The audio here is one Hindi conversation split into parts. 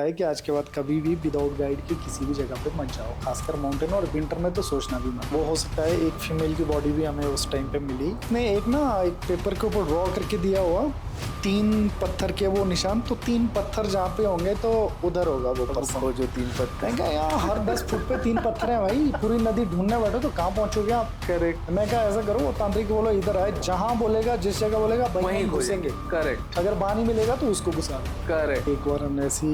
है कि आज के बाद कभी भी विदाउट गाइड के किसी भी जगह पे मत जाओ, खासकर माउंटेन और विंटर में तो सोचना भी मत। वो हो सकता है एक फीमेल की बॉडी भी हमें उस टाइम पे मिली। उसने एक पेपर के ऊपर ड्रॉ करके दिया हुआ 3 पत्थर के वो निशान, तो 3 पत्थर जहाँ पे होंगे तो उधर होगा वो पर्सन। खोजो 3 पत्थर। मैं कहा यार हर 10 फुट पे 3 पत्थर है भाई, पूरी नदी ढूंढने बैठो तो कहाँ पहुंचोगे आप। करेक्ट। मैं कहा ऐसा करो, वो तांत्रिक बोलो इधर आए, जहाँ बोलेगा जिस जगह बोलेगा वहीं घुसेंगे। करेक्ट अगर पानी मिलेगा तो उसको घुसा दो। करेक्ट। एक बार हमें ऐसी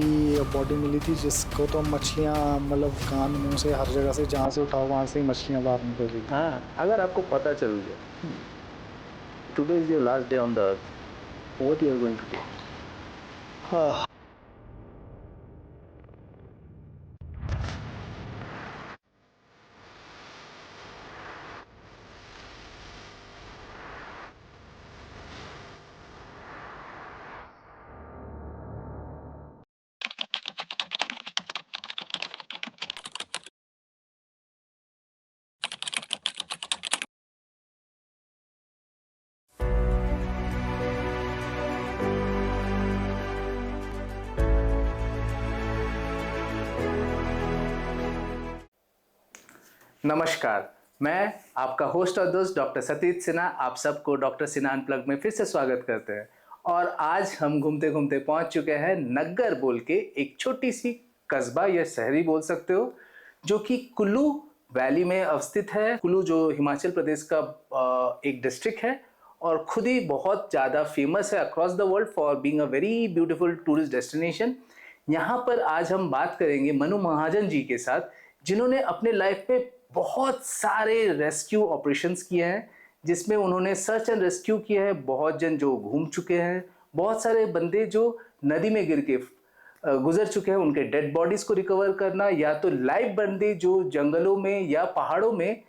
बॉडी मिली थी जिसको तो मछलियाँ मतलब कान मुंह से हर जगह से जहाँ से उठाओ वहाँ से ही मछलियाँ बाहर निकल रही। हाँ, अगर आपको पता चल गया today is your last day on the earth, what you are going to do? हाँ, नमस्कार, मैं आपका होस्ट और दोस्त डॉक्टर सतीश सिन्हा आप सबको डॉक्टर सिन्हा अनप्लग में फिर से स्वागत करते हैं। और आज हम घूमते घूमते पहुंच चुके हैं नग्गर बोल के एक छोटी सी कस्बा या शहरी बोल सकते हो, जो कि कुल्लू वैली में अवस्थित है। कुल्लू जो हिमाचल प्रदेश का एक डिस्ट्रिक्ट है और खुद ही बहुत ज़्यादा फेमस है across the world for being a very beautiful tourist destination. यहाँ पर आज हम बात करेंगे मनु महाजन जी के साथ, जिन्होंने अपने लाइफ में बहुत सारे रेस्क्यू ऑपरेशंस किए हैं, जिसमें उन्होंने सर्च एंड रेस्क्यू किया है। बहुत जन जो घूम चुके हैं, बहुत सारे बंदे जो नदी में गिर के गुजर चुके हैं, उनके डेड बॉडीज को रिकवर करना, या तो लाइव बंदे जो जंगलों में या पहाड़ों में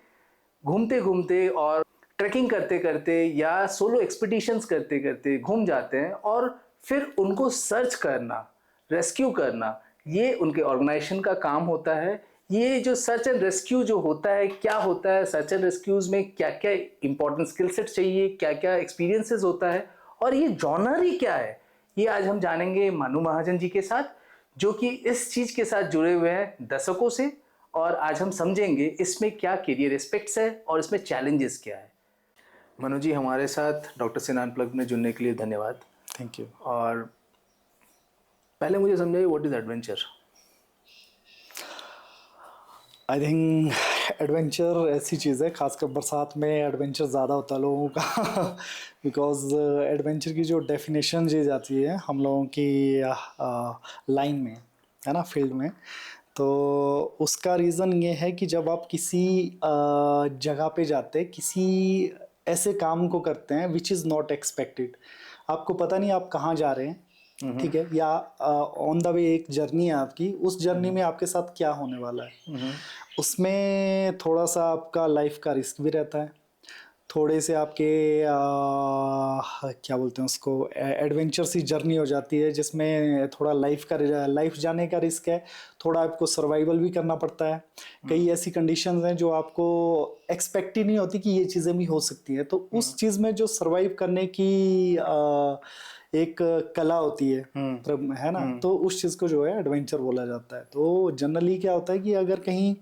घूमते घूमते और ट्रैकिंग करते करते या सोलो एक्सपीडिशंस करते करते घूम जाते हैं और फिर उनको सर्च करना, रेस्क्यू करना, ये उनके ऑर्गेनाइजेशन का काम होता है। ये जो सर्च एंड रेस्क्यू जो होता है, क्या होता है सर्च एंड रेस्क्यूज में, क्या क्या इंपॉर्टेंट स्किल सेट चाहिए, क्या क्या एक्सपीरियंसेस होता है और ये जॉनर ही क्या है, ये आज हम जानेंगे मनु महाजन जी के साथ, जो कि इस चीज के साथ जुड़े हुए हैं दशकों से। और आज हम समझेंगे इसमें क्या करियर एस्पेक्ट्स है और इसमें चैलेंजेस क्या है। मनु जी हमारे साथ डॉक्टर सिन्हा अनप्लग में जुड़ने के लिए धन्यवाद। Thank you. और पहले मुझे समझाइए what is adventure. I think adventure ऐसी चीज़ है, खासकर बरसात में एडवेंचर ज़्यादा होता है लोगों का बिकॉज एडवेंचर की जो डेफिनेशन दी जाती है हम लोगों की लाइन में, है ना, फील्ड में, तो उसका रीज़न ये है कि जब आप किसी जगह पे जाते हैं, किसी ऐसे काम को करते हैं विच इज़ नॉट एक्सपेक्टेड, आपको पता नहीं आप कहाँ जा रहे हैं, ठीक है, या ऑन द वे एक जर्नी है आपकी, उस जर्नी में आपके साथ क्या होने वाला है, उसमें थोड़ा सा आपका लाइफ का रिस्क भी रहता है, थोड़े से आपके क्या बोलते हैं उसको, एडवेंचर सी जर्नी हो जाती है जिसमें थोड़ा लाइफ जाने का रिस्क है, थोड़ा आपको सर्वाइवल भी करना पड़ता है। कई ऐसी कंडीशंस हैं जो आपको एक्सपेक्ट ही नहीं होती कि ये चीज़ें भी हो सकती हैं, तो उस चीज़ में जो सर्वाइव करने की एक कला होती है ना, तो उस चीज़ को जो है एडवेंचर बोला जाता है। तो जनरली क्या होता है कि अगर कहीं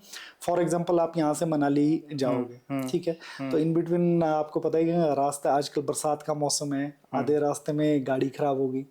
फॉर एग्जांपल आप यहाँ से मनाली जाओगे, ठीक है, तो इन बिटवीन आपको पता है कि रास्ता, आजकल बरसात का मौसम है, आधे रास्ते में गाड़ी खराब होगी,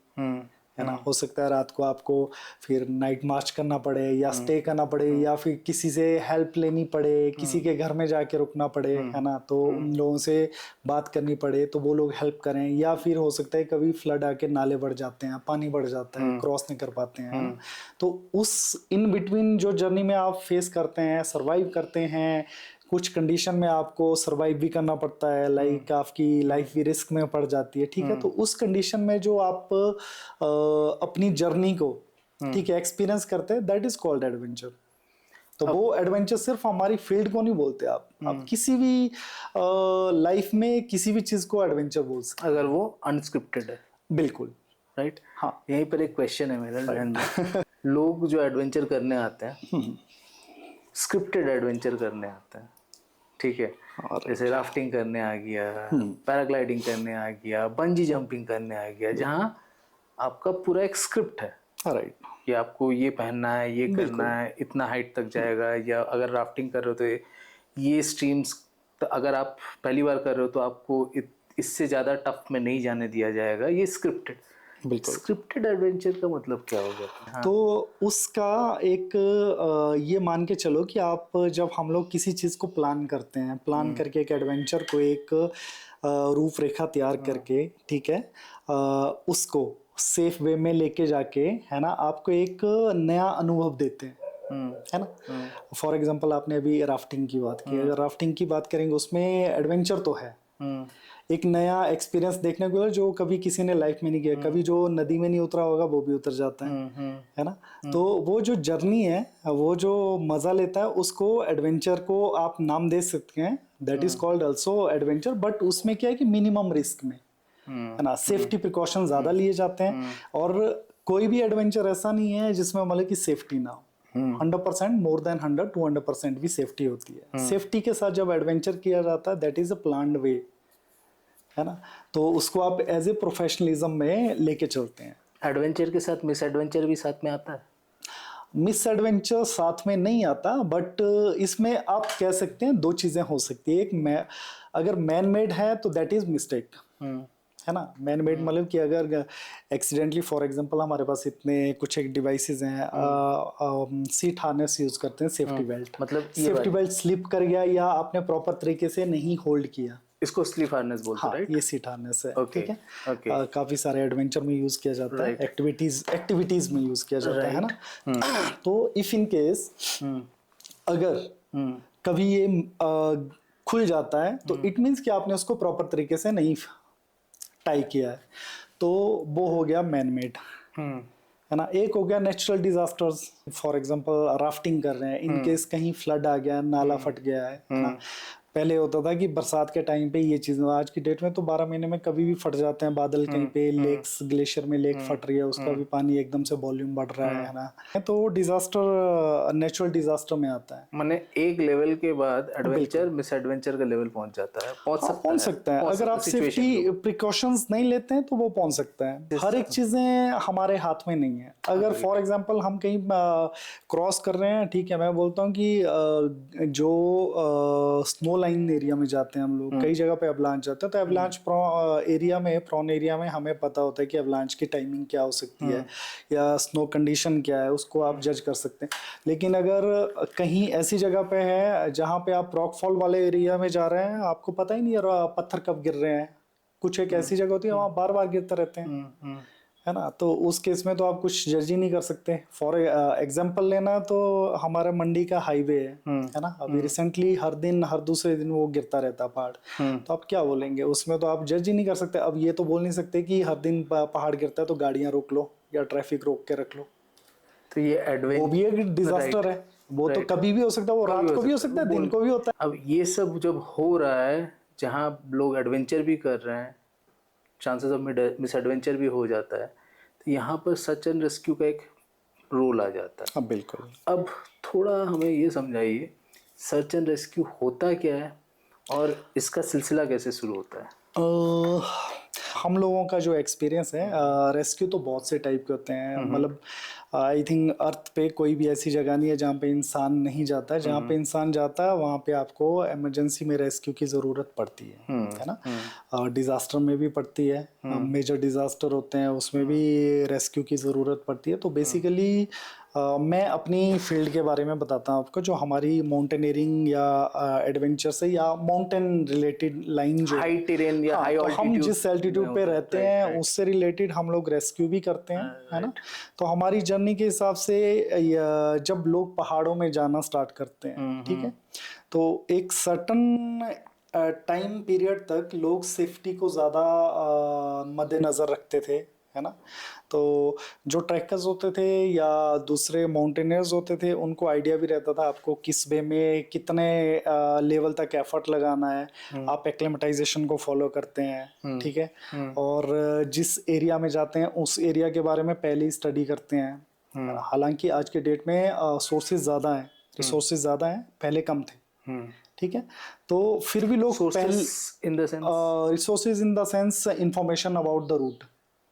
है ना, हो सकता है रात को आपको फिर नाइट मार्च करना पड़े या स्टे करना पड़े या फिर किसी से हेल्प लेनी पड़े, किसी के घर में जाके रुकना पड़े, है ना, तो उन लोगों से बात करनी पड़े तो वो लोग हेल्प करें, या फिर हो सकता है कभी फ्लड आके नाले बढ़ जाते हैं, पानी बढ़ जाता है, क्रॉस नहीं कर पाते हैं, है ना, तो उस इन बिटवीन जो जर्नी में आप फेस करते हैं, सर्वाइव करते हैं, कुछ कंडीशन में आपको सरवाइव भी करना पड़ता है, लाइक आपकी लाइफ भी रिस्क में पड़ जाती है, ठीक है, तो उस कंडीशन में जो आप अपनी जर्नी को, ठीक है, एक्सपीरियंस करते हैं, दैट इज कॉल्ड एडवेंचर। तो वो एडवेंचर सिर्फ हमारी फील्ड को नहीं बोलते, आप किसी भी लाइफ में किसी भी चीज को एडवेंचर बोल सकते अगर वो अनस्क्रिप्टेड है। बिल्कुल राइट। हाँ, यहीं पर एक क्वेश्चन है मेरे ध्यान में। लोग जो एडवेंचर करने आते हैं, स्क्रिप्टेड एडवेंचर करने आते हैं, ठीक है, जैसे राफ्टिंग करने आ गया, पैराग्लाइडिंग करने आ गया, बंजी जंपिंग करने आ गया, जहाँ आपका पूरा एक स्क्रिप्ट है, राइट। कि आपको ये पहनना है, ये बिल्कुल। करना है, इतना हाइट तक जाएगा, या अगर राफ्टिंग कर रहे हो तो ये स्ट्रीम्स, तो अगर आप पहली बार कर रहे हो तो आपको इससे ज़्यादा टफ में नहीं जाने दिया जाएगा, ये स्क्रिप्टेड। बिल्कुल। स्क्रिप्टेड एडवेंचर का मतलब क्या हो गया? हाँ। तो उसका एक ये मान के चलो कि आप जब हम लोग किसी चीज़ को प्लान करते हैं, प्लान करके एक एडवेंचर को एक रूपरेखा तैयार करके, ठीक है, उसको सेफ वे में लेके जाके, है ना, आपको एक नया अनुभव देते हैं, है ना। फॉर एग्जांपल आपने अभी राफ्टिंग की बात की, अगर राफ्टिंग की बात करेंगे उसमें एडवेंचर तो है, एक नया एक्सपीरियंस देखने को जो कभी किसी ने लाइफ में नहीं किया, कभी जो नदी में नहीं उतरा होगा वो भी उतर जाता है ना। तो वो जो जर्नी है, वो जो मजा लेता है, उसको एडवेंचर को आप नाम दे सकते हैं, that is called also adventure. But उसमें क्या है कि मिनिमम रिस्क में, है ना, सेफ्टी प्रिकॉशन ज्यादा लिए जाते हैं, और कोई भी एडवेंचर ऐसा नहीं है जिसमें मतलब कि सेफ्टी ना हो। 100%, मोर देन 100, 200% भी सेफ्टी होती है। सेफ्टी के साथ जब एडवेंचर किया जाता है, दैट इज अ प्लान्ड वे, है ना। तो उसको आप एज ए प्रोफेशनलिज्म में लेके चलते हैं। एडवेंचर के साथ मिस एडवेंचर भी साथ में आता है? मिस एडवेंचर साथ में नहीं आता, बट इसमें आप कह सकते हैं दो चीजें हो सकती है। एक, अगर मैन मेड है तो दैट इज मिस्टेक, है ना। मैन मेड मतलब कि अगर एक्सीडेंटली, फॉर एग्जांपल हमारे पास इतने कुछ एक डिवाइसेस हैं, सीट हार्नेस यूज करते हैं, सेफ्टी बेल्ट, मतलब सेफ्टी बेल्ट स्लिप कर गया या आपने प्रॉपर तरीके से नहीं होल्ड किया, इसको स्लीप हार्नेस बोलते हैं, हाँ, राइट? ये सीट हार्नेस है, ओके, ठीक है। ओके, काफी सारे एडवेंचर में यूज किया जाता है, Right. एक्टिविटीज में यूज किया जाता है ना। तो इफ इन केस अगर कभी ये खुल जाता है, तो इट मीन्स कि आपने उसको प्रॉपर तरीके से नहीं टाई किया है, तो वो हो गया मैन मेड, है ना। एक हो गया natural disasters, for example rafting कर रहे हैं, इन केस कहीं फ्लड आ गया, नाला फट गया है ना। पहले होता था कि बरसात के टाइम पे ये चीज, आज की डेट में तो 12 महीने में कभी भी फट जाते हैं बादल, कहीं पे लेक्स, ग्लेशियर में लेक फट रही है, उसका भी पानी एकदम से वॉल्यूम बढ़ रहा है ना। तो डिजास्टर नेचुरल डिजास्टर में आता है। माने एक लेवल के बाद एडवेंचर मिस एडवेंचर का लेवल पहुंच जाता है, पहुंच सकता है। अगर आप सेफ्टी प्रिकॉशंस नहीं लेते हैं तो वो पहुंच सकता है। हर एक चीजें हमारे हाथ में नहीं है। अगर फॉर एग्जांपल हम कहीं क्रॉस कर रहे हैं, ठीक है, मैं बोलता हूँ कि जो स्नो लाइन एरिया में जाते हैं हम लोग, कई जगह पे एवलांच जाता है, तो एवलांच एरिया में, प्रॉन एरिया में हमें पता होता है कि एवलांच की टाइमिंग क्या हो सकती है या स्नो कंडीशन क्या है, उसको आप जज कर सकते हैं। लेकिन अगर कहीं ऐसी जगह पे है जहाँ पे आप रॉकफॉल वाले एरिया में जा रहे हैं, आपको पता ही नहीं है पत्थर कब गिर रहे हैं, कुछ एक ऐसी जगह होती है वहाँ बार बार गिरते रहते हैं, है ना। तो उस केस में तो आप कुछ जज ही नहीं कर सकते। फॉर एग्जांपल लेना तो हमारा मंडी का हाईवे है ना, अभी रिसेंटली हर दिन, हर दूसरे दिन वो गिरता रहता है पहाड़, तो आप क्या बोलेंगे उसमें, तो आप जज ही नहीं कर सकते। अब ये तो बोल नहीं सकते कि हर दिन पहाड़ गिरता है तो गाड़ियां रोक लो या ट्रैफिक रोक के रख लो। तो ये वो भी एक डिजास्टर है, वो तो कभी भी हो सकता है, वो रात को भी हो सकता है, दिन को भी होता है। अब ये सब जब हो रहा है, जहाँ लोग एडवेंचर भी कर रहे हैं, चांसेस ऑफ मिस एडवेंचर भी हो जाता है, तो यहाँ पर सर्च एंड रेस्क्यू का एक रोल आ जाता है। हाँ बिल्कुल। अब थोड़ा हमें ये समझाइए, सर्च एंड रेस्क्यू होता क्या है और इसका सिलसिला कैसे शुरू होता है? हम लोगों का जो एक्सपीरियंस है, रेस्क्यू तो बहुत से टाइप के होते हैं। मतलब आई थिंक अर्थ पे कोई भी ऐसी जगह नहीं है जहाँ पे इंसान नहीं जाता है। जहाँ पे इंसान जाता है वहाँ पे आपको इमरजेंसी में रेस्क्यू की ज़रूरत पड़ती है ना। डिज़ास्टर में भी पड़ती है, मेजर डिज़ास्टर होते हैं उसमें भी रेस्क्यू की ज़रूरत पड़ती है। तो बेसिकली मैं अपनी फील्ड के बारे में बताता हूँ आपको, जो हमारी माउंटेनियरिंग या एडवेंचर से या माउंटेन रिलेटेड लाइन जो हाई टेरेन या हाई तो हम ऑल्टीट्यूड जिस एल्टीट्यूड पे रहते हैं उससे रिलेटेड हम लोग रेस्क्यू भी करते हैं, है ना। तो हमारी जर्नी के हिसाब से जब लोग पहाड़ों में जाना स्टार्ट करते हैं, ठीक है, तो एक सर्टन टाइम पीरियड तक लोग सेफ्टी को ज़्यादा मद्देनज़र रखते थे, है ना। तो जो ट्रैकर्स होते थे या दूसरे माउंटेनियर्स होते थे, उनको आइडिया भी रहता था आपको किस वे में कितने लेवल तक एफर्ट लगाना है। आप एक्लेमेटाइजेशन को फॉलो करते हैं, ठीक है, और जिस एरिया में जाते हैं उस एरिया के बारे में पहले ही स्टडी करते हैं। हालांकि आज के डेट में सोर्सेज ज़्यादा हैं, रिसोर्सेज ज़्यादा हैं, पहले कम थे, ठीक है। तो फिर भी लोग पहले in the sense, resources in the sense information about the route,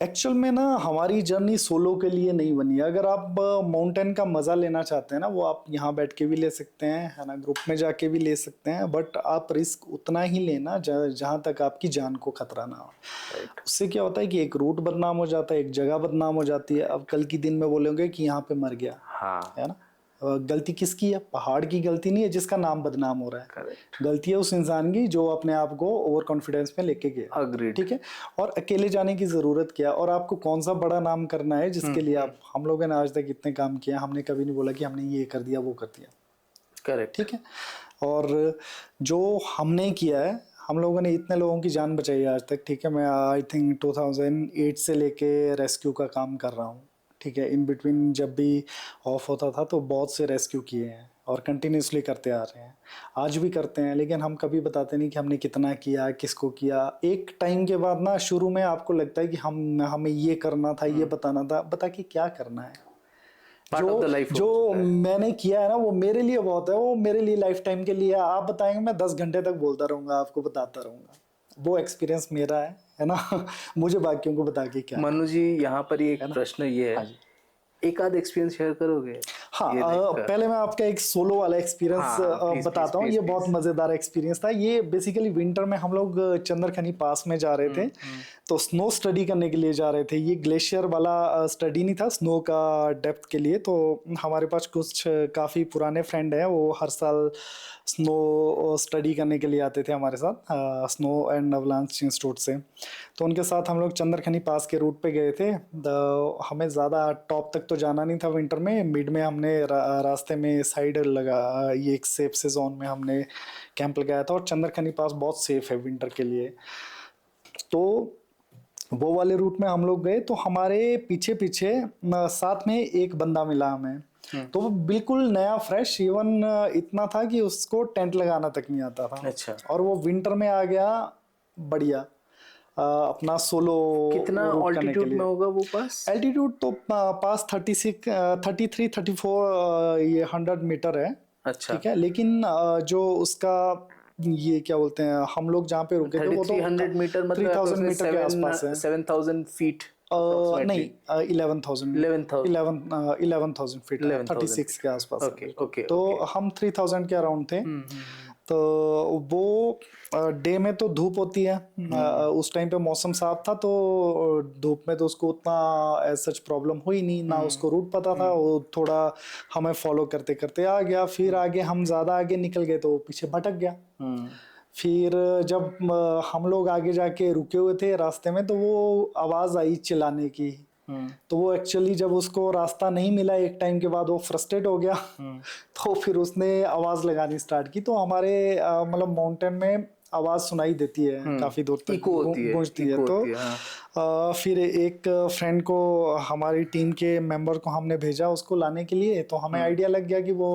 actual में ना हमारी जर्नी सोलो के लिए नहीं बनी है। अगर आप माउंटेन का मजा लेना चाहते हैं ना, वो आप यहाँ बैठ के भी ले सकते हैं, है ना, ग्रुप में जाके भी ले सकते हैं, बट आप रिस्क उतना ही लेना जहाँ तक आपकी जान को खतरा ना हो। राइट। उससे क्या होता है कि एक रूट बदनाम हो जाता है, एक जगह बदनाम हो जाती है। अब कल की दिन में बोलेंगे कि यहाँ पे मर गया, हाँ। है ना। गलती किसकी है? पहाड़ की गलती नहीं है जिसका नाम बदनाम हो रहा है। करेक्ट। गलती है उस इंसान की जो अपने आप को ओवर कॉन्फिडेंस में लेके गया। अग्रीड। ठीक है। और अकेले जाने की जरूरत क्या, और आपको कौन सा बड़ा नाम करना है जिसके लिए आप, हम लोगों ने आज तक इतने काम किए, हमने कभी नहीं बोला कि हमने ये कर दिया वो कर दिया। करेक्ट। ठीक है। और जो हमने किया है, हम लोगों ने इतने लोगों की जान बचाई है आज तक। ठीक है। मैं आई थिंक 2008 से लेके रेस्क्यू का काम कर रहा हूँ। ठीक है। इन बिटवीन जब भी ऑफ होता था तो बहुत से रेस्क्यू किए हैं और कंटिन्यूसली करते आ रहे हैं, आज भी करते हैं। लेकिन हम कभी बताते नहीं कि हमने कितना किया, किसको किया। एक टाइम के बाद ना शुरू में आपको लगता है कि हमें ये करना था, ये बताना था। बता के क्या करना है? पार्ट ऑफ द लाइफ जो मैंने किया है ना वो मेरे लिए बहुत है, वो मेरे लिए लाइफ टाइम के लिए। आप बताएंगे मैं 10 घंटे तक बोलता रहूंगा, आपको बताता रहूंगा। वो एक्सपीरियंस मेरा है ना। मुझे बाकियों को बता के क्या। मनु जी, यहाँ पर एक प्रश्न ये हाँ है, जी। एक आध एक्सपीरियंस शेयर करोगे? हाँ, ये देखकर। पहले मैं आपका एक सोलो वाला एक्सपीरियंस हाँ, please, बताता हूँ। please, ये please, बहुत please। मज़ेदार एक्सपीरियंस था। ये बेसिकली विंटर में हम लोग चंद्रखनी पास में जा रहे थे, तो स्नो स्टडी करने के लिए जा रहे थे। ये ग्लेशियर वाला स्टडी नहीं था, स्नो का डेप्थ के लिए। तो हमारे पास कुछ काफ़ी पुराने फ्रेंड हैं, वो हर साल स्नो स्टडी करने के लिए आते थे हमारे साथ, स्नो एंड अवलांच इंस्टीट्यूट से। तो उनके साथ हम लोग चंद्रखनी पास के रूट पे गए थे। हमें ज़्यादा टॉप तक तो जाना नहीं था विंटर में। मिड में हमने रास्ते में साइड लगा, ये एक सेफ से जोन में हमने कैंप लगाया था। और चंद्रखनी पास बहुत सेफ है विंटर के लिए। तो वो वाले रूट में हम लोग गए, तो हमारे पीछे पीछे साथ में एक बंदा मिला हमें। तो वो बिल्कुल नया फ्रेश, इवन इतना था कि उसको टेंट लगाना तक नहीं आता था। अच्छा। और वो विंटर में आ गया बढ़िया, अपना सोलो कितना रूट करने के ऑल्टीट्यूड में लिए। होगा वो पास? एल्टीट्यूड तो पास 36 33 34 ये 100 मीटर है। अच्छा। ठीक है। लेकिन जो उसका ये क्या बोलते हैं, हम लोग जहाँ पे रुके थे वो तो 3300 मीटर मतलब 3000 मीटर के आसपास है। 7000 फीट नहीं, 11,000 11,000 11,000 फीट है, 11,000 36 के आसपास है ओके बिल्कुल। ओके तो ओके। हम 3000 के अराउंड थे। तो वो डे में तो धूप होती है, उस टाइम पे मौसम साफ था, तो धूप में तो उसको उतना एज सच प्रॉब्लम हुई नहीं ना। उसको रूट पता था, वो थोड़ा हमें फॉलो करते करते आ गया। फिर आगे हम ज़्यादा आगे निकल गए तो वो पीछे भटक गया। फिर जब हम लोग आगे जाके रुके हुए थे रास्ते में, तो वो आवाज़ आई चिल्लाने की। तो वो एक्चुअली जब उसको रास्ता नहीं मिला एक टाइम के बाद, वो फ्रस्ट्रेट हो गया। तो फिर उसने आवाज़ लगानी स्टार्ट की। तो हमारे मतलब माउंटेन में आवाज़ सुनाई देती है, काफ़ी दूर तक इको होती है, गूंजती है। इको तो होती है, हाँ। फिर एक फ्रेंड को, हमारी टीम के मेंबर को हमने भेजा उसको लाने के लिए। तो हमें आइडिया लग गया कि वो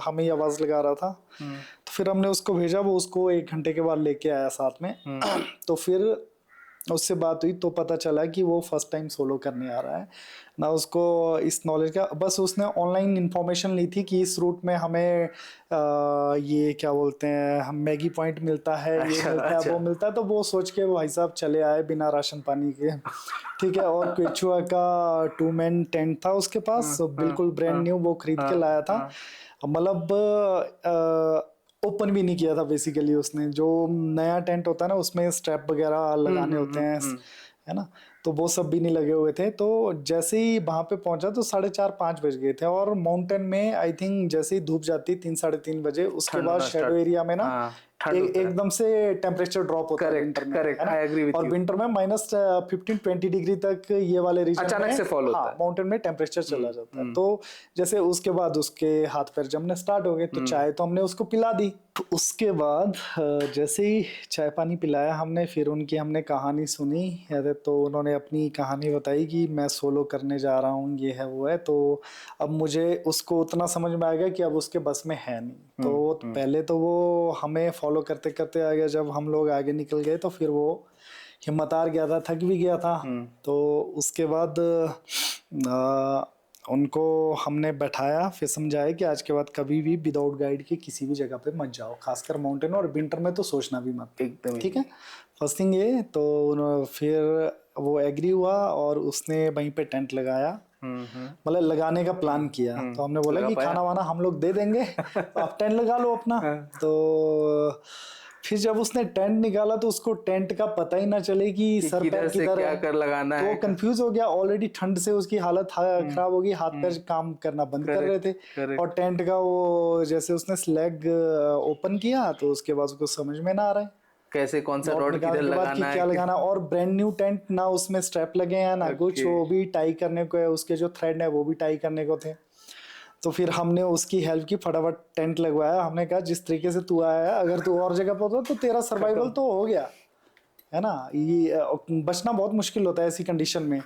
हमें ही आवाज़ लगा रहा था। तो फिर हमने उसको भेजा, वो उसको 1 घंटे के बाद लेके आया साथ में। तो फिर उससे बात हुई तो पता चला कि वो फर्स्ट टाइम सोलो करने आ रहा है ना। उसको इस नॉलेज का, बस उसने ऑनलाइन इंफॉर्मेशन ली थी कि इस रूट में हमें ये क्या बोलते हैं, हम मैगी पॉइंट मिलता है, ये अच्छा, मिलता है, अच्छा। वो मिलता है। तो वो सोच के भाई साहब चले आए बिना राशन पानी के। ठीक है। और क्वेचुआ का 2 मैन टेंट था उसके पास, बिल्कुल ब्रांड न्यू, वो खरीद के लाया था। मतलब ओपन भी नहीं किया था बेसिकली उसने। जो नया टेंट होता है ना, उसमें स्ट्रैप वगैरह लगाने होते हैं, है ना। तो वो सब भी नहीं लगे हुए थे। तो जैसे ही वहां पे पहुंचा तो 4:30-5 बज गए थे। और माउंटेन में आई थिंक जैसे ही धूप जाती 3-3:30 बजे, उसके बाद शेडो एरिया में ना एकदम से टेम्परेचर ड्रॉप होता है विंटर में, करेक्ट, है ना। आई एग्री विद और यू। विंटर में -15-20 डिग्री तक ये वाले रीजन अचानक से फॉल होता है। माउंटेन में टेम्परेचर चला जाता है। तो जैसे उसके बाद उसके हाथ पैर जमने स्टार्ट हो गए, तो चाय तो हमने उसको पिला दी। तो उसके बाद जैसे ही चाय पानी पिलाया हमने, फिर उनकी हमने कहानी सुनी। तो उन्होंने अपनी कहानी बताई कि मैं सोलो करने जा रहा हूँ, ये है वो है। तो अब मुझे उसको उतना समझ में आ गया कि अब उसके बस में है नहीं। तो पहले तो वो हमें फॉलो करते करते आ गया। जब हम लोग आगे निकल गए तो फिर वो हिम्मत हार गया था, थक भी गया था। तो उसके बाद उनको हमने बैठाया, फिर समझाया कि आज के बाद कभी भी विदाउट गाइड के किसी भी जगह पे मत जाओ, खासकर माउंटेन और विंटर में तो सोचना भी मत। एकदम ठीक है, फर्स्ट थिंग ये तो फिर वो एग्री हुआ और उसने वहीं पे टेंट लगाया, मतलब लगाने का प्लान किया। तो हमने बोला कि खाना वाना हम लोग दे देंगे तो आप टेंट लगा लो अपना। तो फिर जब उसने टेंट निकाला तो उसको टेंट का पता ही ना चले कि सर पैर किधर क्या है, कर लगाना तो है। कंफ्यूज हो गया। ऑलरेडी ठंड से उसकी हालत खराब हो गई, हाथ पैर काम करना बंद कर रहे थे। और टेंट का वो जैसे उसने स्लैग ओपन किया तो उसके बाद उसको समझ में ना आ रहा है कैसे कौन सा रॉड किधर लगाना है, क्या लगाना। और ब्रांड न्यू टेंट, ना उसमें स्ट्रैप लगे हैं ना कुछ, वो भी टाई करने को है, उसके जो थ्रेड है वो भी टाई करने को थे। तो फिर हमने उसकी हेल्प की, फटाफट टेंट लगवाया। हमने कहा जिस तरीके से तू आया है, अगर तू और जगह पर होता तो तेरा सर्वाइवल तो हो गया है ना, ये बचना बहुत मुश्किल होता है ऐसी कंडीशन में।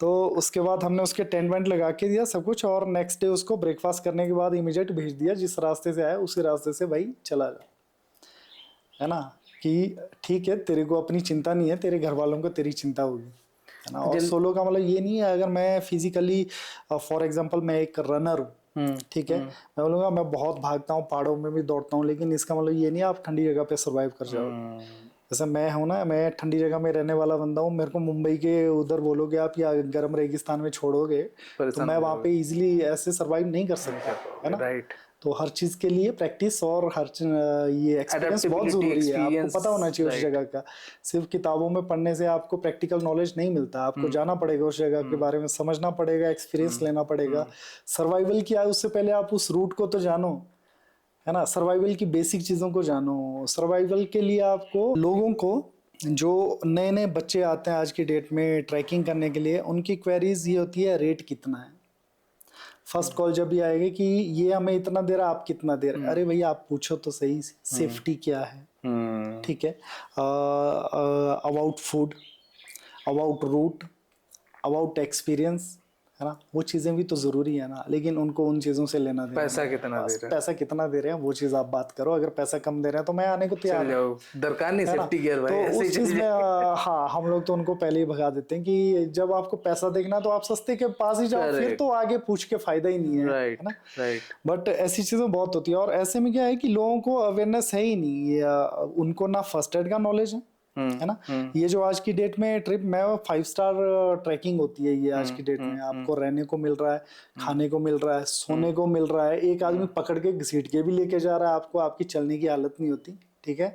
तो उसके बाद हमने उसके टेंट वेंट लगा के दिया सब कुछ, और नेक्स्ट डे उसको ब्रेकफास्ट करने के बाद इमीडिएट भेज दिया, जिस रास्ते से आया उसी रास्ते से भाई चला जा, है ना, कि ठीक है तेरे को अपनी चिंता नहीं है, तेरे घर वालों को तेरी चिंता होगी, है ना। और सोलो का मतलब ये नहीं है, अगर मैं फिजिकली फॉर एग्जांपल मैं एक रनर हूँ, ठीक है, मैं बोलूँगा मैं बहुत भागता हूँ, पहाड़ों में भी दौड़ता हूँ, लेकिन इसका मतलब ये नहीं है आप ठंडी जगह पे सर्वाइव कर जाओगे। जैसे मैं हूँ ना, मैं ठंडी जगह में रहने वाला बंदा हूँ, मेरे को मुंबई के उधर बोलोगे आप या गर्म रेगिस्तान में छोड़ोगे तो मैं वहाँ पे इजीली ऐसे सर्वाइव नहीं कर सकता, है ना। राइट। तो हर चीज के लिए प्रैक्टिस और ये एक्सपीरियंस बहुत जरूरी है, आपको पता होना चाहिए उस जगह का। सिर्फ किताबों में पढ़ने से आपको प्रैक्टिकल नॉलेज नहीं मिलता, आपको जाना पड़ेगा उस जगह के बारे में, समझना पड़ेगा, एक्सपीरियंस लेना पड़ेगा। सर्वाइवल किया है उससे पहले आप उस रूट को तो जानो, है ना, सर्वाइवल की बेसिक चीजों को जानो। सर्वाइवल के लिए आपको लोगों को, जो नए नए बच्चे आते हैं आज की डेट में ट्रैकिंग करने के लिए, उनकी क्वेरीज ये होती है रेट कितना है। फर्स्ट कॉल जब भी आएगी कि ये हमें इतना दे रहा, आप कितना दे रहे, अरे भैया आप पूछो तो सही सेफ्टी क्या है, ठीक है, about food, about route, about experience, है ना, वो चीजें भी तो जरूरी है ना। लेकिन उनको उन चीजों से लेना देना, पैसा कितना दे रहे हैं, पैसा कितना दे रहे हैं वो चीज आप बात करो। अगर पैसा कम दे रहे हैं तो मैं आने को तैयार हूं, दरकार नहीं सेफ्टी गियर भाई, तो उस चीज में हाँ हम लोग तो उनको पहले ही भगा देते हैं कि जब आपको पैसा देखना तो आप सस्ते के पास ही जाओ, फिर तो आगे पूछ के फायदा ही नहीं है, राइट है ना। राइट। बट ऐसी चीजें बहुत होती है, और ऐसे में क्या है कि लोगों को अवेयरनेस है ही नहीं, उनको ना फर्स्ट एड का नॉलेज है ना। ये जो आज की डेट में ट्रिप में 5 स्टार ट्रैकिंग होती है, ये आज की डेट में आपको रहने को मिल रहा है, खाने को मिल रहा है, सोने को मिल रहा है, एक आदमी पकड़ के घसीट के भी लेके जा रहा है आपको, आपकी चलने की हालत नहीं होती, ठीक है।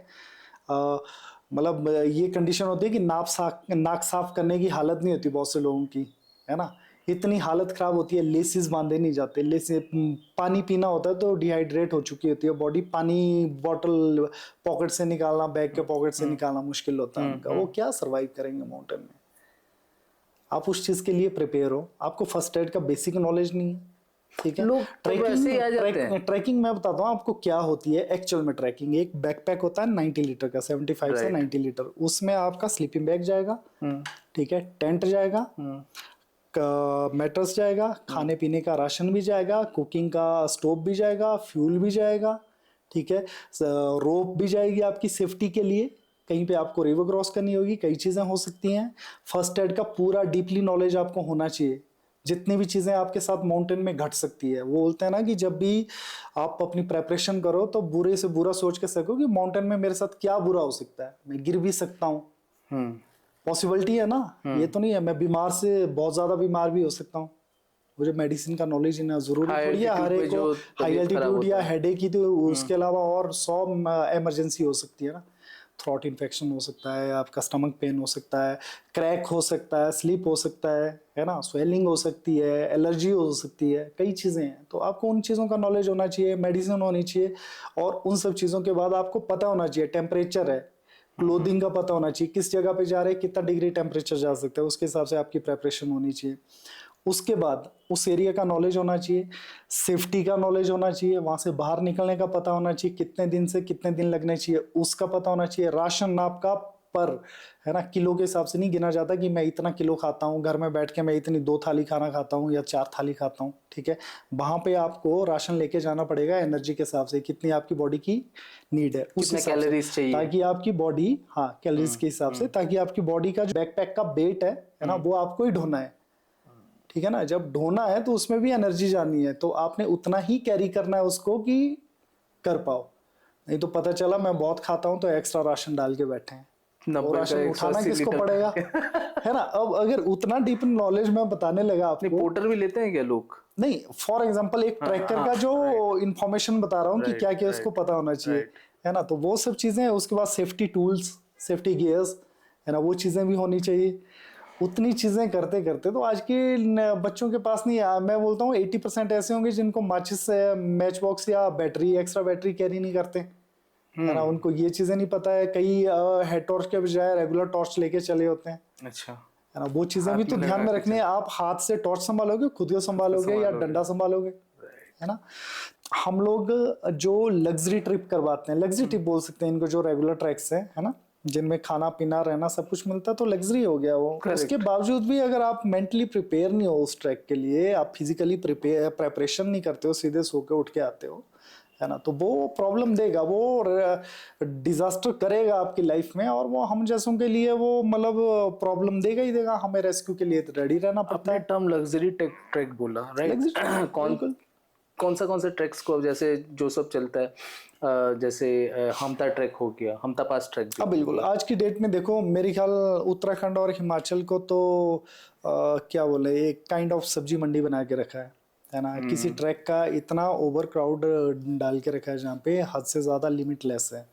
मतलब ये कंडीशन होती है कि नाक साफ करने की हालत नहीं होती बहुत से लोगों की, है ना। इतनी हालत खराब होती है, लेसिस बांधे नहीं जाते, लेसिस, पानी पीना होता है तो डिहाइड्रेट हो चुकी होती है बॉडी, पानी बॉटल पॉकेट से निकालना, बैग के पॉकेट से निकालना मुश्किल होता है उनका, वो क्या सरवाइव करेंगे माउंटेन में। आप उस चीज के लिए प्रिपेयर हो, आपको फर्स्ट एड का बेसिक नॉलेज नहीं है, ठीक है। ट्रैकिंग मैं बताता हूँ आपको क्या होती है एक्चुअल में। ट्रैकिंग एक बैकपैक होता है 90 लीटर का, 75 से 90 लीटर, उसमें आपका स्लीपिंग बैग जाएगा, ठीक है, टेंट जाएगा, मैटर्स जाएगा, खाने पीने का राशन भी जाएगा, कुकिंग का स्टोव भी जाएगा, फ्यूल भी जाएगा, ठीक है, रोप भी जाएगी आपकी सेफ्टी के लिए, कहीं पे आपको रिवर क्रॉस करनी होगी, कई चीजें हो सकती हैं। फर्स्ट एड का पूरा डीपली नॉलेज आपको होना चाहिए, जितनी भी चीजें आपके साथ माउंटेन में घट सकती है। वो बोलते हैं ना कि जब भी आप अपनी प्रेपरेशन करो तो बुरे से बुरा सोच के सको कि माउंटेन में मेरे साथ क्या बुरा हो सकता है, मैं गिर भी सकता हूँ, पॉसिबिलिटी है ना। ये तो नहीं है मैं बीमार से बहुत ज्यादा बीमार भी हो सकता हूँ, मुझे मेडिसिन का नॉलेज ना जरूरी थोड़ी है हर एक को, हाई एल्टीट्यूड या हेडेक की, तो उसके अलावा और 100 इमरजेंसी हो सकती है ना। थ्रोट इन्फेक्शन हो सकता है, आपका स्टमक पेन हो सकता है, क्रैक हो सकता है, स्लिप हो सकता है ना, स्वेलिंग हो सकती है, एलर्जी हो सकती है, कई चीज़ें हैं। तो आपको उन चीज़ों का नॉलेज होना चाहिए, मेडिसिन होनी चाहिए, और उन सब चीज़ों के बाद आपको पता होना चाहिए टेम्परेचर है, क्लोथिंग का पता होना चाहिए, किस जगह पे जा रहे हैं, कितना डिग्री टेम्परेचर जा सकता है, उसके हिसाब से आपकी प्रेपरेशन होनी चाहिए। उसके बाद उस एरिया का नॉलेज होना चाहिए, सेफ्टी का नॉलेज होना चाहिए, वहां से बाहर निकलने का पता होना चाहिए, कितने दिन से कितने दिन लगने चाहिए उसका पता होना चाहिए। राशन आपका पर, है ना, किलो के हिसाब से नहीं गिना जाता कि मैं इतना किलो खाता हूँ, घर में बैठ के मैं इतनी 2 थाली खाना खाता हूँ या 4 थाली खाता हूँ, ठीक है। वहां पे आपको राशन लेके जाना पड़ेगा एनर्जी के हिसाब से, कितनी आपकी बॉडी की नीड है उस हिसाब से, ताकि आपकी बॉडी, हाँ कैलोरीज के हिसाब से, ताकि आपकी बॉडी का जो बैकपैक का वेट है ना, वो आपको ही ढोना है, ठीक है ना। जब ढोना है तो उसमें भी एनर्जी जानी है, तो आपने उतना ही कैरी करना है उसको कि कर पाओ। नहीं तो पता चला मैं बहुत खाता हूं तो एक्स्ट्रा राशन डाल के बैठे हैं, वो 90 का राशन उठाना 180 किसको लीटर पड़ेगा, है ना। अब अगर उतना डीप नॉलेज मैं बताने लगा नहीं, आपको, पोर्टर भी लेते हैं क्या लोग? नहीं फॉर एग्जांपल एक ट्रैकर का जो इंफॉर्मेशन बता रहा हूँ कि क्या क्या उसको पता होना चाहिए, है ना। तो वो सब चीजें, उसके बाद सेफ्टी टूल्स, सेफ्टी गियर्स, है ना, वो चीजें भी होनी चाहिए। उतनी चीजें करते करते तो आज के बच्चों के पास नहीं है। मैं बोलता हूँ 80% ऐसे होंगे जिनको माचिस, मैच बॉक्स या बैटरी, एक्स्ट्रा बैटरी कैरी नहीं करते, है ना। उनको ये चीजें नहीं पता है। कई हेड टॉर्च के बजाय रेगुलर टॉर्च लेके चले होते हैं, अच्छा, है ना। वो चीजें भी हाथ तो में ध्यान लगा में के रखनी है। आप हाथ से टॉर्च संभालोगे, खुद को संभालोगे या संभालोगे। डंडा संभालोगे, है ना। हम लोग जो लग्जरी ट्रिप करवाते हैं, लग्जरी ट्रिप बोल सकते हैं इनको, जो रेगुलर ट्रैक्स है ना, जिनमें खाना पीना रहना सब कुछ मिलता है, तो लग्जरी हो गया वो। Correct. उसके बावजूद भी अगर आप मेंटली प्रिपेयर नहीं हो उस ट्रैक के लिए, आप फिजिकली प्रेपरेशन नहीं करते हो, सीधे सो के उठ के आते हो, है ना, तो वो प्रॉब्लम देगा, वो डिजास्टर करेगा आपकी लाइफ में। और वो हम जैसों के लिए वो मतलब प्रॉब्लम देगा ही देगा। हमें रेस्क्यू के लिए रेडी रहना पड़ता आपने है। टर्म लग्जरी ट्रैक बोला, राइट? बिल्कुल। कौन से ट्रैक्स को, जैसे जो सब चलता है, जैसे हमता ट्रैक हो गया, हमता पास ट्रैक भी हाँ हो बिल्कुल। गया। आज की डेट में देखो, मेरे ख्याल उत्तराखंड और हिमाचल को तो क्या बोले, एक काइंड ऑफ सब्जी मंडी बना के रखा है ना। किसी ट्रैक का इतना ओवर क्राउड डाल के रखा है जहाँ पे हद से ज्यादा लिमिटलेस है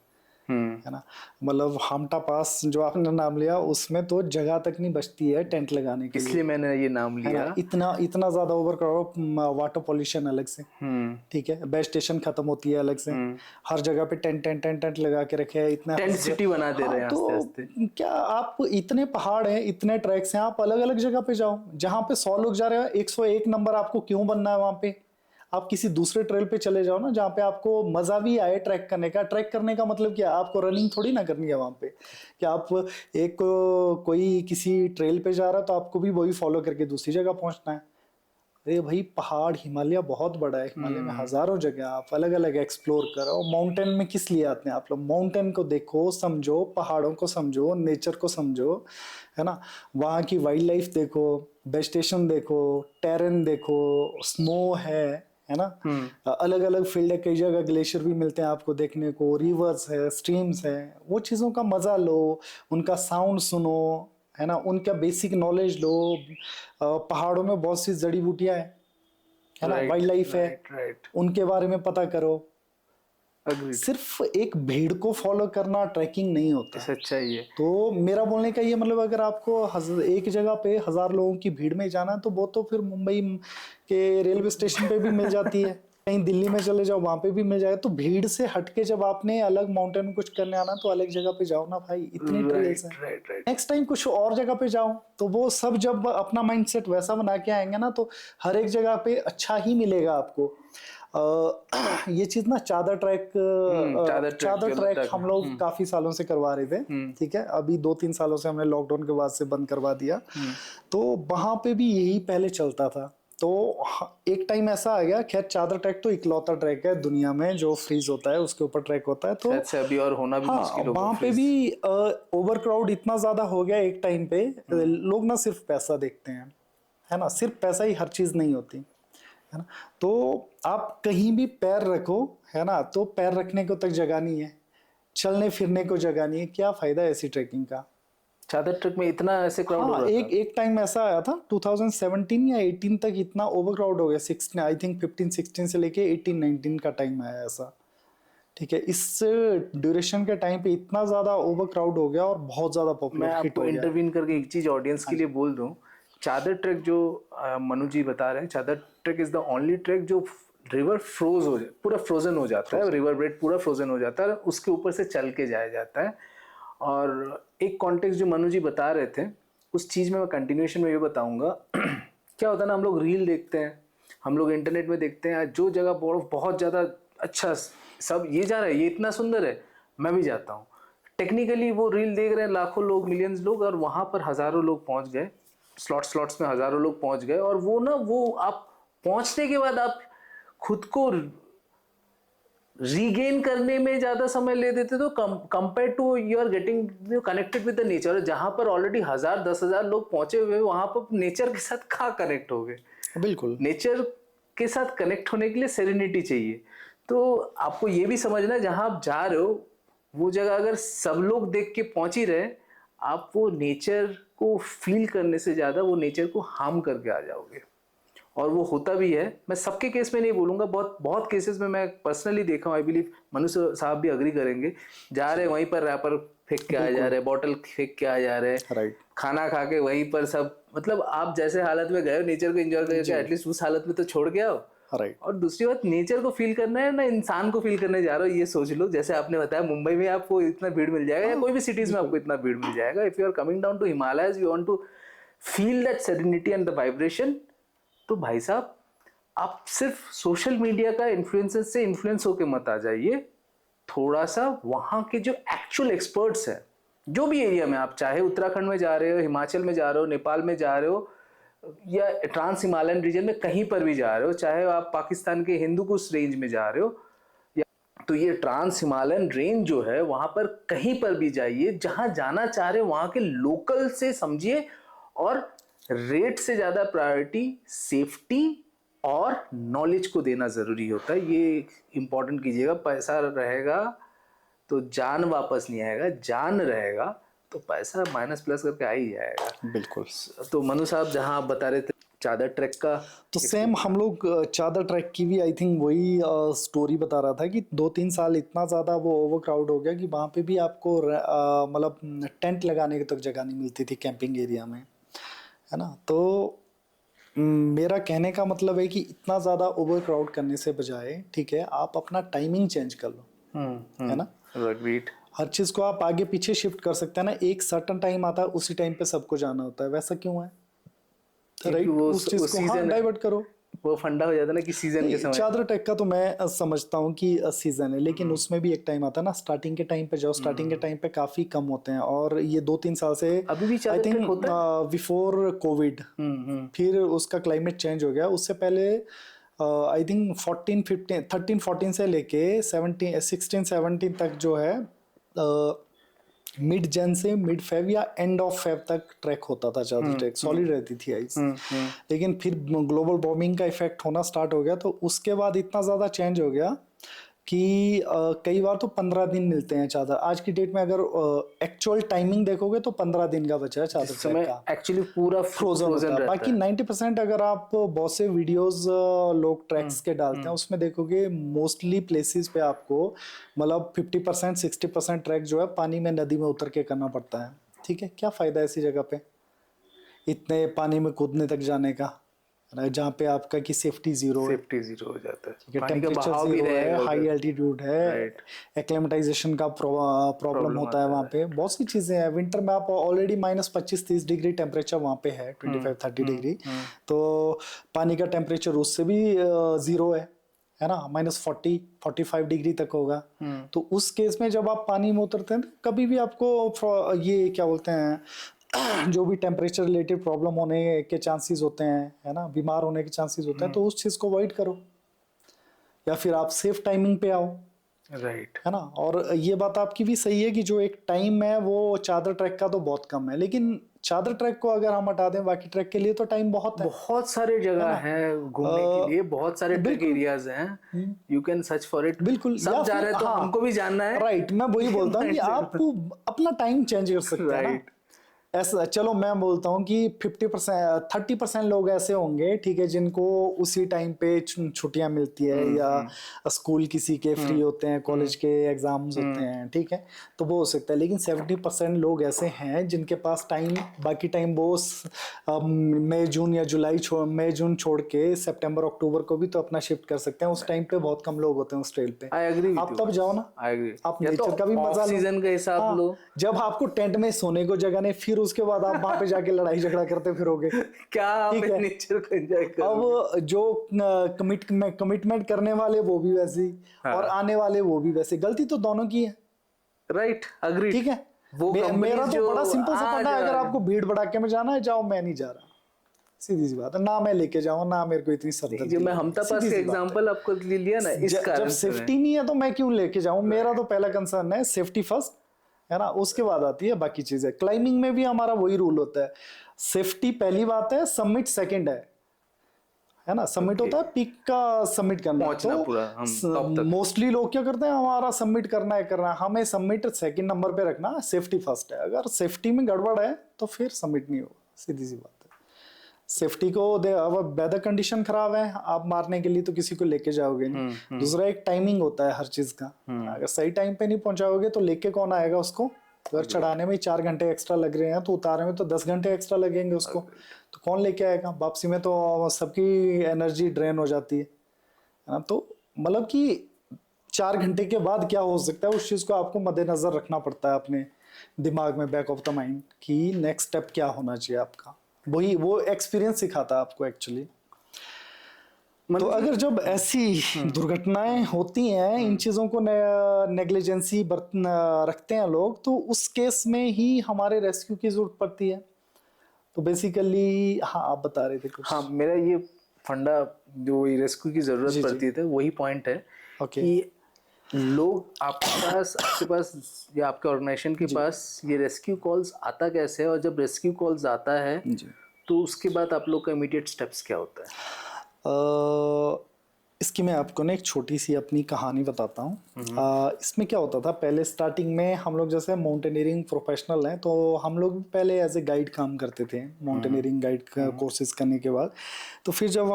ना। मतलब हमटा पास जो आपने नाम लिया, उसमें तो जगह तक नहीं बचती है टेंट लगाने के लिए, इसलिए मैंने ये नाम है लिया। ना। इतना इतना ज्यादा ओवर क्राउड, वाटर पॉल्यूशन अलग से, हम्म ठीक है, बेस स्टेशन खत्म होती है अलग से, हर जगह पे टेंट टेंट टेंट टेंट लगा के रखे हैं, इतना टेंट सिटी बना दे रहे हैं तो आस्ते आस्ते। क्या आप, इतने पहाड़ हैं, इतने ट्रैक्स हैं, आप अलग अलग जगह पे जाओ। जहां पे 100 लोग जा रहे हैं, 101 नंबर आपको क्यों बनना है वहां पे। आप किसी दूसरे ट्रेल पे चले जाओ ना, जहाँ पे आपको मजा भी आए ट्रैक करने का। ट्रैक करने का मतलब क्या, आपको रनिंग थोड़ी ना करनी है वहां पे। कि आप एक कोई किसी ट्रेल पे जा रहा है तो आपको भी वही फॉलो करके दूसरी जगह पहुंचना है। अरे भाई, पहाड़, हिमालय बहुत बड़ा है, हिमालय में हजारों जगह, आप अलग अलग एक्सप्लोर करो। माउंटेन में किस लिए आते हैं आप लोग, माउंटेन को देखो, समझो, पहाड़ों को समझो, नेचर को समझो, है ना। वहाँ की वाइल्ड लाइफ देखो, वेजिटेशन देखो, टेरेन देखो, स्नो है ना। अलग अलग फील्ड है, कई जगह ग्लेशियर भी मिलते हैं आपको देखने को, रिवर्स है, स्ट्रीम्स है, वो चीज़ों का मजा लो, उनका साउंड सुनो, है ना, उनका बेसिक नॉलेज लो। पहाड़ों में बहुत सी जड़ी बूटियां है ना, वाइल्ड लाइफ है, राइट। उनके बारे में पता करो। अग्रीड। सिर्फ एक भीड़ को फॉलो करना ट्रैकिंग नहीं होता। सच्चाई है। तो मेरा बोलने का ये मतलब, अगर आपको एक जगह पे 1000 लोगों की भीड़ में जाना है, तो वो तो फिर मुंबई के रेलवे स्टेशन पे भी मिल जाती है, कहीं दिल्ली में चले जाओ वहां पे भी मिल जाएगा। तो भीड़ से हटके जब आपने अलग माउंटेन में कुछ करने आना, तो अलग जगह पे जाओ ना भाई, इतनी ट्रेल्स हैं। राइट। नेक्स्ट टाइम कुछ और जगह पे जाओ, तो वो सब जब अपना माइंडसेट वैसा बना के आएंगे ना, तो हर एक जगह पे अच्छा ही मिलेगा आपको। ये चीज ना, चादर ट्रैक, चादर ट्रैक हम लोग काफी सालों से करवा रहे थे, ठीक है। अभी 2-3 सालों से हमने लॉकडाउन के बाद से बंद करवा दिया। तो वहां पे भी यही पहले चलता था। तो एक टाइम ऐसा आ गया, खैर चादर ट्रैक तो इकलौता ट्रैक है दुनिया में जो फ्रीज होता है, उसके ऊपर ट्रैक होता है। तो शायद से अभी और होना भी हाँ, मुश्किल होगा वहां पे freeze। भी ओवर क्राउड इतना ज्यादा हो गया एक टाइम पे, लोग ना सिर्फ पैसा देखते हैं, है ना। सिर्फ पैसा ही हर चीज नहीं होती, है ना। तो आप कहीं भी पैर रखो, है ना, तो पैर रखने को तक जगह नहीं है, चलने फिरने को जगह नहीं है, क्या फायदा है ऐसी ट्रैकिंग का। चादर ट्रक में इतना ऐसे क्राउड हो हाँ, रहा एक टाइम ऐसा आया था 2017 या 18 तक, इतना ओवर क्राउड हो गया। 16 आई थिंक 15-16 से लेके 18-19 का टाइम आया ऐसा, ठीक है। इस ड्यूरेशन के टाइम पे इतना ज्यादा ओवर क्राउड हो गया और बहुत ज्यादा मैं पॉपुलर हिट आपको हो गया। इंटरवीन करके एक चीज ऑडियंस के लिए बोल दूं। चादर ट्रैक जो मनु जी बता रहे हैं, चादर track is the only track जो रिवर फ्रोज हो जाए, पूरा फ्रोजन हो जाता है, रिवर बेड पूरा फ्रोजन हो जाता है, उसके ऊपर से चल के जाया जाता है। और एक कॉन्टेक्स्ट जो मनु जी बता रहे थे, उस चीज़ में मैं कंटिन्यूएशन में ये बताऊंगा। क्या होता है ना, हम लोग रील देखते हैं, हम लोग इंटरनेट में देखते हैं, जो जगह बहुत ज़्यादा अच्छा, सब ये जा रहा है, ये इतना सुंदर है, मैं भी जाता हूँ। टेक्निकली वो रील देख रहे हैं लाखों लोग, मिलियंस लोग, और वहाँ पर हज़ारों लोग पहुँच गए, स्लॉट्स में हज़ारों लोग पहुँच गए। और वो ना, वो आप पहुँचने के बाद आप खुद को, रीगेन करने में ज्यादा समय ले देते, तो compare to you are getting connected with the nature. जहां पर ऑलरेडी 1000-10,000 लोग पहुंचे हुए, वहां पर नेचर के साथ कहाँ कनेक्ट हो गए? बिल्कुल। नेचर के साथ कनेक्ट होने के लिए सेरेनिटी चाहिए। तो आपको ये भी समझना है, जहां आप जा रहे हो वो जगह अगर सब लोग देख के पहुंच ही रहे, आप वो नेचर को फील करने से ज्यादा वो नेचर को हार्म करके आ जाओगे। और वो होता भी है। मैं सबके केस में नहीं बोलूंगा, बहुत बहुत केसेस में मैं पर्सनली देखा हूँ। आई बिलीव मनु साहब भी अग्री करेंगे। जा रहे वहीं पर रैपर फेंक के आ जा रहे, बॉटल फेंक के आ जा रहे, राइट। खाना खा के वहीं पर सब, मतलब आप जैसे हालत में गए हो नेचर को एंजॉय करके एटलीस्ट उस हालत में तो छोड़ के आओ। राइट। और दूसरी बात, नेचर को फील करना है ना, इंसान को फील करने जा रहे हो, ये सोच लो। जैसे आपने बताया मुंबई में आपको इतना भीड़ मिल जाएगा, या कोई भी सिटीज में आपको इतना भीड़ मिल जाएगा। If you are coming down to Himalayas, you want to feel that serenity and the vibration, तो भाई साहब आप सिर्फ सोशल मीडिया का इन्फ्लुएंसेस से इन्फ्लुएंस होके मत आ जाइए। थोड़ा सा वहां के जो एक्चुअल एक्सपर्ट्स हैं, जो भी एरिया में आप, चाहे उत्तराखंड में जा रहे हो, हिमाचल में जा रहे हो, नेपाल में जा रहे हो, या ट्रांस हिमालयन रीजन में कहीं पर भी जा रहे हो, चाहे आप पाकिस्तान के हिंदुकुश रेंज में जा रहे हो, तो ये ट्रांस हिमालयन रेंज जो है, वहां पर कहीं पर भी जाइए, जहां जाना चाह रहे हो वहां के लोकल से समझिए। और रेट से ज्यादा प्रायोरिटी सेफ्टी और नॉलेज को देना जरूरी होता है। ये इंपॉर्टेंट कीजिएगा। पैसा रहेगा तो जान वापस नहीं आएगा, जान रहेगा तो पैसा माइनस प्लस करके आ ही जाएगा। बिल्कुल। तो मनु साहब, जहां आप बता रहे थे चादर ट्रैक का, तो सेम हम लोग चादर ट्रैक की भी आई थिंक वही स्टोरी बता रहा था कि 2-3 साल इतना ज़्यादा वो ओवर क्राउड हो गया कि वहाँ पे भी आपको मतलब टेंट लगाने की तक जगह नहीं मिलती थी कैंपिंग एरिया में, है ना। तो मेरा कहने का मतलब है कि इतना ज़्यादा ओवर क्राउड करने से बजाय, ठीक है, आप अपना टाइमिंग चेंज कर लो, है ना। हर चीज़ को आप आगे पीछे शिफ्ट कर सकते हैं ना। एक सर्टन टाइम आता है, उसी टाइम पे सबको जाना होता है, वैसा क्यों है? राइट, उस चीज को हाँ डाइवर्ट करो। वो फंडा हो जाता है ना कि सीजन के समय। चादर ट्रैक का तो मैं समझता हूँ कि सीजन है, लेकिन उसमें भी एक टाइम आता है ना। स्टार्टिंग के टाइम पे जाओ, स्टार्टिंग के टाइम पे काफी कम होते हैं, और ये 2-3 साल से अभी भी आई थिंक बिफोर कोविड, फिर उसका क्लाइमेट चेंज हो गया। उससे पहले आई थिंक 13-14 से लेके 16-17 तक जो है मिड जन से मिड फेब या एंड ऑफ फेब तक ट्रैक होता था। चादर ट्रैक सॉलिड रहती थी आइस। लेकिन फिर ग्लोबल वार्मिंग का इफेक्ट होना स्टार्ट हो गया, तो उसके बाद इतना ज़्यादा चेंज हो गया कि कई बार तो 15 दिन मिलते हैं चादर। आज की डेट में अगर एक्चुअल टाइमिंग देखोगे तो 15 दिन का बचा है चादर ट्रैक का। एक्चुअली पूरा फ्रोजन होता है। बाकी 90% अगर आप बहुत से वीडियोस लोग ट्रैक्स के डालते हैं, उसमें देखोगे मोस्टली प्लेसेस पे आपको मतलब 50% 60% ट्रैक जो है पानी में, नदी में उतर के करना पड़ता है। ठीक है, क्या फायदा है ऐसी जगह पे इतने पानी में कूदने तक जाने का, जहाँ पे आपका की सेफ्टी जीरो हो जाता है, टेम्परेचर जीरो है, हाई एल्टीट्यूड है, एक्लेमेटाइजेशन का प्रॉब्लम होता है वहाँ पे। बहुत सी चीजें हैं। विंटर में आप ऑलरेडी -25-30 डिग्री टेम्परेचर वहाँ पे है, 25-30 डिग्री, तो पानी का टेम्परेचर उससे भी जीरो है ना, -40-45 डिग्री तक होगा। तो उस केस में जब आप पानी में उतरते हैं, कभी भी आपको ये क्या बोलते हैं, जो भी टेम्परेचर रिलेटेड प्रॉब्लम होने के चांसेस होते हैं, है ना, बीमार होने के चांसेस होते हैं, तो उस चीज़ को अवॉइड करो, या फिर आप सेफ टाइमिंग पे आओ। राइट, है ना। और ये बात आपकी भी सही है कि जो एक टाइम है वो चादर ट्रैक का तो बहुत कम है, लेकिन चादर ट्रैक को अगर हम हटा दें, बाकी ट्रैक के लिए तो टाइम बहुत है। बहुत सारे जगह हैं घूमने के लिए, बहुत सारे ट्रैक एरियाज हैं, you can search for it. बिल्कुल, सब जा रहे हैं तो हमको भी जानना है। राइट, मैं वही बोलता हूँ कि आप अपना टाइम चेंज कर सकते हैं ना। ऐसा चलो मैं बोलता हूँ कि 50% 30% लोग ऐसे होंगे, ठीक है, जिनको उसी टाइम पे छुट्टियां मिलती है, या स्कूल किसी के फ्री होते हैं, कॉलेज के एग्जाम्स होते हैं, ठीक है, तो वो हो सकता है। लेकिन 70% लोग ऐसे हैं जिनके पास टाइम, बाकी टाइम वो मई जून या मई जून छोड़ के सितंबर अक्टूबर को भी तो अपना शिफ्ट कर सकते हैं। उस टाइम पे बहुत कम लोग होते हैं उस ट्रेल पे। आप तब जाओ ना, आप नेचर का भी मजा लो, सीजन का हिसाब लो। जब आपको टेंट में सोने को जगह नहीं, फिर उसके बाद आप वहां पे जाके लड़ाई झगड़ा करते फिरोगे क्या आप नेचर को एंजॉय करोगे? अब जो कमिटमेंट करने वाले वो भी वैसे, और आने वाले वो भी वैसे। गलती तो दोनों की है। Right, agree. ठीक है, मेरा तो बड़ा सिंपल सा पता है, अगर आपको भीड़ भड़ाके में जाना है जाओ, मैं नहीं जा रहा। सीधी सी बात है, ना मैं लेके जाऊँ ना मेरे को इतनी सरदर्दी जो मैं है, हमता पास सीधी का सी बात है। एग्जांपल आपको लिया ना, इस जब कारण से सेफ्टी नहीं है तो मैं क्यों लेके जाऊं, मेरा तो पहला कंसर्न है सेफ्टी फर्स्ट, है ना, उसके बाद आती है बाकी चीजें। क्लाइंबिंग में भी हमारा वही रूल होता है, सेफ्टी पहली बात है, सबमिट सेकंड है ना। सबमिट होता है पीक का सबमिट करना, पहुंचना पूरा हम टॉप तो तक। मोस्टली लोग क्या करते हैं, हमारा सबमिट करना है, हमें सबमिट सेकंड नंबर पे रखना, सेफ्टी फर्स्ट है। अगर सेफ्टी में गड़बड़ है तो फिर सबमिट नहीं होगा, सीधी सी बात है। सेफ्टी को दे, अब वेदर कंडीशन खराब है, आप मारने के लिए तो किसी को लेके जाओगे नहीं। दूसरा एक टाइमिंग होता है हर चीज का, अगर सही टाइम पे नहीं पहुंचाओगे तो लेके कौन आएगा उसको। अगर चढ़ाने में 4 घंटे एक्स्ट्रा लग रहे हैं तो उतारने में तो 10 घंटे एक्स्ट्रा लगेंगे उसको, तो कौन लेके आएगा। वापसी में तो सबकी एनर्जी ड्रेन हो जाती है ना। तो मतलब कि 4 घंटे के बाद क्या हो सकता है, उस चीज को आपको मद्देनजर रखना पड़ता है अपने दिमाग में, बैक ऑफ द माइंड, कि नेक्स्ट स्टेप क्या होना चाहिए आपका। वही वो एक्सपीरियंस सिखाता है आपको एक्चुअली। तो अगर जब ऐसी दुर्घटनाएं होती हैं, इन चीजों को नेग्लिजेंसी रखते हैं लोग, तो उस केस में ही हमारे रेस्क्यू की जरूरत पड़ती है। तो बेसिकली हाँ, आप बता रहे थे कुछ। हाँ, मेरा ये फंडा जो रेस्क्यू की जरूरत जी, पड़ती है वही पॉइंट है ओके। कि लोग आपके पास या आपके ऑर्गेनाइजेशन के पास ये रेस्क्यू कॉल्स आता कैसे है, और जब रेस्क्यू कॉल्स आता है जी, तो उसके बाद आप लोग का इमीडिएट स्टेप्स क्या होता है? इसकी मैं आपको ना एक छोटी सी अपनी कहानी बताता हूँ। इसमें क्या होता था, पहले स्टार्टिंग में हम लोग जैसे माउंटेनियरिंग प्रोफेशनल हैं, तो हम लोग पहले एज ए गाइड काम करते थे माउंटेनियरिंग गाइड कोर्सेज करने के बाद। तो फिर जब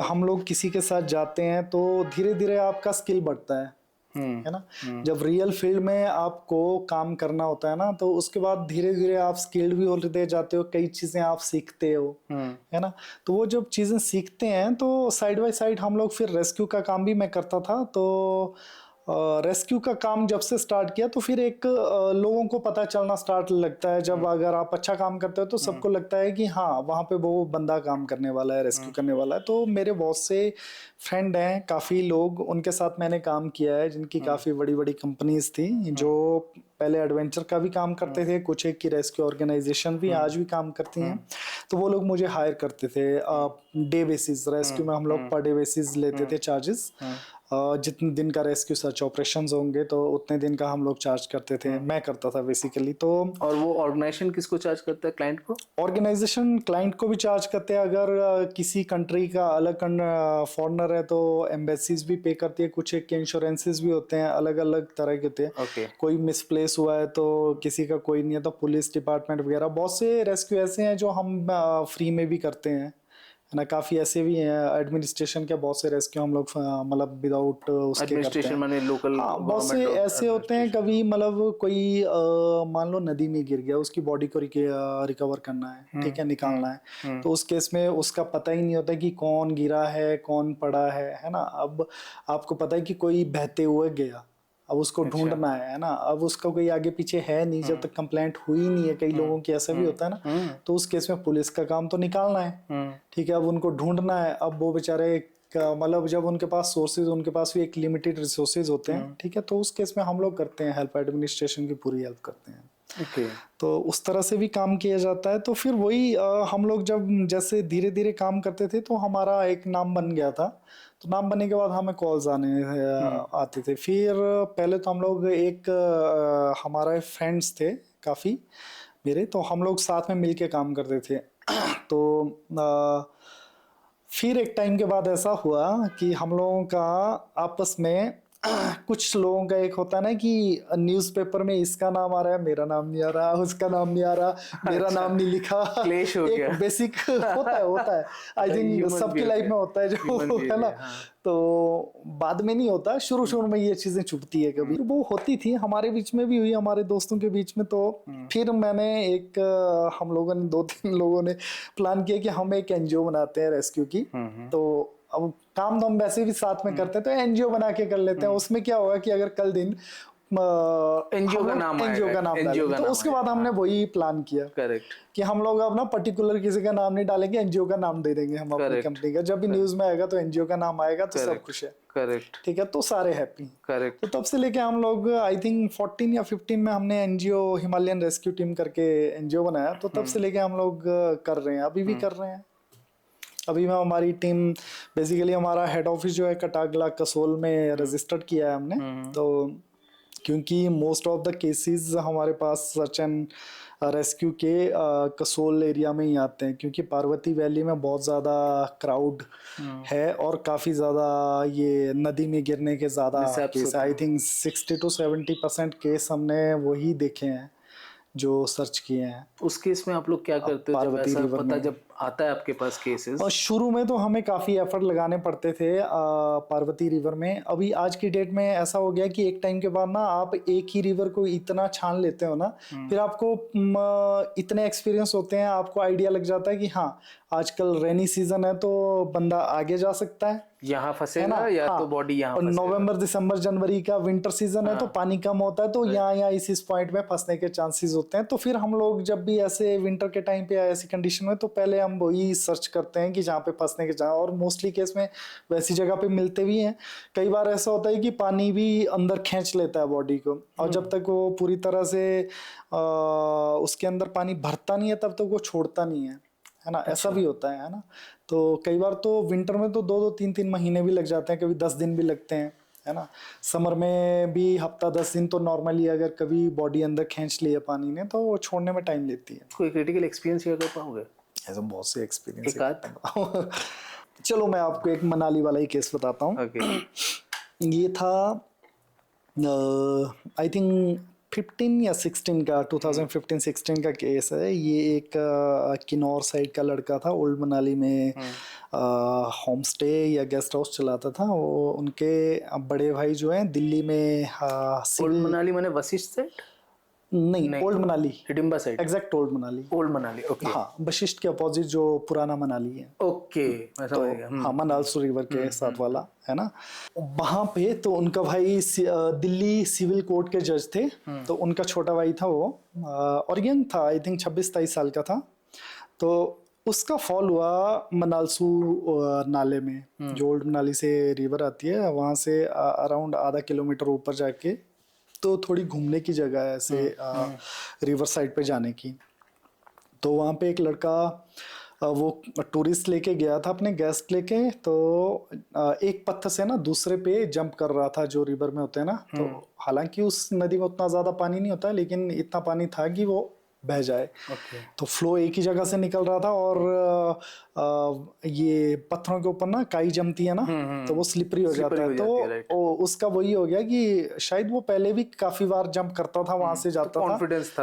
हम लोग किसी के साथ जाते हैं तो धीरे धीरे आपका स्किल बढ़ता है ना। जब रियल फील्ड में आपको काम करना होता है ना, तो उसके बाद धीरे धीरे आप स्किल्ड भी होते जाते हो, कई चीजें आप सीखते हो, है ना। तो वो जब चीजें सीखते हैं तो साइड बाय साइड हम लोग फिर रेस्क्यू का काम भी मैं करता था। तो रेस्क्यू का काम जब से स्टार्ट किया तो फिर एक लोगों को पता चलना स्टार्ट लगता है। जब अगर आप अच्छा काम करते हो तो सबको लगता है कि हाँ, वहाँ पे वो बंदा काम करने वाला है, रेस्क्यू करने वाला है। तो मेरे बहुत से फ्रेंड हैं, काफ़ी लोग, उनके साथ मैंने काम किया है, जिनकी काफ़ी बड़ी बड़ी कंपनीज थी, जो पहले एडवेंचर का भी काम करते थे, कुछ एक की रेस्क्यू ऑर्गेनाइजेशन भी आज भी काम करती हैं। तो वो लोग मुझे हायर करते थे डे बेसिस, रेस्क्यू में हम लोग पर डे बेसिस लेते थे चार्जेस। जितने दिन का रेस्क्यू सर्च ऑपरेशंस होंगे तो उतने दिन का हम लोग चार्ज करते थे, मैं करता था बेसिकली। तो और वो ऑर्गेनाइजेशन किसको चार्ज करता है, क्लाइंट को? ऑर्गेनाइजेशन क्लाइंट को भी चार्ज करते हैं। अगर किसी कंट्री का अलग फॉरेनर है तो एम्बेसीज भी पे करती है, कुछ एक के इंश्योरेंसेस भी होते हैं, अलग अलग तरह के होते हैं। ओके। कोई मिसप्लेस हुआ है तो किसी का कोई नहीं है तो पुलिस डिपार्टमेंट वगैरह, बहुत से रेस्क्यू ऐसे हैं जो हम फ्री में भी करते हैं, है ना। काफी ऐसे भी हैं एडमिनिस्ट्रेशन के, बहुत से रेस्क्यू हम लोग मतलब विदाउट उसके करते एडमिनिस्ट्रेशन हैं। माने लोकल हाँ, बहुत से ऐसे होते हैं, कभी मतलब कोई मान लो नदी में गिर गया, उसकी बॉडी को रिकवर करना है, ठीक है, निकालना है। तो उस केस में उसका पता ही नहीं होता कि कौन गिरा है कौन पड़ा है ना। अब आपको पता है कि कोई बहते हुए गया, अब उसको ढूंढना है ना। अब उसका कोई आगे पीछे है नहीं, जब तक कंप्लेंट हुई नहीं है, कई लोगों की ऐसा भी होता है ना। तो उस केस में पुलिस का काम तो निकालना है, ठीक है। अब उनको ढूंढना है, अब वो बेचारे मतलब जब उनके पास सोर्सेज, उनके पास भी एक लिमिटेड रिसोर्सेज होते हैं, ठीक है। तो उस केस में हम लोग करते हैं हेल्प, एडमिनिस्ट्रेशन की पूरी हेल्प करते हैं। ओके। तो उस तरह से भी काम किया जाता है। तो फिर वही हम लोग जब जैसे धीरे धीरे काम करते थे तो हमारा एक नाम बन गया था। तो नाम बनने के बाद हमें कॉल्स आते थे। फिर पहले तो हम लोग एक हमारे फ्रेंड्स थे काफ़ी मेरे, तो हम लोग साथ में मिलके काम करते थे। तो फिर एक टाइम के बाद ऐसा हुआ कि हम लोगों का आपस में कुछ लोगों का एक होता है ना कि न्यूज़पेपर में इसका नाम आ रहा है, मेरा नाम नहीं आ रहा, उसका नाम नहीं आ रहा, मेरा नाम नहीं लिखा। क्लेश हो गया। एक बेसिक होता है आई थिंक सबकी लाइफ में होता है जो है ना। तो बाद में नहीं होता, शुरू शुरू में ये चीजें छुपती है, कभी वो होती थी, हमारे बीच में भी हुई, हमारे दोस्तों के बीच में। तो फिर मैंने एक हम लोगों ने 2-3 लोगों ने प्लान किया कि हम एक एनजीओ बनाते हैं रेस्क्यू की। तो अब काम तो हम वैसे भी साथ में करते हैं, तो एनजीओ बना के कर लेते हैं। उसमें क्या होगा कि अगर कल दिन एनजीओ का नाम डालेंगे, तो उसके बाद हमने वही प्लान किया, करेक्ट, कि हम लोग अब ना पर्टिकुलर किसी का नाम नहीं डालेंगे, एनजीओ का नाम दे देंगे हम अपनी कंपनी का। जब भी न्यूज में आएगा तो एनजीओ का नाम आएगा तो सब खुश है, करेक्ट, ठीक है, तो सारे हैप्पी। करेक्ट। तो तब से लेके हम लोग आई थिंक 14 या 15 में हमने एनजीओ हिमालयन रेस्क्यू टीम करके एनजीओ बनाया। तो तब से लेके हम लोग कर रहे हैं, अभी भी कर रहे हैं। अभी में हमारी टीम बेसिकली हमारा हेड ऑफिस जो है कटागला कसोल में रजिस्टर्ड किया है हमने। तो क्योंकि मोस्ट ऑफ द केसेस हमारे पास सर्च एंड रेस्क्यू के कसोल एरिया में ही आते हैं, क्योंकि पार्वती वैली में बहुत ज़्यादा क्राउड है और काफ़ी ज़्यादा ये नदी में गिरने के ज़्यादा case. I think 60 to 70% case हमने वही देखे हैं जो सर्च किए हैं। उस केस में आप लोग क्या करते हो जब ऐसा पता जब आता है आपके पास केसेस? और शुरू में तो हमें काफ़ी एफर्ट लगाने पड़ते थे पार्वती रिवर में। अभी आज की डेट में ऐसा हो गया कि एक टाइम के बाद ना आप एक ही रिवर को इतना छान लेते हो ना, फिर आपको इतने एक्सपीरियंस होते हैं, आपको आइडिया लग जाता है कि हाँ आजकल रेनी सीजन है तो बंदा आगे जा सकता है, यहाँ फंसेगा या तो बॉडी यहाँ फंसेगा। नवंबर दिसंबर जनवरी का विंटर सीजन है तो पानी कम होता है, तो यहाँ इस पॉइंट में फंसने के चांसेस होते हैं। तो फिर हम लोग जब भी ऐसे विंटर के टाइम पे ऐसी कंडीशन में, तो पहले हम वही सर्च करते हैं कि जहाँ पे फंसने के जहाँ, और मोस्टली केस में वैसी जगह पे मिलते भी हैं। कई बार ऐसा होता है कि पानी भी अंदर खींच लेता है बॉडी को, और जब तक वो पूरी तरह से उसके अंदर पानी भरता नहीं है तब तक वो छोड़ता नहीं है ना। ऐसा भी होता है ना। तो कई बार तो विंटर में तो 2-2 3-3 महीने भी लग जाते हैं, कभी 10 दिन भी लगते हैं, है ना। समर में भी हफ्ता 10 दिन तो नॉर्मली अगर कभी बॉडी अंदर खींच लिया पानी ने तो वो छोड़ने में टाइम लेती है। कोई क्रिटिकल एक्सपीरियंस शेयर कर पाओगे? ऐसा बहुत से एक्सपीरियंस। चलो मैं आपको एक मनाली वाला ही केस बताता हूँ। ये था आई थिंक 15 या 16 का 2015-16 का केस है। ये एक किन्नौर साइड का लड़का था, ओल्ड मनाली में होम स्टे या गेस्ट हाउस चलाता था। वो उनके बड़े भाई जो हैं दिल्ली में ओल्ड मनाली माने वशिष्ठ साइड? नहीं, old Manali, Hidimba side. Exact old Manali. Old Manali, okay. हाँ, वशिष्ठ के अपोजिट जो पुराना मनाली है। ओके, मैं समझ गया। हाँ, मनालसू रिवर के साथ वाला है ना। वहां पे तो उनका भाई दिल्ली सिविल कोर्ट के जज थे, तो उनका छोटा भाई था वो, और यंग था, आई थिंक 26-27 साल का था। तो उसका फॉल हुआ मनालसू नाले में, जो ओल्ड मनाली से रिवर आती है, वहां से अराउंड आधा किलोमीटर ऊपर जाके तो थोड़ी घूमने की जगह है ऐसे रिवर साइड पे जाने की। तो वहाँ पे एक लड़का वो टूरिस्ट लेके गया था अपने गेस्ट लेके, तो एक पत्थर से ना दूसरे पे जंप कर रहा था जो रिवर में होते हैं ना। तो हालांकि उस नदी में उतना ज़्यादा पानी नहीं होता, लेकिन इतना पानी था कि वो बह जाए। तो फ्लो एक ही जगह से निकल रहा था, और ये पत्थरों के ऊपर ना काई जमती है ना, तो वो स्लिपरी हो जाता है। तो उसका वही हो गया कि शायद वो पहले भी काफी बार जंप करता था, वहां से जाता था,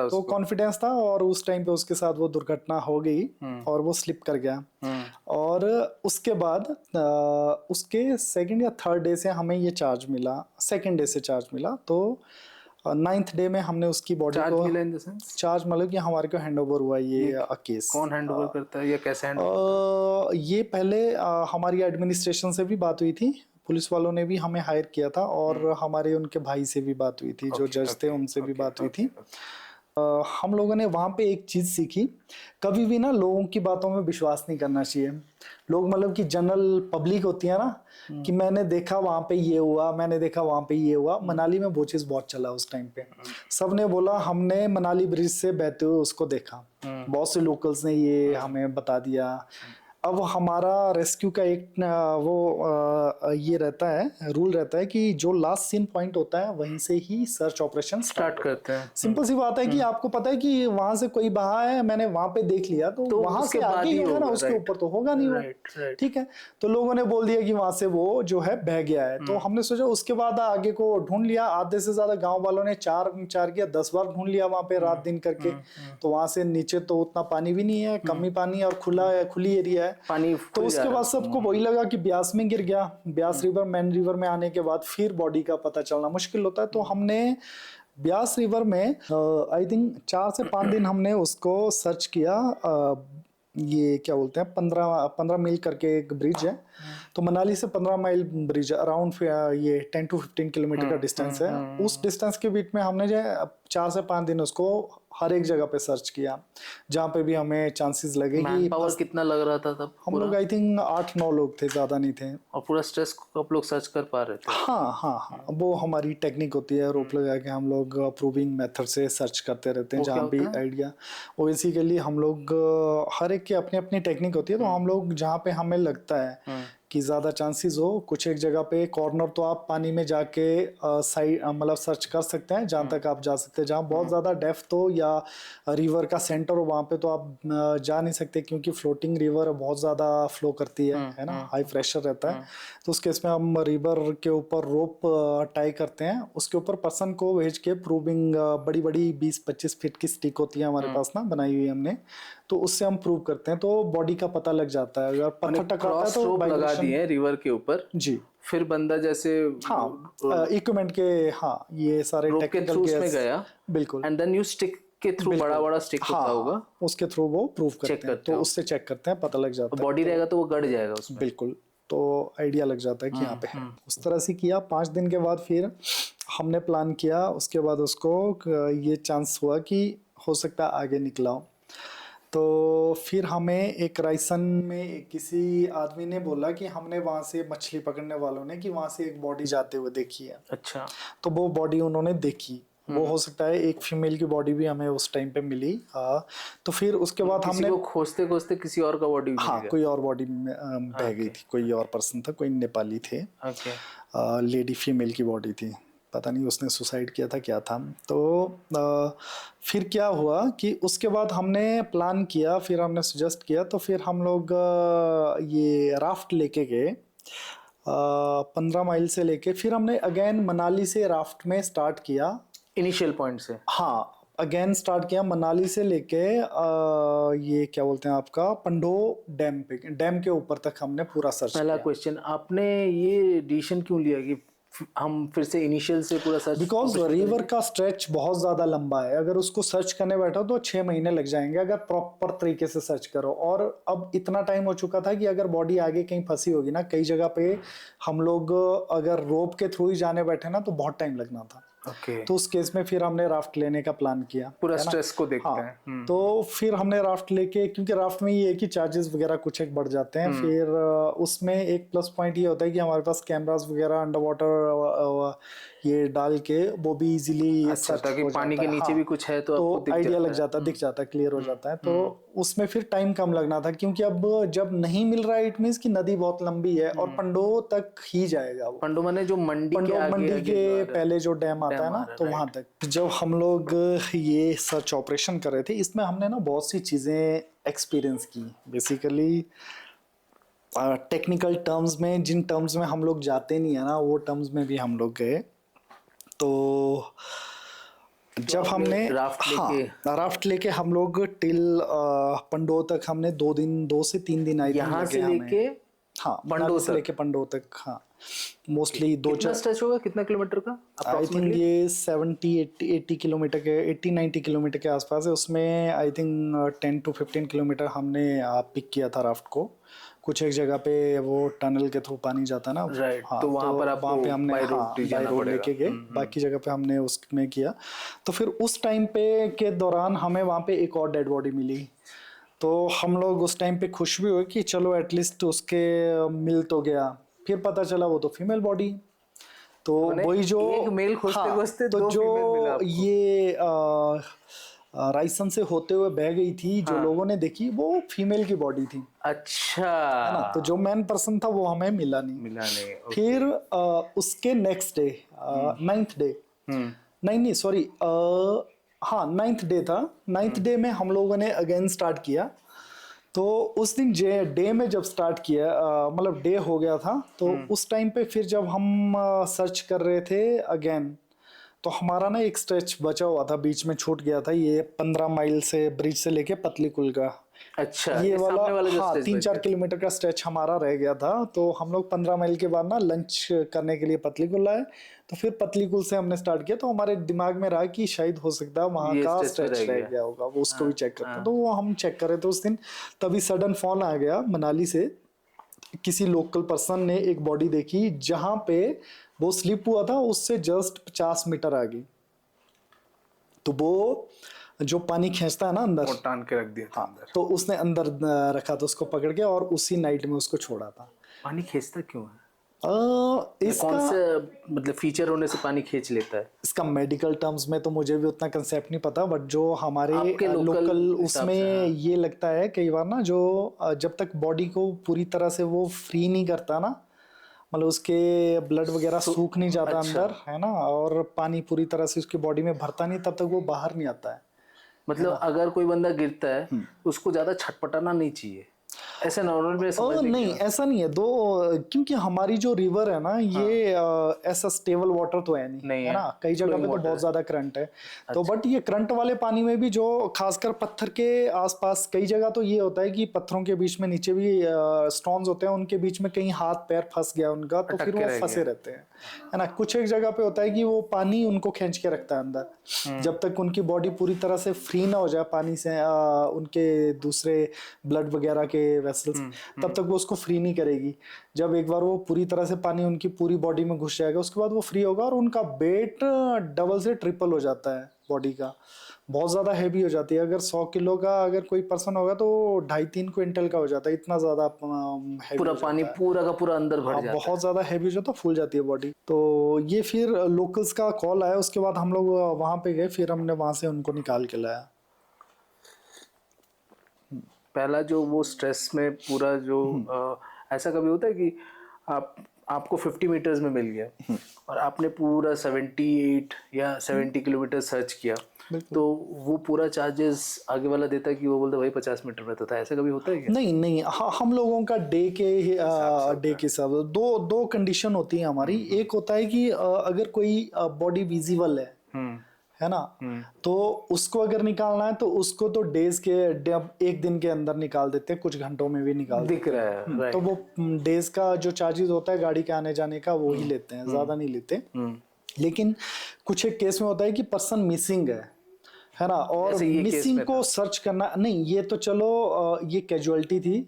तो कॉन्फिडेंस था, और उस टाइम पे उसके साथ वो दुर्घटना हो गई और वो स्लिप कर गया। और उसके बाद उसके सेकंड या थर्ड डे से हमें ये चार्ज मिला, सेकंड डे से चार्ज मिला। तो 9th डे में हमने उसकी बॉडी को चार्ज, मतलब कि हमारे को हैंड ओवर हुआ ये केस। कौन हैंड ओवर करता है या कैसे हैंड ओवर? ये पहले हमारी एडमिनिस्ट्रेशन से भी बात हुई थी, पुलिस वालों ने भी हमें हायर किया था, और हमारे उनके भाई से भी बात हुई थी, जो जज थे उनसे भी बात हुई थी। हम लोगों ने वहाँ पे एक चीज़ सीखी, कभी भी ना लोगों की बातों में विश्वास नहीं करना चाहिए। लोग मतलब कि जनरल पब्लिक होती है ना, कि मैंने देखा वहाँ पे ये हुआ, मैंने देखा वहाँ पे ये हुआ। मनाली में वो चीज़ बहुत चला उस टाइम पे। सब ने बोला हमने मनाली ब्रिज से बहते हुए उसको देखा, बहुत से लोकल्स ने ये हमें बता दिया। अब हमारा रेस्क्यू का एक ये रहता है, रूल रहता है कि जो लास्ट सीन पॉइंट होता है वहीं से ही सर्च ऑपरेशन स्टार्ट करते हैं। सिंपल सी बात है कि आपको पता है कि वहां से कोई बहा है, मैंने वहां पे देख लिया, तो वहां से आगे ही होगा ना, उसके ऊपर तो होगा नहीं वो। ठीक है, तो लोगों ने बोल दिया कि वहां से वो जो है बह गया है। तो हमने सोचा, उसके बाद आगे को ढूंढ लिया। आधे से ज्यादा गाँव वालों ने 4 या 10 बार ढूंढ लिया वहां पे रात दिन करके। तो वहां से नीचे तो उतना पानी भी नहीं है, कम ही पानी, और खुली एरिया है पानी। तो उसके बाद सबको वही लगा कि ब्यास में गिर गया। ब्यास रिवर, मेन रिवर में आने के बाद फिर बॉडी का पता चलना मुश्किल होता है। तो हमने ब्यास रिवर में आई थिंक 4 से 5 दिन हमने उसको सर्च किया। ये क्या बोलते हैं, 15 मील करके एक ब्रिज है, तो मनाली से 15 माइल ब्रिज, अराउंड ये 10 to 15 किलोमीटर का डिस्टेंस है। उस डिस्टेंस के बीच में हमने जो 4 से 5 दिन उसको हर एक जगह पे सर्च किया जहाँ पे भी हमें चांसेस लगे कि मैन पावर कितना लग रहा था तब? हम लोग आई थिंक 8-9 लोग थे, ज़्यादा नहीं थे। और पूरा स्ट्रेस को आप लोग सर्च कर पा रहे थे? हाँ हाँ हाँ, वो हमारी टेक्निक होती है, रोप लगा के हम लोग प्रूविंग मेथड से सर्च करते रहते हैं वो क्या जहाँ भी होता है? आइडिया। वो बेसिकली हम लोग हर एक की अपनी अपनी टेक्निक होती है, तो हम लोग जहाँ पे हमें लगता है कि ज़्यादा चांसेस हो, कुछ एक जगह पे कॉर्नर तो आप पानी में जाके साइड मतलब सर्च कर सकते हैं जहाँ तक आप जा सकते हैं। जहाँ बहुत ज़्यादा डेप्थ हो या रिवर का सेंटर हो वहाँ पे तो आप जा नहीं सकते, क्योंकि फ्लोटिंग रिवर बहुत ज़्यादा फ्लो करती है ना, हाई प्रेशर रहता है। तो उस केस में हम रिवर के ऊपर रोप टाई करते हैं, उसके ऊपर पर्सन को भेज के प्रूविंग बड़ी बड़ी 20-25 फीट की स्टिक होती है हमारे पास ना, बनाई हुई हमने, तो उससे हम प्रूव करते हैं, तो बॉडी का पता लग जाता है। अगर पत्थर टकराता है क्रॉस तो रोप लगा वाइब्रेशन। दिए रिवर के ऊपर, जी फिर बंदा जैसे हाँ, इक्विपमेंट के, हाँ ये सारे रोप के टेक्निकल थ्रू के उसमें गया, बिल्कुल एंड देन यू स्टिक के थ्रू, बड़ा बड़ा स्टिक हाँ होता होगा, हाँ, उसके थ्रू वो प्रूव चेक करते हैं, करते तो हो। उससे चेक करते हैं, पता लग जाता है। बॉडी रहेगा तो वो गड़ जाएगा उसमें। बिल्कुल, तो आइडिया लग जाता है कि यहाँ पे है। उस तरह से किया। 5 दिन के बाद फिर हमने प्लान किया, उसके बाद उसको ये चांस हुआ कि हो सकता है आगे निकला हो। तो फिर हमें एक रायसन में किसी आदमी ने बोला कि हमने वहाँ से, मछली पकड़ने वालों ने, कि वहाँ से एक बॉडी जाते हुए देखी है। अच्छा। तो वो बॉडी उन्होंने देखी, वो हो सकता है एक फीमेल की बॉडी भी हमें उस टाइम पे मिली। हाँ, तो फिर उसके बाद किसी हमने, को खोजते खोजते किसी और का बॉडी मिल हाँ गया? कोई और बॉडी बह गई थी, कोई और पर्सन था, कोई नेपाली थे, ओके। लेडी फीमेल की बॉडी थी, पता नहीं उसने सुसाइड किया था क्या था। तो फिर क्या हुआ कि उसके बाद हमने प्लान किया, फिर हमने सजेस्ट किया, तो फिर हम लोग ये राफ्ट लेके गए 15 माइल से लेके, फिर हमने अगेन मनाली से राफ्ट में स्टार्ट किया। इनिशियल पॉइंट से? हाँ, अगेन स्टार्ट किया मनाली से लेके ये क्या बोलते हैं आपका, पंडो डैम पे, डैम के ऊपर तक हमने पूरा सर्च पहला किया। क्वेश्चन, आपने ये डिसीजन क्यों लिया कि हम फिर से इनिशियल से पूरा सर्च? बिकॉज रिवर का स्ट्रेच बहुत ज़्यादा लंबा है, अगर उसको सर्च करने बैठो तो 6 महीने लग जाएंगे अगर प्रॉपर तरीके से सर्च करो। और अब इतना टाइम हो चुका था कि अगर बॉडी आगे कहीं फंसी होगी ना, कई जगह पे हम लोग अगर रोप के थ्रू ही जाने बैठे ना तो बहुत टाइम लगना था। ओके। तो उस केस में फिर हमने राफ्ट लेने का प्लान किया, पूरा है ना? स्ट्रेस को देखते हाँ, हैं। तो फिर हमने राफ्ट लेके, क्योंकि राफ्ट में ये है कि चार्जेस वगैरह कुछ एक बढ़ जाते हैं। फिर उसमें एक प्लस पॉइंट ये होता है कि हमारे पास कैमरास वगैरह अंडर वाटर ये डाल के वो भी इजीली अच्छा, सर्च ताकि हो पानी जाता के है। नीचे हाँ, भी कुछ है तो आपको तो दिख आइडिया जाता लग है। जाता है, दिख जाता है, क्लियर हो जाता है। तो उसमें फिर टाइम कम लगना था, क्योंकि अब जब नहीं मिल रहा है इट मीन्स कि नदी बहुत लंबी है और पंडो तक ही जाएगा वो। पंडो माने जो मंडी के पंडो आगे मंडी आगे के जो आ रहा है। पहले जो डैम आता है डैम आ ना, रहा है, तो वहां तक जब हम लोग ये सर्च ऑपरेशन कर रहे थे, इसमें हमने ना बहुत सी चीजें एक्सपीरियंस की। बेसिकली टेक्निकल टर्म्स में, जिन टर्म्स में हम लोग जाते नहीं है ना, वो टर्म्स में भी हम लोग गए। तो जब हमने राफ्ट हाँ लेके राफ्ट लेके हम लोग टिल पंडो तक हमने 2 से 3 दिन आई थिंक यहाँ लगे से हमें। लेके हाँ, पंडो मनाली से तक? लेके पंडो तक। हाँ, मोस्टली कितना स्ट्रेच होगा, कितना किलोमीटर का आई थिंक अप्रोक्सीमेटली? ये 70-80 किलोमीटर के, 80-90 किलोमीटर के आसपास है। उसमें आई थिंक 10 to 15 किलोमीटर हमने पिक किया था राफ्ट को। कुछ एक जगह पे वो टनल के थ्रू पानी जाता है ना। राइट, हाँ, तो वहां पर आपको वहाँ पे हमने बाय रोड हाँ ही बाई जाना रोड पड़ेगा। लेके गए। बाकी जगह पे हमने उसमें किया। तो फिर उस टाइम पे के दौरान हमें वहाँ पे एक और डेड बॉडी मिली। तो हम लोग उस टाइम पे खुश भी हुए कि चलो एटलीस्ट उसके मिल तो गया। फिर पता चला वो तो फीमेल बॉडी। तो मैंने वही जो एक मेल खोजते हाँ, खोजते तो 2 जो फीमेल मिला आपको? ये रायसन से होते हुए बह गई थी, जो हाँ। लोगों ने देखी वो फीमेल की बॉडी थी, अच्छा, है ना? तो जो मैन पर्सन था वो हमें मिला नहीं। मिला नहीं। फिर उसके नेक्स्ट डे, 9th डे, नहीं नहीं सॉरी, हाँ 9th डे था। 9th डे में हम लोगों ने अगेन स्टार्ट किया। तो उस दिन डे में जब स्टार्ट किया, मतलब डे हो गया था, तो उस टाइम पे फिर जब हम सर्च कर रहे थे अगेन, तो हमारा ना एक स्ट्रेच बचा हुआ था, बीच में छूट गया था, ये 15 माइल से ब्रिज से लेके पतली कुल का। अच्छा, ये वाला सामने वाला जो हाँ स्टेज 3-4 किलोमीटर का स्ट्रेच हमारा रह गया था। तो हम लोग 15 माइल के बाद ना लंच करने के लिए पतली कुल आए। तो फिर पतली कुल से हमने स्टार्ट किया। तो हमारे दिमाग में रहा कि शायद हो सकता है वहाँ ये का stretch स्ट्रेच रह रह गया। गया होगा, वो उसको भी चेक करते हैं। तो वो हम चेक कर रहे थे उस दिन, तभी सडन फोन आ गया मनाली से। किसी लोकल पर्सन ने एक बॉडी देखी जहाँ पे वो स्लिप हुआ था, उससे जस्ट 50 मीटर आगे। तो वो जो पानी खींचता है ना अंदर, वो टान के रख दिया था अंदर। तो उसने अंदर रखा था उसको पकड़ के, और उसी नाइट में उसको छोड़ा था। पानी खींचता क्यों है? कौन इसका से मतलब फीचर होने से पानी खींच लेता है? इसका मेडिकल टर्म्स में तो मुझे भी उतना कंसेप्ट नहीं पता, बट जो हमारे आपके लोकल लोकल हिसाब उसमें से, हाँ। ये लगता है कई बार ना, जो जब तक बॉडी को पूरी तरह से वो फ्री नहीं करता ना, मतलब उसके ब्लड वगैरह सूख नहीं जाता अच्छा। अंदर, है ना, और पानी पूरी तरह से उसकी बॉडी में भरता नहीं, तब तक वो बाहर नहीं आता है। मतलब अगर कोई बंदा गिरता है उसको ज्यादा छटपटाना नहीं चाहिए, ऐसे नॉर्मल में समझने की नहीं, बात। ऐसा नहीं है दो, क्योंकि हमारी जो रिवर है ना, ये ऐसा स्टेबल वाटर तो है नहीं, नहीं है है, ना, कई जगह flowing पे तो water बहुत है। ज्यादा करंट है। तो बट ये करंट वाले पानी में भी जो खासकर पत्थर के आसपास, कई जगह तो ये होता है कि पत्थरों के बीच में नीचे भी स्टोन्स होते हैं, उनके बीच में कहीं हाथ पैर फंस गया उनका, तो अटक फिर के वो रह फंसे गए। रहते हैं, है ना। कुछ एक जगह पे होता है कि वो पानी उनको खींच के रखता है अंदर, जब तक उनकी बॉडी पूरी तरह से फ्री ना हो जाए पानी से, उनके दूसरे ब्लड वगैरह के वेसल्स, तब तक वो उसको फ्री नहीं करेगी। जब एक बार वो पूरी तरह से पानी उनकी पूरी बॉडी में घुस जाएगा, उसके बाद वो फ्री होगा, और उनका वेट डबल से ट्रिपल हो जाता है बॉडी का, बहुत ज्यादा हैवी हो जाती है। अगर 100 किलो का अगर कोई पर्सन होगा तो 2.5-3 क्विंटल का हो जाता है, इतना ज्यादा हैवी पूरा हो पानी जाता है। पूरा का पूरा अंदर भर हाँ, जाता बहुत ज्यादा हैवी हो जाता है, फूल जाती है बॉडी। तो ये फिर लोकल्स का कॉल आया, उसके बाद हम लोग वहां पे गए, फिर हमने वहां से उनको निकाल के लाया। है। पहला जो वो स्ट्रेस में पूरा जो ऐसा कभी होता है कि आपको 50 मीटर्स में मिल गया और आपने पूरा 78 या 70 किलोमीटर सर्च किया, तो वो पूरा चार्जेस आगे वाला देता है कि वो बोलता है भाई 50 मीटर में तो था, ऐसा कभी होता है क्या? नहीं नहीं, हम लोगों का डे के हिसाब से दो दो कंडीशन होती है हमारी। एक होता है कि अगर कोई बॉडी विजिबल है ना, तो उसको अगर निकालना है तो उसको तो डेज के एक दिन के अंदर निकाल देते हैं, कुछ घंटों में भी निकाल दिख देते रहा हैं। है, तो राइट। वो डेज का जो चार्जेस होता है गाड़ी के आने जाने का, वो ही लेते हैं, ज्यादा नहीं लेते। लेकिन कुछ एक केस में होता है कि पर्सन मिसिंग है ना, और जैसे ये केस मिसिंग में को था। सर्च करना नहीं, ये तो चलो ये कैजुअलिटी थी।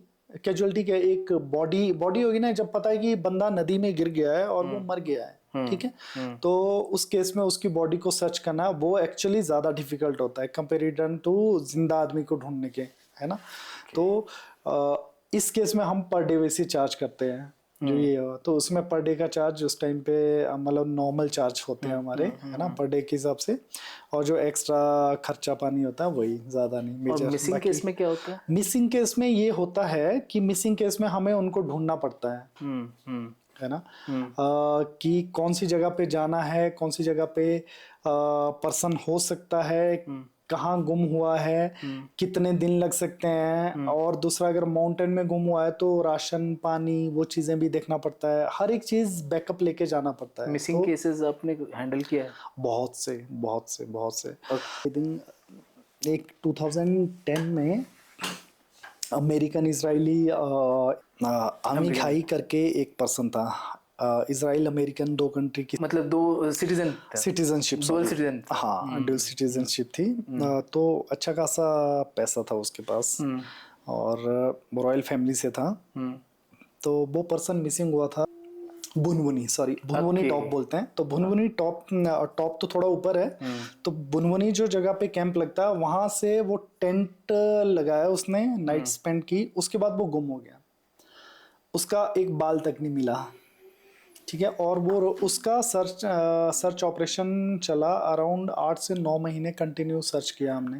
कैजुअलिटी क्या, एक बॉडी बॉडी होगी ना, जब पता है कि बंदा नदी में गिर गया है और वो मर गया है, ठीक है, तो उस केस में उसकी बॉडी को सर्च करना वो एक्चुअली ज्यादा डिफिकल्ट होता है कंपेरिजन टू जिंदा आदमी को ढूंढने के, है ना। तो इस केस में हम पर डे वैसे चार्ज करते हैं, जो ये हो, तो उसमें पर डे का चार्ज उस टाइम पे मतलब नॉर्मल चार्ज होते हैं हमारे, है ना, पर डे के हिसाब से। और जो एक्स्ट्रा खर्चा पानी होता है वही, ज्यादा नहीं और मेजर। मिसिंग केस में क्या होता है? मिसिंग केस में ये होता है कि मिसिंग केस में हमें उनको ढूंढना पड़ता है ना, कि कौन सी जगह पे जाना है, कौन सी जगह पे पर्सन हो सकता है, कहाँ गुम हुआ है, कितने दिन लग सकते हैं, और दूसरा अगर माउंटेन में गुम हुआ है तो राशन पानी वो चीजें भी देखना पड़ता है, हर एक चीज बैकअप लेके जाना पड़ता है। मिसिंग तो केसेस आपने हैंडल किया है? बहुत से बहुत से बहुत से। आई थिंक एक 2010 में अमेरिकन इजरायली आमिर खाई करके एक पर्सन था, इजराइल अमेरिकन, दो कंट्री की मतलब दो सिटीजन था? सिटीजनशिप, डुअल सिटीजन था। हाँ डुअल सिटीजनशिप थी। तो अच्छा खासा पैसा था उसके पास, और रॉयल फैमिली से था। तो वो पर्सन मिसिंग हुआ था भुनभुनी, सॉरी भुनभुनी Okay. टॉप बोलते हैं, तो भुनभुनी टॉप, टॉप तो थोड़ा ऊपर है। तो भुनभुनी जो जगह पे कैंप लगता है, वहां से वो टेंट लगाया उसने, नाइट स्पेंड की, उसके बाद वो गुम हो गया, उसका एक बाल तक नहीं मिला, ठीक है। और वो उसका सर्च ऑपरेशन चला अराउंड 8 से 9 महीने कंटिन्यू सर्च किया हमने,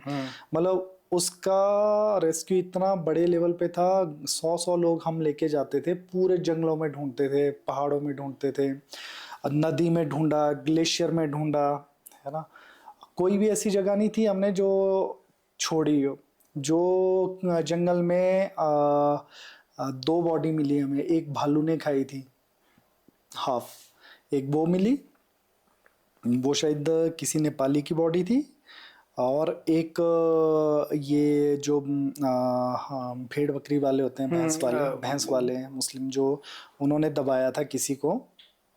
मतलब उसका रेस्क्यू इतना बड़े लेवल पे था, 100 लोग हम लेके जाते थे, पूरे जंगलों में ढूंढते थे, पहाड़ों में ढूंढते थे, नदी में ढूंढा, ग्लेशियर में ढूंढा, है ना, कोई भी ऐसी जगह नहीं थी हमने जो छोड़ी हो। जो जंगल में 2 बॉडी मिली हमें, एक भालू ने खाई थी हाफ, एक वो मिली, वो शायद किसी नेपाली की बॉडी थी, और एक ये जो हाँ, भेड़ बकरी वाले होते हैं, भैंस वाले हैं मुस्लिम, जो उन्होंने दबाया था किसी को,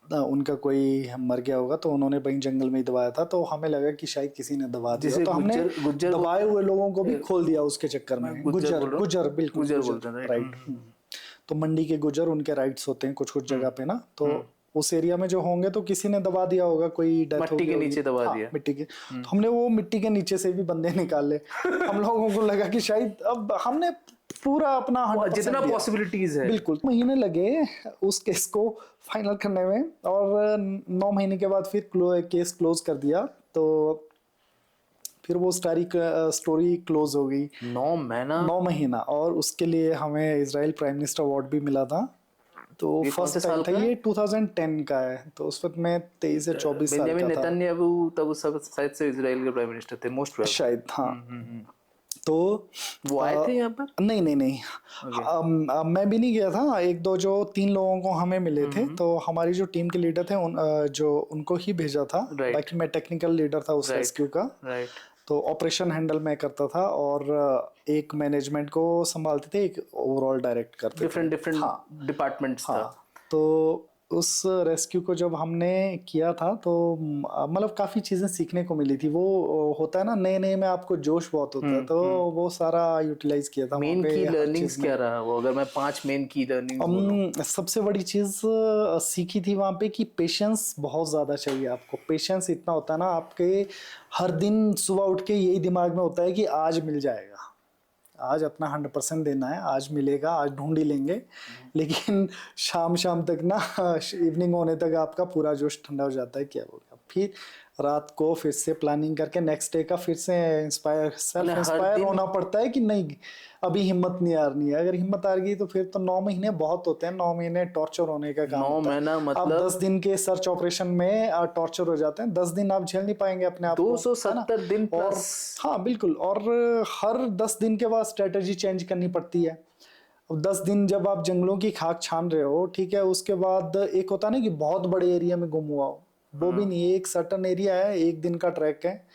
उनका कोई मर गया होगा तो उन्होंने वहीं जंगल में ही दबाया था, तो हमें लगा कि शायद किसी ने दबा दिया, तो हमने दबाए हुए लोगों को भी खोल दिया उसके चक्कर में। गुज्जर बिल्कुल, गुजर बोलते हैं, राइट। तो मंडी के गुजर, उनके राइट्स होते हैं कुछ कुछ जगह पे ना, तो उस एरिया में जो होंगे तो किसी ने दबा दिया होगा, कोई डेथ मिट्टी के नीचे दबा दिया। मिट्टी के, तो हमने वो मिट्टी के नीचे से भी बंदे निकाले। हम लोगों को लगा कि शायद अब हमने पूरा अपना 100% जितना दिया। पॉसिबिलिटीज है। बिल्कुल महीने लगे उस केस को फाइनल करने में, और 9 महीने के बाद फिर केस क्लोज कर दिया। तो फिर वो स्टोरी क्लोज हो गई। 9 महीना, और उसके लिए हमें इजराइल प्राइम मिनिस्टर अवार्ड भी मिला था। तो ये कौन से फर्स्ट टाइम साल था का है? ये 2010 का है। तो उस वक्त मैं 23 या 24 साल बेंजामिन का था नेतन्याहू तब उस सब शायद से इजराइल के प्राइम मिनिस्टर थे मोस्ट वेल। शायद, हाँ। तो वो आए थे यहाँ पर? नहीं नहीं नहीं, मैं भी नहीं गया था। 3 लोगों को हमें मिले थे। तो हमारी जो टीम के लीडर थे जो उनको ही भेजा था। Right. बाकी मैं टेक्निकल लीडर था उस रेस्क्यू का। राइट। तो ऑपरेशन हैंडल मैं करता था, और एक मैनेजमेंट को संभालते थे, एक ओवरऑल डायरेक्ट करते थे। डिफरेंट डिपार्टमेंट्स था। हाँ, तो उस रेस्क्यू को जब हमने किया था तो मतलब काफी चीजें सीखने को मिली थी। वो होता है ना, नए नए में आपको जोश बहुत होता है, तो वो सारा यूटिलाइज किया था। मेन की लर्निंग्स क्या रहा वो, अगर मैं 5 मेन की लर्निंग्स सबसे बड़ी चीज सीखी थी वहां पे कि पेशेंस बहुत ज्यादा चाहिए आपको। पेशेंस इतना होता है ना, आपके हर दिन सुबह उठ के यही दिमाग में होता है कि आज मिल जाएगा, आज अपना 100% देना है, आज मिलेगा, आज ढूंढ ही लेंगे। लेकिन शाम तक ना, इवनिंग होने तक आपका पूरा जोश ठंडा हो जाता है, क्या होगा। फिर रात को फिर से प्लानिंग करके नेक्स्ट डे का फिर से सेल्फ इंस्पायर होना पड़ता है कि नहीं, अभी हिम्मत नहीं हारनी है। अगर हिम्मत हार गई तो फिर तो 9 महीने बहुत होते हैं। 9 महीने टॉर्चर होने का काम 9 होता है। महीना मतलब आप 10 दिन के सर्च ऑपरेशन में टॉर्चर हो जाते हैं। 10 दिन आप झेल नहीं पाएंगे अपने आप को, 270 दिन और प्लस। हाँ बिल्कुल, और हर 10 दिन के बाद स्ट्रेटेजी चेंज करनी पड़ती है। 10 दिन जब आप जंगलों की खाक छान रहे हो, ठीक है, उसके बाद एक होता ना कि बहुत बड़े एरिया में गुम हुआ हो, वो भी नहीं। एक सर्टन एरिया है, 1 दिन का ट्रैक है,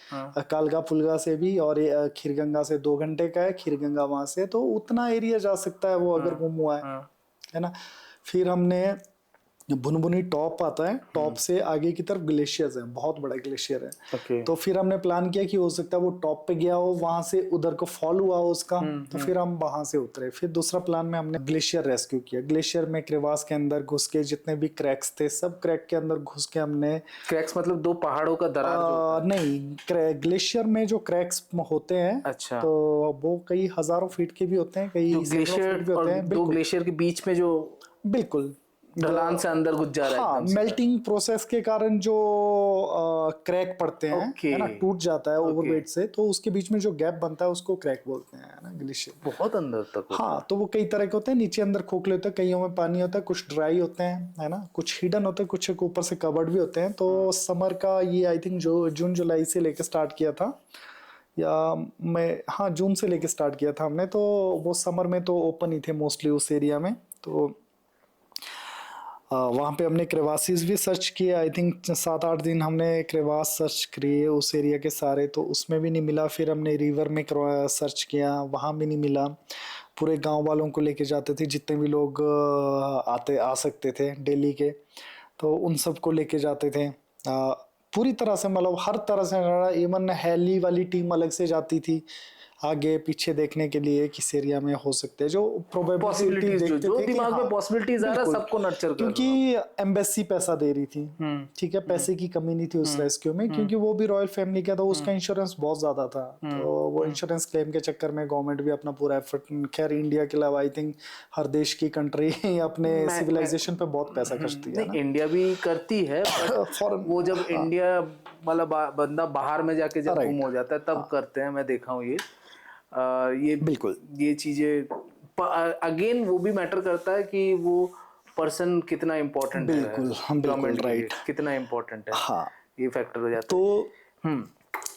कालगा फुलगा से भी, और खीरगंगा से 2 घंटे का है, खीरगंगा वहां से, तो उतना एरिया जा सकता है वो अगर गुम हुआ है ना। फिर हमने भुनभुनी टॉप आता है, टॉप से आगे की तरफ ग्लेशियर्स है, बहुत बड़ा ग्लेशियर है। Okay. तो फिर हमने प्लान किया कि हो सकता है वो टॉप पे गया हो, वहां से उधर को फॉल हुआ हो उसका। तो फिर हम वहां से उतरे। फिर दूसरा प्लान में हमने ग्लेशियर रेस्क्यू किया। ग्लेशियर में क्रेवास के अंदर घुस के जितने भी क्रैक्स थे, सब क्रैक के अंदर घुस के हमने क्रैक्स मतलब 2 पहाड़ों का दरार नहीं, ग्लेशियर में जो क्रैक्स होते हैं, अच्छा, तो वो कई हजारों फीट के भी होते हैं, कई ग्लेशियर भी होते हैं। 2 ग्लेशियर के बीच में जो बिल्कुल ढलान से अंदर घुस जा रहा है। हाँ, मेल्टिंग प्रोसेस के कारण जो क्रैक पड़ते हैं, है ना, टूट जाता है ओवरवेट से, तो उसके बीच में जो गैप बनता है उसको क्रैक बोलते हैं, है ना, ग्लेशियर। बहुत अंदर तक हाँ, तो वो कई तरह के होते हैं। नीचे अंदर खोखले होते हैं, कईयों में पानी होता है, कुछ ड्राई होते हैं, है ना, कुछ हिडन होते हैं, कुछ ऊपर से कवर्ड भी होते हैं। तो समर का ये आई थिंक जो जून जुलाई से लेकर स्टार्ट किया था, या हाँ जून से लेके स्टार्ट किया था हमने। तो वो समर में तो ओपन ही थे मोस्टली उस एरिया में। तो वहाँ पे हमने क्रेवासीज भी सर्च किए। आई थिंक 7-8 दिन हमने क्रेवास सर्च किए उस एरिया के सारे, तो उसमें भी नहीं मिला। फिर हमने रिवर में सर्च किया, वहाँ भी नहीं मिला। पूरे गांव वालों को लेके जाते थे, जितने भी लोग आ सकते थे दिल्ली के, तो उन सब को लेके जाते थे पूरी तरह से, मतलब हर तरह से। इवन हेली वाली टीम अलग से जाती थी आगे पीछे देखने के लिए किस एरिया में हो सकते हैं, जो प्रोबेबिलिटी देखते जो थे कि दिमाग में हाँ, पॉसिबिलिटीज आ रहा सबको नर्चर कर। क्योंकि एम्बेसी पैसा दे रही थी, ठीक है, पैसे की कमी नहीं थी उस रेस्क्यू में, क्योंकि वो भी रॉयल फैमिली का था, उसका इंश्योरेंस बहुत ज्यादा था। तो वो इंश्योरेंस क्लेम के चक्कर में गवर्नमेंट भी अपना पूरा एफर्ट, खैर इंडिया के अलावा आई थिंक हर देश की कंट्री अपने सिविलाइजेशन पे बहुत पैसा खर्चती है ना। इंडिया भी करती है, फॉरेन वो जब इंडिया मतलब बंदा बाहर में जाके जब गुम हो जाता है तब करते हैं, मैं देखा हूँ ये बिल्कुल। ये चीजें अगेन वो भी मैटर करता है कि वो पर्सन कितना इम्पोर्टेंट है। बिल्कुल, हम बिल्कुल राइट, कितना इम्पोर्टेंट है, हाँ, ये फैक्टर हो जाता है। तो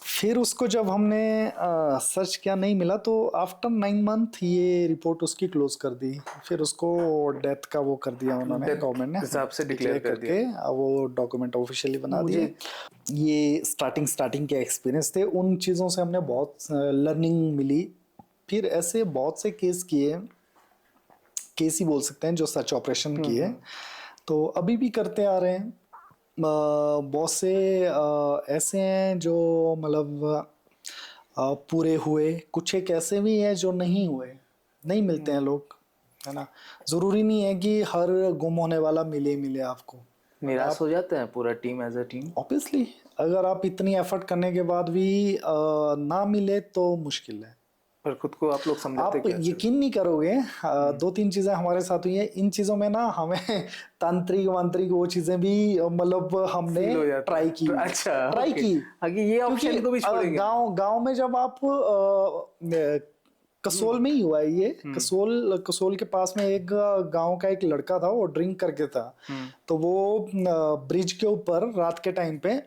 फिर उसको जब हमने सर्च किया, नहीं मिला, तो आफ्टर 9 मंथ ये रिपोर्ट उसकी क्लोज कर दी। फिर उसको डेथ का वो कर दिया उन्होंने, गवर्नमेंट ने हिसाब से डिक्लेयर करके वो डॉक्यूमेंट ऑफिशियली बना दिए। ये स्टार्टिंग के एक्सपीरियंस थे, उन चीज़ों से हमने बहुत लर्निंग मिली। फिर ऐसे बहुत से केस ही बोल सकते हैं जो सर्च ऑपरेशन किए, तो अभी भी करते आ रहे हैं। बहुत से ऐसे हैं जो मतलब पूरे हुए, कुछ एक ऐसे भी हैं जो नहीं हुए, नहीं मिलते हैं लोग, है ना। जरूरी नहीं है कि हर गुम होने वाला मिले आपको, निराश हो जाते हैं पूरा team as a team? Obviously अगर आप इतनी एफर्ट करने के बाद भी ना मिले तो मुश्किल है। पर खुद को आप लोग समझाते आप कैसे? यकीन नहीं करोगे, दो तीन चीजें हमारे साथ हुई है, इन चीजों में ना हमें तांत्रिक वांत्रिक वो चीजें भी मतलब हमने फील हो जाता ट्राई है? की। अच्छा, ट्राई ओके। की आगे ये क्योंकि ऑप्शन को भी छोड़ेंगे? गांव गांव में जब आप कसोल में ही हुआ है ये, कसोल कसोल के पास में एक गांव का एक लड़का था, वो ड्रिंक करके था। तो वो ब्रिज के ऊपर रात के टाइम पे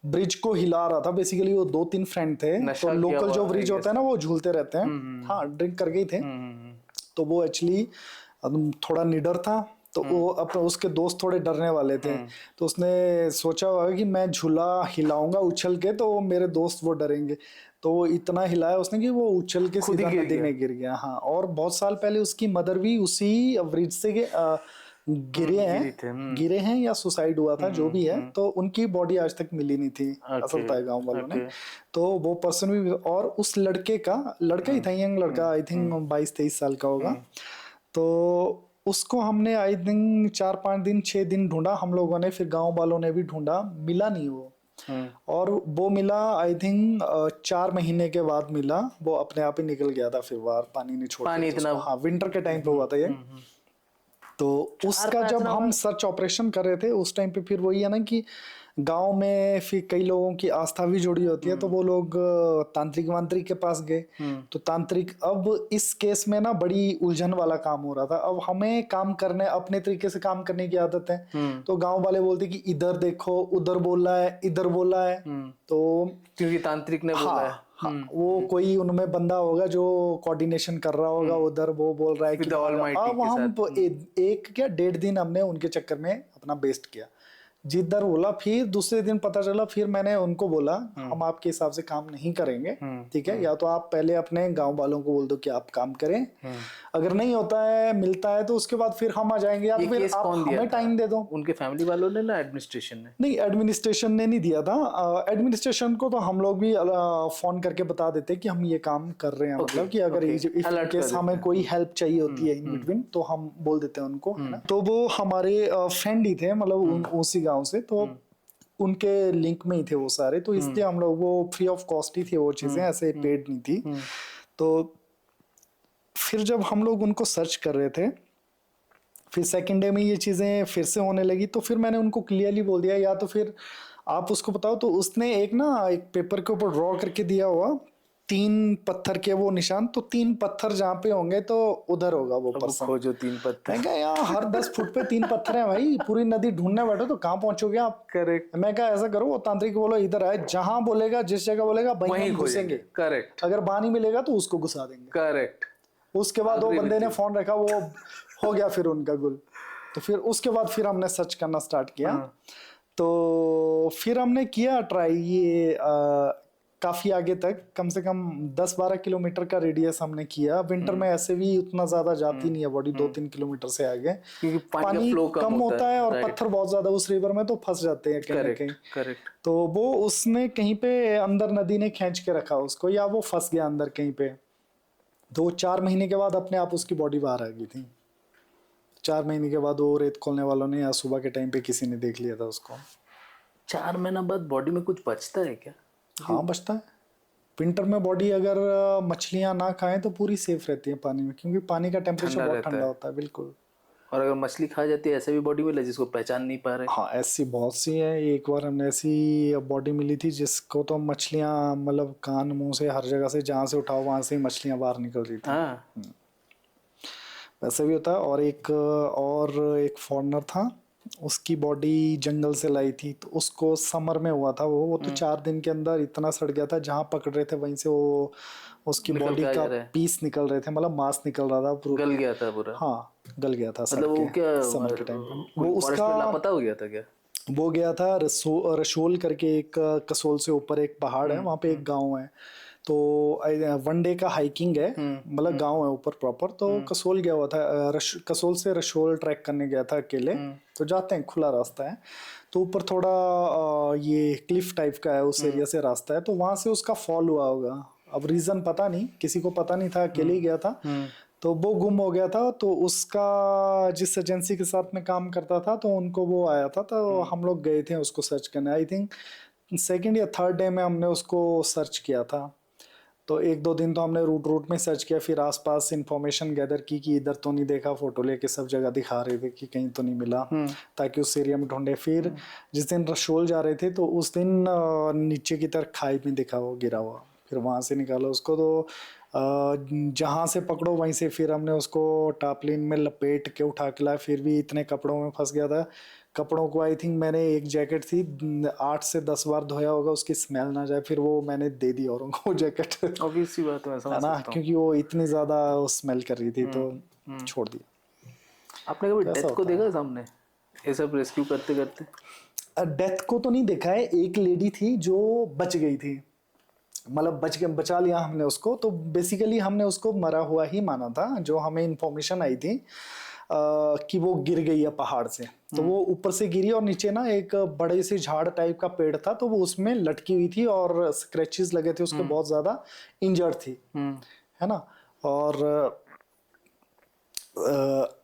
ब्रिज को हिला रहा था। बेसिकली वो दो तीन फ्रेंड थे, तो नशा किया लोकल जो हुआ, ब्रिज I होता है guess। ना वो झूलते रहते हैं। हाँ, ड्रिंक करके ही थे। तो वो एक्चुअली थोड़ा निडर था, तो वो अपने उसके दोस्त थोड़े डरने वाले थे। तो उसने सोचा होगा कि मैं झूला हिलाऊंगा उछल के तो मेरे दोस्त वो डरेंगे, तो वो इतना हिलाया उसने कि वो उछल के खुद ही सीधा गिर नदी गया। में गिर गया। हाँ, और बहुत साल पहले उसकी मदर भी उसी ब्रिज से गिरे गिरी थे। हैं, गिरे हैं या सुसाइड हुआ था, जो भी है। तो उनकी बॉडी आज तक मिली नहीं थी, ऐसा ओके, बताया गांव वालों ने। ओके। तो वो पर्सन भी, और उस लड़के का, लड़का ही था, यंग लड़का, आई थिंक 22-23 साल का होगा। तो उसको हमने आई थिंक 4-5 दिन 6 दिन ढूंढा हम लोगों ने, फिर गांव वालों ने भी ढूंढा, मिला नहीं वो। और वो मिला आई थिंक 4 महीने के बाद मिला। वो अपने आप ही निकल गया था फिर बाहर, पानी नहीं छोड़ पानी रहे थे इतना? उसको। हाँ, विंटर के टाइम पे हुआ था ये। तो उसका जब हम सर्च ऑपरेशन कर रहे थे उस टाइम पे, फिर वही है ना कि गांव में फिर कई लोगों की आस्था भी जुड़ी होती है, तो वो लोग तांत्रिक वांत्रिक के पास गए। तो तांत्रिक, अब इस केस में ना बड़ी उलझन वाला काम हो रहा था। अब हमें काम करने, अपने तरीके से काम करने की आदत है। तो गांव वाले बोलते कि इधर देखो, उधर बोला है, इधर बोला है। तो क्योंकि तांत्रिक ने बोला है। हाँ, वो कोई उनमें बंदा होगा जो कोऑर्डिनेशन कर रहा होगा उधर, वो बोल रहा है कि With the Almighty अब के हम साथ। एक क्या 1.5 दिन हमने उनके चक्कर में अपना वेस्ट किया। जिधर बोला, फिर दूसरे दिन पता चला, फिर मैंने उनको बोला हम आपके हिसाब से काम नहीं करेंगे, ठीक है, या तो आप पहले अपने गांव वालों को बोल दो कि आप काम करें, अगर नहीं होता है, मिलता है, तो उसके बाद फिर हम आ जाएंगे, या ये तो फिर केस आप कौन दिया हमें था? टाइम दे दो। उनके फैमिली वालों ने ना एडमिनिस्ट्रेशन ने? नहीं, एडमिनिस्ट्रेशन ने नहीं दिया था। एडमिनिस्ट्रेशन को तो हम लोग भी फोन करके बता देते कि हम ये काम कर रहे हैं, मतलब कि अगर okay, इफ alert कर केस देते हमें कोई हेल्प चाहिए होती है इन बिटवीन, तो हम बोल देते हैं उनको, है ना। तो वो हमारे फ्रेंड ही थे, मतलब उसी गांव से, तो उनके लिंक में ही थे वो सारे, तो इसलिए हम लोग, वो फ्री ऑफ कॉस्ट ही थी वो चीजें, ऐसे पेड नहीं थी। तो फिर जब हम लोग उनको सर्च कर रहे थे, फिर सेकंड डे में ये चीजें फिर से होने लगी, तो फिर मैंने उनको क्लियरली बोल दिया, या तो फिर आप उसको बताओ। तो उसने एक पेपर के ऊपर ड्रॉ करके दिया हुआ 3 पत्थर के वो निशान, तो 3 पत्थर जहाँ पे होंगे तो उधर होगा वो अब पर्सन। खोजो 3 पत्थर। मैं कहा यार, हर 10 फुट पे 3 पत्थर हैं भाई, पूरी नदी ढूंढने बैठो तो कहाँ पहुंचोगे आप। करेक्ट। मैं कहा ऐसा करो, वो तांत्रिक को बोलो इधर आए, जहां बोलेगा, जिस जगह बोलेगा वहीं हम खोजेंगे। घुसेंगे। करेक्ट, अगर बानी मिलेगा तो उसको घुसा देंगे। करेक्ट। उसके बाद वो Agree बंदे with ने you। फोन रखा, वो हो गया फिर उनका गुल। तो फिर उसके बाद फिर हमने सर्च करना स्टार्ट किया। तो फिर हमने किया ट्राई, ये काफी आगे तक, कम से कम 10-12 किलोमीटर का रेडियस हमने किया। विंटर में ऐसे भी उतना ज्यादा जाती नहीं है बॉडी 2-3 किलोमीटर से आगे, क्योंकि पानी का पानी फ्लो कम होता है, और right। पत्थर बहुत ज्यादा उस रिवर में, तो फंस जाते हैं कहीं ना कहीं। Correct, correct. तो वो उसने कहीं पे अंदर, नदी ने खींच के रखा उसको, या वो फंस गया अंदर कहीं पे। तो 4 महीने के बाद अपने आप उसकी बॉडी बाहर आ गई थी। 4 महीने के बाद वो रेत खोलने वालों ने, या सुबह के टाइम पे किसी ने देख लिया था उसको। 4 महीना बाद बॉडी में कुछ बचता है क्या? हाँ, बचता है। विंटर में बॉडी अगर मछलियां ना खाएं तो पूरी सेफ रहती है पानी में, क्योंकि पानी का टेम्परेचर बहुत ठंडा होता है। बिल्कुल। और अगर मछली खा जाती है, ऐसे भी बॉडी मिला जिसको पहचान नहीं पा रहे? हाँ, ऐसी बहुत सी है। एक बार हमने ऐसी बॉडी मिली थी जिसको तो मछलियां, मतलब कान मुंह से हर जगह से, जहाँ से उठाओ वहां से ही मछलियां बाहर निकल रही थी। हाँ। वैसे भी होता है। और एक फॉरेनर था, उसकी बॉडी जंगल से लाई थी, तो उसको समर में हुआ था वो तो 4 दिन के अंदर इतना सड़ गया था, जहाँ पकड़ रहे थे वहीं से वो उसकी निकल बॉडी के आ का जा रहा है। पीस निकल रहे थे, मतलब मांस निकल रहा था पूरा। गल गया था पूरा? हाँ, गल गया था सड़ मतलब वो के क्या, समर के टाइम पे। वो फॉरेस्ट उसका में लापता हो गया था क्या? वो गया था रशोल करके, एक कसोल से ऊपर एक पहाड़ है, वहाँ पे एक गांव है। तो 1 डे का हाइकिंग है, मतलब गांव है ऊपर प्रॉपर। तो कसोल गया हुआ था, कसोल से रशोल ट्रैक करने गया था अकेले। तो जाते हैं, खुला रास्ता है, तो ऊपर थोड़ा ये क्लिफ टाइप का है, उस एरिया से रास्ता है, तो वहां से उसका फॉल हुआ होगा। अब रीजन पता नहीं, किसी को पता नहीं था, अकेले ही गया था। तो वो गुम हो गया था। तो उसका जिस एजेंसी के साथ में काम करता था तो उनको वो आया था, तो हम लोग गए थे उसको सर्च करने। आई थिंक सेकंड या थर्ड डे में हमने उसको सर्च किया था। तो एक दो दिन तो हमने रूट रूट में सर्च किया, फिर आसपास इंफॉर्मेशन गैदर की कि इधर तो नहीं देखा, फोटो लेके सब जगह दिखा रहे थे कि कहीं तो नहीं मिला, ताकि उस एरिया में ढूंढे। फिर जिस दिन रशोल जा रहे थे तो उस दिन नीचे की तरफ खाई में दिखा वो गिरा हुआ, फिर वहां से निकाला उसको। तो जहां से पकड़ो वहीं से फिर हमने उसको टापलिन में लपेट के उठा के लाया, फिर भी इतने कपड़ों में फंस गया था। कपड़ों को आई थिंक मैंने एक जैकेट थी 8 से 10 बार धोया होगा, उसकी स्मेल ना जाए, फिर वो मैंने दे दी औरों को जैकेट। ऑब्वियस सी बात है, मैं समझ है ना, सकता हूँ। क्योंकि वो इतनी ज्यादा स्मेल कर रही थी तो छोड़ दिया। आपने कभी तो ऐसा डेथ को होता है। देखा सामने ये सब रेस्क्यू करते करते? डेथ को तो नहीं देखा है, एक लेडी थी जो बच गई थी, मतलब बचा लिया हमने उसको। तो बेसिकली हमने उसको मरा हुआ ही माना था, जो हमें इंफॉर्मेशन आई थी कि वो गिर गई है पहाड़ से। तो वो ऊपर से गिरी और नीचे ना एक बड़े से झाड़ टाइप का पेड़ था, तो वो उसमें लटकी हुई थी और स्क्रैचेस लगे थे उसके, बहुत ज्यादा इंजर्ड थी, है ना। और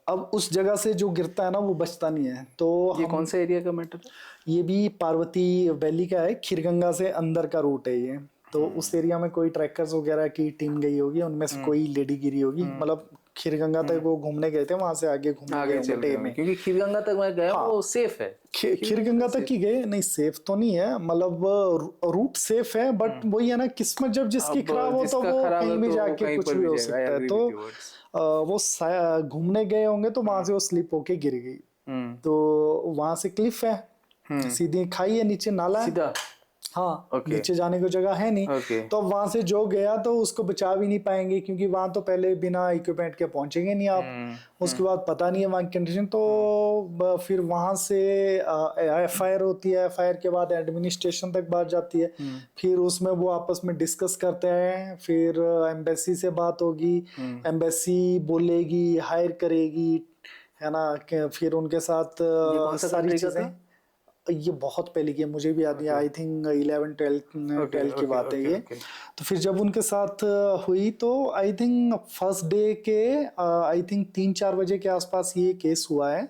अब उस जगह से जो गिरता है ना वो बचता नहीं है। तो ये कौन सा एरिया का मैटर है? ये भी पार्वती वैली का है, खीरगंगा से अंदर का रूट है ये। तो उस एरिया में कोई ट्रैकर्स वगैरह की टीम गई होगी, उनमें से कोई लेडी गिरी होगी, मतलब खीरगंगा तक वो घूमने गए थे, वहां से आगे घूमने आगे गए चल होंगे रहे डे हैं, में। क्योंकि खीरगंगा तक मैं गया हूँ, वो सेफ है। खीरगंगा तक ही गए, नहीं सेफ तो नहीं है, मतलब रूट सेफ है, बट वही है ना, किस्मत जब जिसकी अब खराब हो तो जिसका वो खराब कहीं है भी तो वो जाके कहीं कुछ पर भी भी हो जाएगा। आई सकता है। एग्री तो विद योर वर्ड्स। वो घूमने गए होंगे तो वहां से वो स्लिप होके गिर गई। तो वहां से क्लिफ है, सीधी खाई है, नीचे नाला है। सीधा? हाँ, ओके। नीचे जाने को जगह है नहीं। ओके। तो वहां से जो गया तो उसको बचा भी नहीं पाएंगे, क्योंकि वहां तो पहले बिना इक्विपमेंट के पहुंचेंगे नहीं आप। उसके बाद पता नहीं है वहां की कंडीशन। तो फिर वहां से एफआईआर होती है, एफआईआर के बाद एडमिनिस्ट्रेशन तक बात जाती है। फिर उसमें वो आपस में डिस्कस करते हैं, फिर एम्बेसी से बात होगी, एम्बेसी बोलेगी, हायर करेगी, है ना। फिर उनके साथ ये कौन सा सारी कंट्री का चीजें। था? ये बहुत पहले की है, मुझे भी याद नहीं, आई थिंक 11 12 की ओके बात है ओके ये। ओके। तो फिर जब उनके साथ हुई तो आई थिंक फर्स्ट डे के आई थिंक 3-4 बजे के आसपास ये केस हुआ है।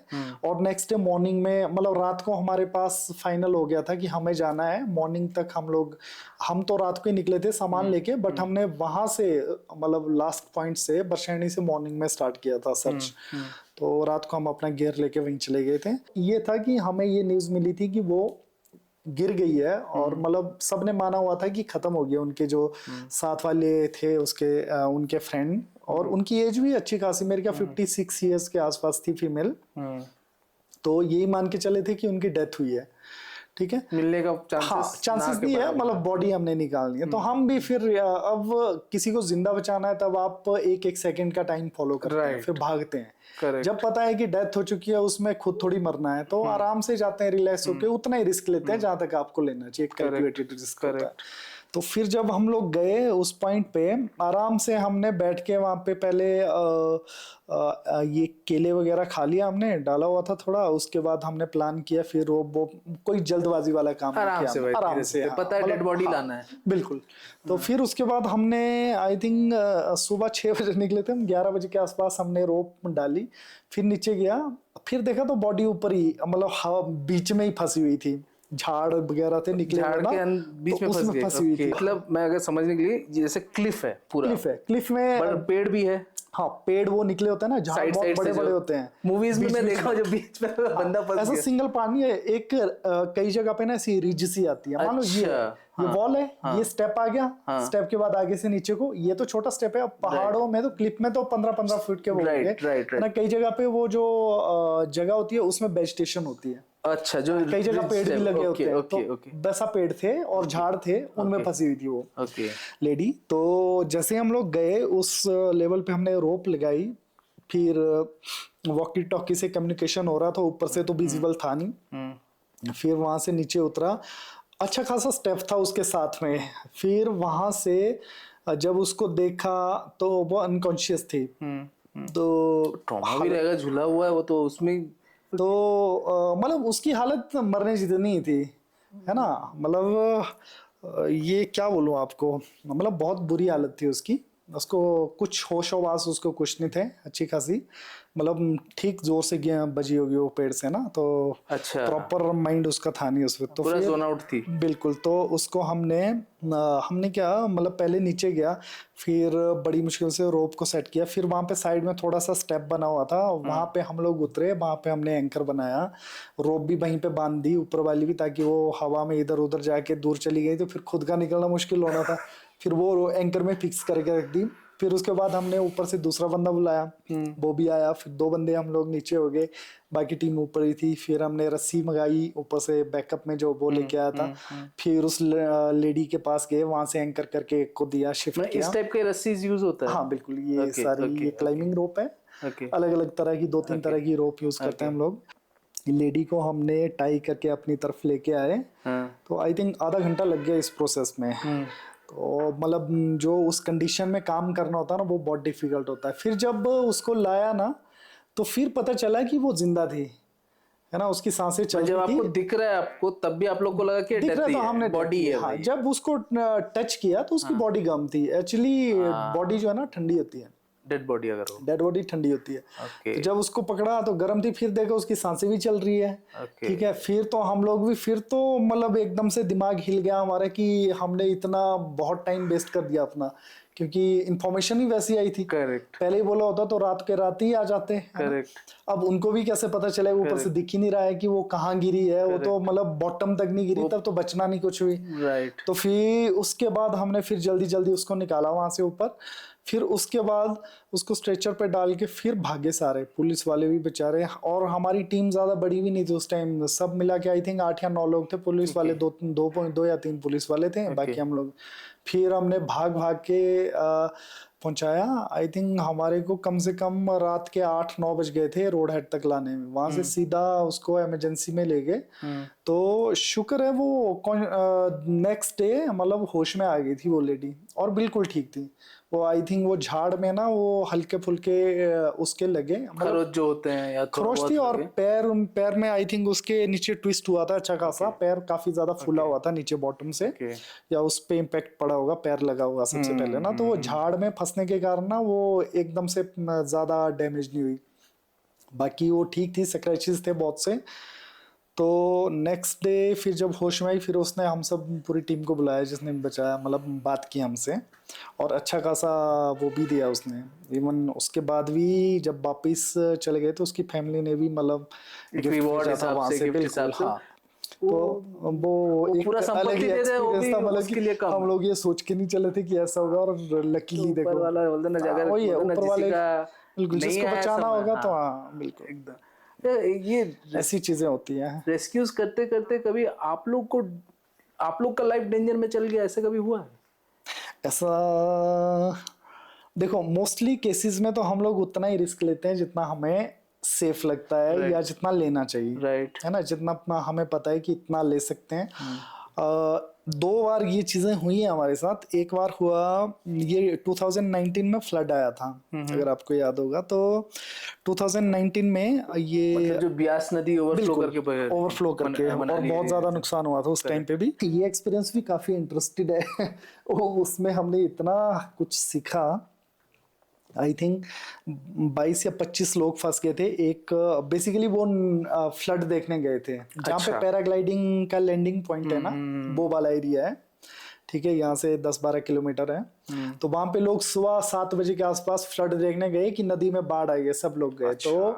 और नेक्स्ट डे मॉर्निंग में, मतलब रात को हमारे पास फाइनल हो गया था कि हमें जाना है। मॉर्निंग तक हम तो रात को ही निकले थे सामान लेके, बट हमने वहां से मतलब लास्ट पॉइंट से बरशेनी से मॉर्निंग में स्टार्ट किया था सर्च। तो रात को हम अपना गियर लेके वहीं चले गए थे। ये था कि हमें ये न्यूज मिली थी कि वो गिर गई है, और मतलब सबने माना हुआ था कि खत्म हो गया। उनके जो साथ वाले थे उसके उनके फ्रेंड, और उनकी एज भी अच्छी खासी, मेरे क्या 56 ईयर्स के आसपास थी, फीमेल। तो यही मान के चले थे कि उनकी डेथ हुई है, ठीक है। मिलने का हाँ, चांसेस चांसेस नहीं है, मतलब बॉडी हमने निकालनी है। तो हम भी फिर अब किसी को जिंदा बचाना है तब आप एक एक सेकंड का टाइम फॉलो करते हैं, Right. फिर भागते हैं। Correct. जब पता है कि डेथ हो चुकी है, उसमें खुद थोड़ी मरना है, तो आराम से जाते हैं, रिलैक्स होके उतना ही रिस्क लेते हैं जहां तक आपको लेना चाहिए, कैलकुलेटेड रिस्क होता है। तो फिर जब हम लोग गए उस पॉइंट पे, आराम से हमने बैठ के वहां पे पहले ये केले वगैरह खा लिया, हमने डाला हुआ था थोड़ा। उसके बाद हमने प्लान किया, फिर वो कोई जल्दबाजी वाला काम नहीं आराम किया से हमने, भाई, आराम धीरे से, से, हाँ, पता है मतलब, डेड बॉडी हाँ, लाना है। बिल्कुल। तो फिर उसके बाद हमने आई थिंक सुबह 6 बजे निकले थे हम, 11 बजे के आसपास हमने रोप डाली, फिर नीचे गया, फिर देखा तो बॉडी ऊपर ही, मतलब हवा बीच में ही फंसी हुई थी, झाड़ वगैरह थे निकले हुए झाड़ ना, के बीच तो में फंस उसमें गए। फंसी हुई ओके, थी। मतलब मैं अगर समझने के लिए, जैसे क्लिफ है पूरा, क्लिफ है, क्लिफ में बड़ा पेड़ भी है, हाँ, पेड़ वो निकले होते हैं ना, झाड़ साइड बहुत साइड से, बड़े जो बड़े होते हैं। मूवीज में मैं बीच-बीच देखा हूँ, जब बीच में बंदा फंस ऐसा गया। सिंगल पार्ट नहीं है, एक कई जगह पे ना ऐसी रिज सी आती है। मान लो ये है, अच्छा, ये हाँ, वॉल है, हाँ, ये स्टेप आ गया, हाँ, स्टेप के बाद आगे से नीचे को, ये तो छोटा स्टेप है। अब पहाड़ों में तो क्लिप में तो 15-15 फीट के वो होंगे, राइट राइट है ना। राइट। कई जगह पे वो जो जगह होती है उसमें वेजिटेशन होती है, अच्छा, जो कई जगह पेड़ भी लगे होते हैं। तो ओके ओके वैसा पेड़ थे और झाड़ थे, उनमें फंसी हुई थी वो ओके। लेडी। तो जैसे हम लोग गए उस लेवल पे, हमने रोप लगाई, फिर वॉकी टॉकी से कम्युनिकेशन हो रहा था, ऊपर से तो विजिबल था नहीं। फिर वहां से नीचे उतरा, अच्छा खासा स्टेप था उसके साथ में। फिर वहां से जब उसको देखा तो वो अनकॉन्शियस थी। तो ट्रॉमा भी रहेगा, झूला हुआ है वो तो उसमें। तो मतलब उसकी हालत मरने जितनी ही थी, है ना। मतलब ये क्या बोलूं आपको, मतलब बहुत बुरी हालत थी उसकी। उसको कुछ होश आवास उसको कुछ नहीं थे, अच्छी खासी, मतलब ठीक जोर से बजी होगी वो पेड़ से ना, तो अच्छा, प्रॉपर माइंड उसका था नहीं उस वक्त, तो पूरा फिर जोन आउट थी। बिल्कुल। तो उसको हमने क्या मतलब पहले नीचे गया, फिर बड़ी मुश्किल से रोप को सेट किया, फिर वहां पे साइड में थोड़ा सा स्टेप बना हुआ था, वहां पे हम लोग उतरे, वहां पे हमने एंकर बनाया, रोप भी वहीं पे बांध दी ऊपर वाली भी, ताकि वो हवा में इधर उधर जाके दूर चली गई तो फिर खुद का निकलना मुश्किल होना था, फिर वो एंकर में फिक्स करके रख दी। फिर उसके बाद हमने ऊपर से दूसरा बंदा बुलाया, वो भी आया, फिर 2 बंदे हम लोग नीचे हो गए, बाकी टीम ऊपर ही थी। फिर हमने रस्सी मंगाई ऊपर से बैकअप में जो वो लेके आया था, फिर उस लेडी के पास गए, वहां से एंकर करके एक को दिया, शिफ्ट मैं किया। इस टाइप के रस्सी यूज होता है? हाँ बिल्कुल, ये ओके सारी ओके ये क्लाइंबिंग रोप है, ओके अलग अलग तरह की 2-3 तरह की रोप यूज करते हैं हम लोग। लेडी को हमने टाई करके अपनी तरफ लेके आए, हाँ। तो आई थिंक आधा घंटा लग गया इस प्रोसेस में। तो मतलब जो उस कंडीशन में काम करना होता है ना, वो बहुत डिफिकल्ट होता है। फिर जब उसको लाया ना, तो फिर पता चला कि वो जिंदा थी, है ना, उसकी सांसें चल जब रही आपको थी। दिख रहा है आपको, तब भी आप लोग को लगा कि दिख रहा डेथ ही था, है, हमने बॉडी है हाँ, भाई। जब उसको टच किया तो उसकी बॉडी गर्म थी, एक्चुअली बॉडी जो है ना ठंडी होती है, डेड बॉडी अगर हो। डेड बॉडी ठंडी होती है। ओके तो जब उसको पकड़ा तो गर्म थी, फिर देखा उसकी सांसें भी चल रही है। ओके। ठीक है, फिर तो हम लोग भी, फिर तो मतलब एकदम से दिमाग हिल गया हमारा कि हमने इतना बहुत टाइम वेस्ट कर दिया अपना, क्योंकि इंफॉर्मेशन ही वैसी आई थी। करेक्ट पहले ही बोला होता तो रात के रात ही आ जाते, है ना। करेक्ट अब उनको भी कैसे पता चलेगा, ऊपर से दिख ही नहीं रहा है कि वो कहाँ गिरी है, वो तो मतलब बॉटम तक नहीं गिरी, तब तो बचना नहीं कुछ भी। राइट। तो फिर उसके बाद हमने फिर जल्दी जल्दी उसको निकाला वहां से ऊपर, फिर उसके बाद उसको स्ट्रेचर पे डाल के फिर भागे सारे पुलिस वाले भी बेचारे। और हमारी टीम ज्यादा बड़ी भी नहीं थी उस टाइम, सब मिला के आई थिंक 8 या 9 लोग थे, पुलिस वाले 2 या 3 पुलिस वाले थे, बाकी हम लोग। फिर हमने भाग भाग के पहुंचाया। आई थिंक हमारे को कम से कम रात के 8-9 बज गए थे रोड हेड तक लाने में, वहां से सीधा उसको इमरजेंसी में ले गए। तो शुक्र है वो नेक्स्ट डे मतलब होश में आ गई थी वो लेडी, और बिल्कुल ठीक थी वो। आई थिंक वो झाड़ में ना वो हल्के फुल्के उसके लगे, खरोच जो होते हैं या खरोच थी, और पैर में आई थिंक उसके नीचे ट्विस्ट हुआ था अच्छा खासा, पैर काफी ज्यादा फूला हुआ था नीचे बॉटम से, या उस पे इम्पैक्ट पड़ा होगा, पैर लगा हुआ सबसे पहले ना, तो वो झाड़ में फंसने के कारण ना वो एकदम से ज्यादा डैमेज नहीं हुई, बाकी वो ठीक थी, स्क्रैचेस थे बहुत से। तो नेक्स्ट डे फिर जब होश में आई, फिर उसने हम सब पूरी टीम को बुलाया जिसने बचाया, मतलब बात की हमसे, और अच्छा खासा वो भी दिया उसने। इवन उसके बाद भी जब वापिस चले गए तो उसकी फैमिली ने भी मतलब रिवॉर्ड हिसाब से, गिफ्ट हिसाब से, हाँ। तो वो एक पूरा अलग संपत्ति ही दे दे, वो एक्सपीरियंस भी था, मतलब उसके लिए कि कम। हम लोग ये सोच के नहीं चले थे कि ऐसा होगा, और लकीली ऊपर देखो वाला बोलते ना, अगर वही है, बोलते ना ऊपर वाले बिल्कुल नहीं जिसको आया बचाना समय, होगा तो हाँ, हाँ बिल्कुल, एकदम। ये ऐसी चीजें होती हैं। रेस्क्यूज करते करते कभी आप लोग का लाइफ डेंजर में चल गया, ऐसे कभी हुआ है? ऐसा देखो, मोस्टली केसेस में तो हम लोग उतना ही रिस्क लेते हैं जितना हमें सेफ लगता है, या जितना लेना चाहिए, राइट। है ना, जितना अपना हमें पता है कि इतना ले सकते हैं। 2 बार ये चीजें हुई हैं हमारे साथ। एक बार हुआ ये 2019 में फ्लड आया था, अगर आपको याद होगा तो 2019 में ये मतलब जो ब्यास नदी ओवरफ्लो करके ओवरफ्लो करके और बहुत ज्यादा नुकसान हुआ था उस टाइम पे भी। ये एक्सपीरियंस भी काफी इंटरेस्टेड है उसमें हमने इतना कुछ सीखा। आई थिंक 22 या 25 लोग फंस गए थे। एक बेसिकली वो फ्लड देखने गए थे, जहाँ पे पैराग्लाइडिंग का लैंडिंग पॉइंट है ना, वो वाला एरिया है, ठीक है, यहाँ से 10-12 किलोमीटर है। तो वहां पे लोग सुबह 7 बजे के आसपास फ्लड देखने गए कि नदी में बाढ़ आई है, सब लोग गए। तो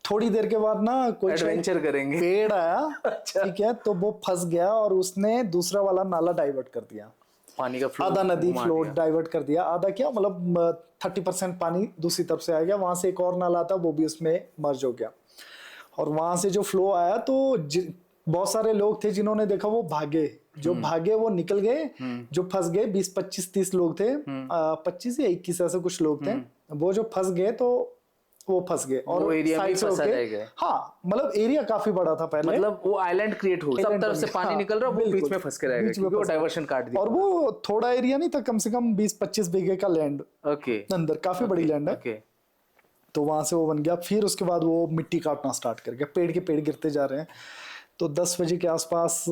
थोड़ी देर के बाद ना कोई एडवेंचर करेंगे पेड़ आया, ठीक है, तो वो फंस गया और उसने दूसरा वाला नाला डाइवर्ट कर दिया, पानी का फ्लो, आधा नदी फ्लो डाइवर्ट कर दिया, आधा क्या मतलब 30% पानी दूसरी तरफ से आ गया, वहां से एक और नाला था वो भी उसमें मर्ज हो गया, और वहां से जो फ्लो आया तो बहुत सारे लोग थे जिन्होंने देखा, वो भागे, जो भागे वो निकल गए, जो फंस गए 20-25-30 लोग थे, 25 या 21 ऐसे कुछ लोग थे, वो जो फंस गए तो वो फंस गए और साइड से होके, हाँ मतलब एरिया काफी बड़ा था पहले, मतलब वो आइलैंड क्रिएट हो, सब तरफ से पानी निकल रहा, वो बीच में फंस के रहेगा क्योंकि वो डाइवर्शन काट दिया। और वो थोड़ा एरिया नहीं था, कम से कम 20-25 बीघे का लैंड अंदर, काफी बड़ी लैंड है। तो वहां से वो बन गया। फिर उसके बाद वो मिट्टी काटना स्टार्ट कर गया, पेड़ के पेड़ गिरते जा रहे हैं। तो 10 बजे के आसपास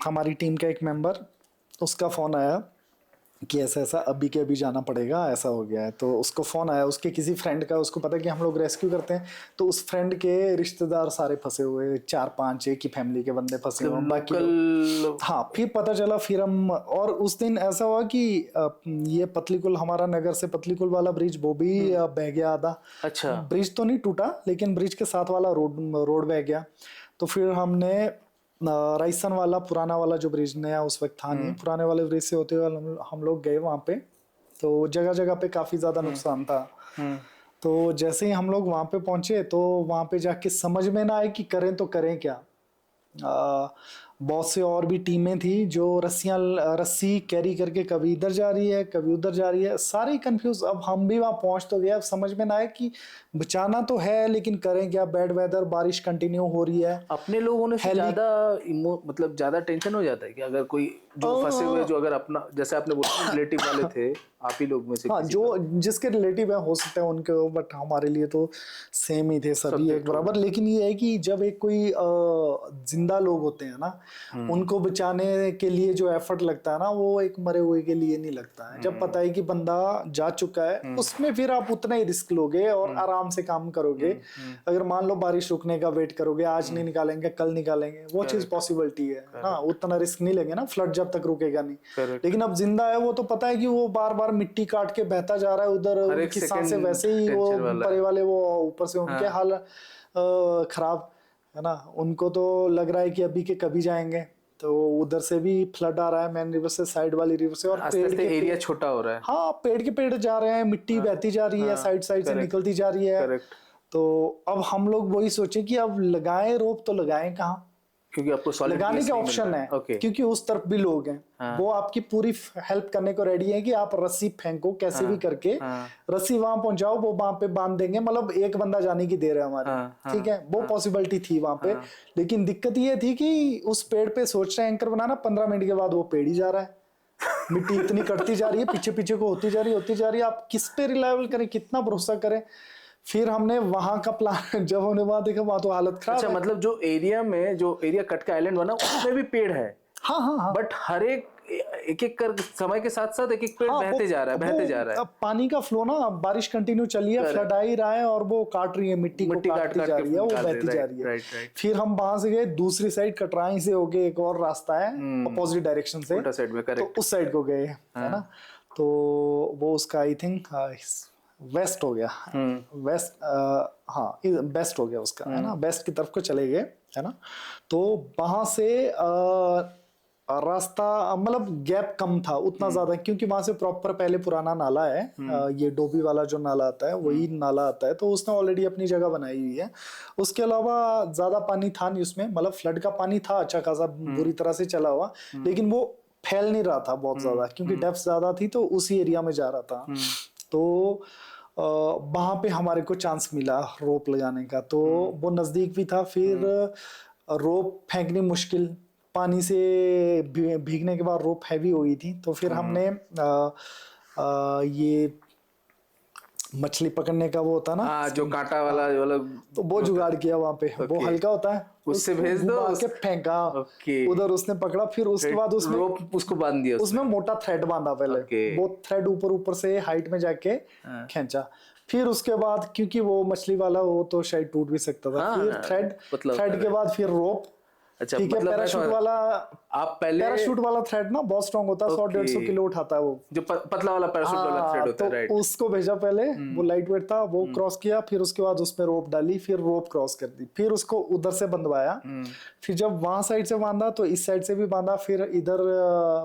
हमारी टीम का एक मेंबर, उसका फोन आया कि ऐसा ऐसा अभी के अभी जाना पड़ेगा, ऐसा हो गया है। तो उसको फोन आया उसके किसी फ्रेंड का, उसको पता कि हम लोग रेस्क्यू करते हैं, तो उस फ्रेंड के रिश्तेदार सारे फंसे हुए, 4-5 एक ही फैमिली के बंदे फंसे हुए, बाकी लोग। लोकल। हाँ, फिर पता चला, फिर हम, और उस दिन ऐसा हुआ कि ये पतलीकुल, हमारा नगर से पतलीकुल वाला ब्रिज वो भी बह गया आधा। अच्छा। ब्रिज तो नहीं टूटा, लेकिन ब्रिज के साथ वाला रोड बह गया। तो फिर हमने राजस्थान वाला पुराना वाला जो ब्रिज, नया उस वक्त था नहीं, पुराने वाले ब्रिज से होते हुए हम लोग गए वहां पे। तो जगह जगह पे काफी ज्यादा नुकसान था। तो जैसे ही हम लोग वहां पे पहुंचे, तो वहां पे जाके समझ में ना आए कि करें तो करें क्या। बहुत से और भी टीमें थी जो रस्सी कैरी करके कभी इधर जा रही है, कभी उधर जा रही है, सारे कंफ्यूज। अब हम भी वहां पहुंच तो गए, अब समझ में ना आए कि बचाना तो है, लेकिन करें क्या। बैड वेदर, बारिश कंटिन्यू हो रही है। अपने लोगों ने ज्यादा मतलब ज्यादा टेंशन हो जाता है कि अगर कोई जो फंसे हुए, जो अगर अपना, जैसे आपने बोला रिलेटिव वाले थे, आप ही लोग में से हाँ, किसी जो जिसके रिलेटिव है हो सकता है उनके, बट हमारे लिए तो सेम ही थे सभी एक बराबर। लेकिन ये है कि जब एक कोई जिंदा लोग होते हैं ना, उनको बचाने के लिए जो एफर्ट लगता है ना, वो एक मरे हुए के लिए नहीं लगता है। जब पता है कि बंदा जा चुका है, उसमें फिर आप उतना ही रिस्क लोगे और आराम से काम करोगे। अगर मान लो बारिश रुकने का वेट करोगे, आज नहीं निकालेंगे कल निकालेंगे, वो चीज पॉसिबिलिटी है ना, उतना रिस्क नहीं लेंगे ना, फ्लड जब तक रुकेगा नहीं। लेकिन अब जिंदा है, वो तो पता है कि वो बार बार मिट्टी काट के बहता जा रहा है उधर, उनकी सांसें वैसे ही, वो परे वाले वो ऊपर से उनके हाल खराब है ना। उनको तो लग रहा है कि अभी के कभी जाएंगे। तो उधर से भी फ्लड आ रहा है, मेन रिवर से, साइड वाली रिवर से, और पेड़ के एरिया छोटा हो रहा है। हाँ, पेड़ के पेड़ जा रहे हैं, मिट्टी बहती जा रही है, साइड साइड से निकलती जा रही है। तो अब हम लोग वही सोचे कि अब लगाएं रोप, तो लगाएं कहाँ, क्योंकि आपको सॉलिड लगाने के ऑप्शन है, क्योंकि उस तरफ भी लोग हैं। वो आपकी पूरी हेल्प करने को रेडी है कि आप रस्सी फेंको कैसे भी करके, रस्सी वहां पहुंचाओ, वो वहां पे बांध देंगे, मतलब एक बंदा जाने की देर है हमारी। ठीक है, वो पॉसिबिलिटी थी वहां पे। लेकिन दिक्कत ये थी कि उस पेड़ पे सोच रहे हैं एंकर बनाना, 15 मिनट के बाद वो पेड़ ही जा रहा है। मिट्टी इतनी कटती जा रही है, पीछे पीछे को होती जा रही है। आप किस पे रिलायबल करें, कितना भरोसा करें। फिर हमने वहां का प्लान जब हमने वहां देखा, वहां तो हालत खराब। अच्छा, मतलब जो एरिया कट का आइलैंड बना, उसमें भी पेड़ है। हाँ हाँ हाँ, बट हर एक एक कर समय के साथ साथ एक पेड़ बहते जा रहा है। अब पानी का फ्लो ना, बारिश कंटिन्यू चली है, फ्लड आ ही रहा है, और वो काट रही है, मिट्टी को काटती जा रही है, वो बहती जा रही है। फिर हम वहां से गए दूसरी साइड, कटराई से होके एक और रास्ता है अपोजिट डायरेक्शन से, तो उस साइड को गए, है ना। तो वो उसका आई थिंक वेस्ट हो गया, वेस्ट, हाँ बेस्ट हो गया उसका, है ना, बेस्ट की तरफ को चले गए, है ना। तो वहां से रास्ता, मतलब गैप कम था उतना ज्यादा, क्योंकि वहां से प्रॉपर पहले पुराना नाला है, ये डोबी वाला जो नाला आता है वही नाला आता है, तो उसने ऑलरेडी अपनी जगह बनाई हुई है। उसके अलावा ज्यादा पानी था नहीं उसमें, मतलब फ्लड का पानी था अच्छा खासा, बुरी तरह से चला हुआ, लेकिन वो फैल नहीं रहा था बहुत ज्यादा, क्योंकि डेप्थ ज्यादा थी, तो उसी एरिया में जा रहा था। तो वहां पे हमारे को चांस मिला रोप लगाने का, तो वो नजदीक भी था। फिर रोप फेंकनी मुश्किल, पानी से भीगने के बाद रोप हैवी हो गई थी। तो फिर हमने ये मछली पकड़ने का वो होता है ना, जो कांटा वाला, तो वो जुगाड़ किया वहां पे। वो हल्का होता है, उससे भेज दो, के फेंका उधर, उसने पकड़ा। फिर उसके बाद उसमें रोप उसको बांध दिया, उसमें मोटा थ्रेड बांधा पहले, वो थ्रेड ऊपर से हाइट में जाके खींचा। फिर उसके बाद, क्योंकि वो मछली वाला वो तो शायद टूट भी सकता था, फिर थ्रेड के बाद फिर रोप। अच्छा, ठीक है, पैराशूट वाला, आप पहले पैराशूट वाला थ्रेड ना बहुत स्ट्रॉन्ग होता है, 100-150 किलो उठाता है वो, जो पतला वाला पैराशूट वाला थ्रेड होता है, राइट। उसको भेजा पहले, वो लाइट वेट था, वो क्रॉस किया। फिर उसके बाद उसमें रोप डाली, फिर रोप क्रॉस कर दी, फिर उसको उधर से बंधवाया। फिर जब वहां साइड से बांधा, तो इस साइड से भी बांधा। फिर इधर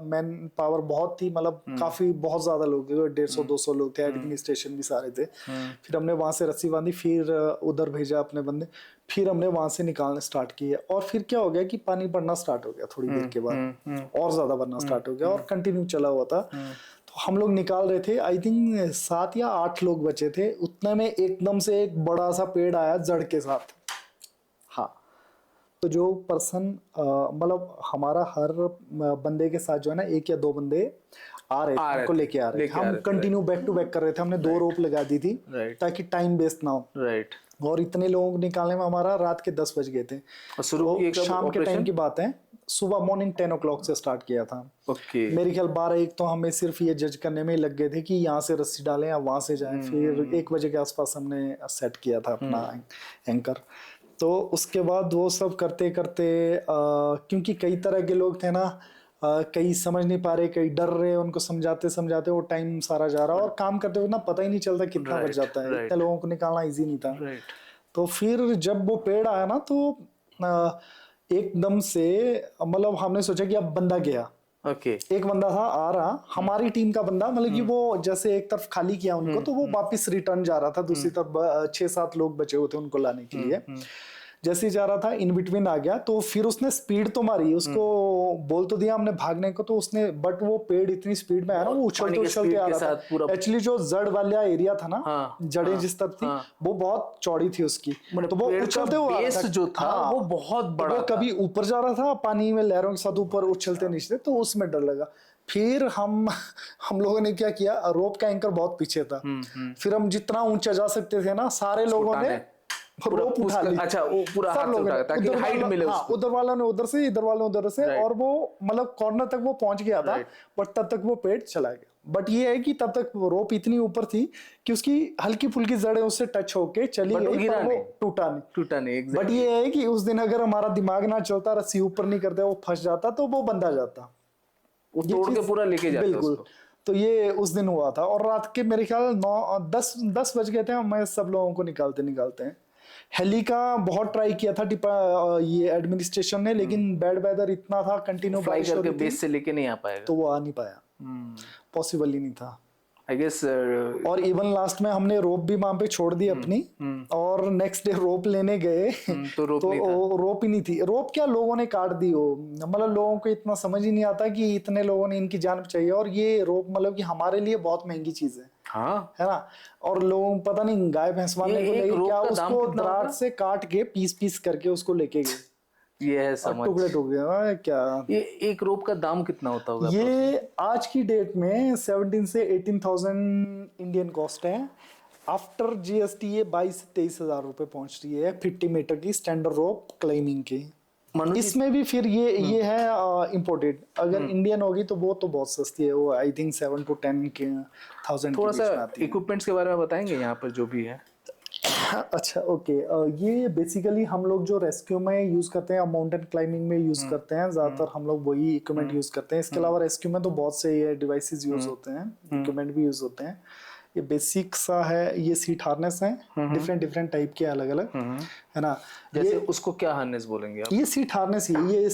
मैन पावर बहुत थी, मतलब काफी बहुत ज्यादा लोग थे, 150-200 लोग थे, एडमिनिस्ट्रेशन भी सारे थे। फिर हमने वहां से रस्सी बांधी, फिर उधर भेजा अपने बंदे, फिर हमने वहां से निकालने स्टार्ट किए। और फिर क्या हो गया कि पानी बढ़ना स्टार्ट हो गया थोड़ी देर के बाद, और ज्यादा बढ़ना स्टार्ट हो गया, और कंटिन्यू चला हुआ था। तो हम लोग निकाल रहे थे, आई थिंक 7 या 8 लोग बचे थे। उतने में एकदम से एक बड़ा सा पेड़ आया जड़ के साथ। हाँ, तो जो पर्सन, मतलब हमारा हर बंदे के साथ जो है ना, 1 या 2 बंदे आ रहे थे, उनको लेके आ रहे थे। हम कंटिन्यू बैक टू बैक कर रहे थे, हमने 2 रोप लगा दी थी ताकि टाइम वेस्ट ना हो, राइट। और इतने लोगों को निकालने में हमारा रात के 10 बज गए थे। तो शाम के टाइम की बात है, सुबह मॉर्निंग 10 o'clock से स्टार्ट किया था। ओके। मेरे ख्याल 12-1 तो हमें सिर्फ ये जज करने में ही लग गए थे कि यहाँ से रस्सी डालें या वहां से जाएं। फिर 1 बजे के आसपास हमने सेट किया था अपना एंकर। तो उसके बाद वो सब करते करते क्योंकि कई तरह के लोग थे ना, कई समझ नहीं पा रहे, कई डर रहे, उनको समझाते समझाते वो टाइम सारा जा रहा और काम करते हुए ना पता ही नहीं चलता कितना बच जाता है। इतने लोगों को निकालना इजी नहीं था। तो फिर जब वो पेड़ आया ना तो एकदम से मतलब हमने सोचा कि अब बंदा गया। ओके। एक बंदा था आ रहा, हमारी टीम का बंदा, मतलब कि वो जैसे एक तरफ खाली किया उनको तो वो वापस रिटर्न जा रहा था, दूसरी तरफ 6-7 लोग बचे हुए थे उनको लाने के लिए। जैसे ही जा रहा था इन बिटवीन आ गया, तो फिर उसने स्पीड तो मारी, उसको बोल तो दिया हमने भागने को, तो उसने बट वो पेड़ इतनी स्पीड में आया ना, वो उछलते उछलते आ रहा था। एक्चुअली जो जड़ वाला एरिया था ना, जड़ें जिस तरफ थी वो बहुत चौड़ी थी उसकी, तो वो उछलते हुए जो था वो बहुत बड़ा था। कभी ऊपर जा रहा था पानी में लहरों के साथ ऊपर उछलते नीचे, तो उसमें डर लगा। फिर हम लोगों ने क्या किया, रोप का एंकर बहुत पीछे था, फिर हम जितना ऊंचा जा सकते थे ना सारे लोगों ने रोप उठा ली। अच्छा, वो पूरा हाथ से उठाया ताकि हाइट मिले उसको। उधर वालों ने उधर से, इधर वालों ने उधर से, और वो मतलब कॉर्नर तक वो पहुंच गया था, बट तब तक वो पेड़ चला गया। बट ये है कि तब तक रोप इतनी ऊपर थी कि उसकी हल्की फुल्की जड़ें उससे टच होके चली गई, पर वो टूटा नहीं। बट ये है कि उस दिन अगर हमारा दिमाग ना चलता, रस्सी ऊपर नहीं करते, वो फंस जाता तो वो बंदा जाता, वो तोड़ के पूरा लेके जाता। बिल्कुल। तो ये उस दिन हुआ था, और रात के मेरे ख्याल 9-10 बज गए थे, हमें सब लोगों को निकालते हैं। हेली का बहुत ट्राई किया था ये एडमिनिस्ट्रेशन ने, लेकिन बैड वेदर इतना था, कंटिन्यू बारिश हो रही थी, बेस से लेके नहीं आ पाएगा, तो वो आ नहीं पाया, पॉसिबल ही नहीं था आई गेस। और इवन लास्ट में हमने रोप भी वहां पे छोड़ दी अपनी, और नेक्स्ट डे रोप लेने गए तो रोप ही नहीं थी। रोप क्या लोगों ने काट दी हो, मतलब लोगों को इतना समझ ही नहीं आता कि इतने लोगों ने इनकी जान बचाई है, और ये रोप मतलब कि हमारे लिए बहुत महंगी चीज है। हाँ, है ना, और लोगों को पता नहीं गाय भैंस मारने को लेके क्या उसको दरार से काट के पीस करके उसको लेके गए। ये है समझ, टुकड़े क्या। ये एक रोप का दाम कितना होता होगा? ये आज की डेट में 17 से 18,000 इंडियन कॉस्ट है। आफ्टर जीएसटी ये 22 से 23,000 रुपए पहुंच रही है 50 मीटर की स्टैंडर्ड रोप क्लाइंबिंग की। इसमें भी फिर ये है इम्पोर्टेड, अगर इंडियन होगी तो वो तो बहुत सस्ती है, वो आई थिंक 7 to 10,000। थोड़ा सा इक्विपमेंट्स के बारे में बताएंगे यहाँ पर जो भी है? अच्छा, ओके। ये बेसिकली हम लोग जो रेस्क्यू में यूज करते हैं, माउंटेन क्लाइंबिंग में यूज करते हैं, ज्यादातर हम लोग वही इक्विपमेंट यूज करते हैं। इसके अलावा रेस्क्यू में तो बहुत से ये डिवाइसेस यूज होते हैं, इक्विपमेंट भी यूज होते हैं। ये बेसिक सा है, ये सीट हार्नेस है, डिफरेंट टाइप के अलग अलग, है ना। जैसे उसको क्या हार्नेस बोलेंगे आप? ये सीट हार्नेस ही, ये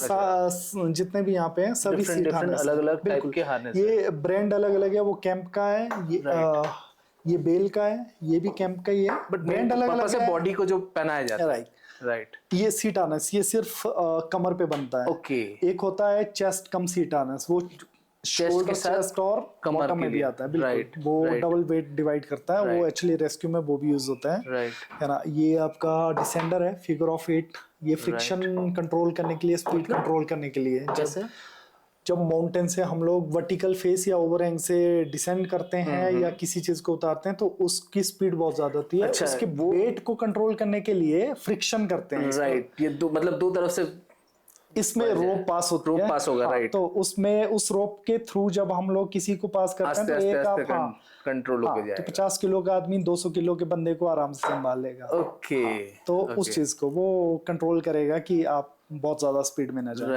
जितने भी यहाँ पे हैं सभी सीट हार्नेस, अलग अलग टाइप के हार्नेस। ये ब्रांड अलग अलग है, वो कैंप का है, ये बेल का है, ये भी कैंप का ही है, बट ब्रांड अलग अलग है, बॉडी को जो पहनाया जाता है। राइट। ये सीट हार्नेस ये सिर्फ कमर पे बनता है। ओके। एक होता है चेस्ट कम सीट हार्नेस, वो शोल्डर चेस्ट और कमर में भी आता है, बिल्कुल। वो डबल वेट डिवाइड करता है, वो एक्चुअली रेस्क्यू में वो भी यूज होता है, है ना। ये आपका डिसेंडर है, फिगर ऑफ 8, ये फ्रिक्शन कंट्रोल करने के लिए, स्पीड कंट्रोल करने के लिए। जैसे जब माउंटेन से हम लोग वर्टिकल फेस या ओवरहैंग से डिसेंड करते हैं या किसी चीज को उतारते हैं, तो उसकी स्पीड बहुत ज्यादा होती है। उसके वेट को कंट्रोल करने के लिए फ्रिक्शन करते हैं। राइट। ये मतलब दो तरफ से इसमें रोप पास होती है, पास होगा। राइट। तो उसमें उस रोप के थ्रू जब हम लोग किसी को पास करते हैं तो एक आप कंट्रोल होके जाएगा। तो 50 किलो का आदमी 200 किलो के बंदे को आराम से संभाल लेगा। ओके। तो उस चीज को वो कंट्रोल करेगा कि आप बहुत ज्यादा स्पीड में ना जाए।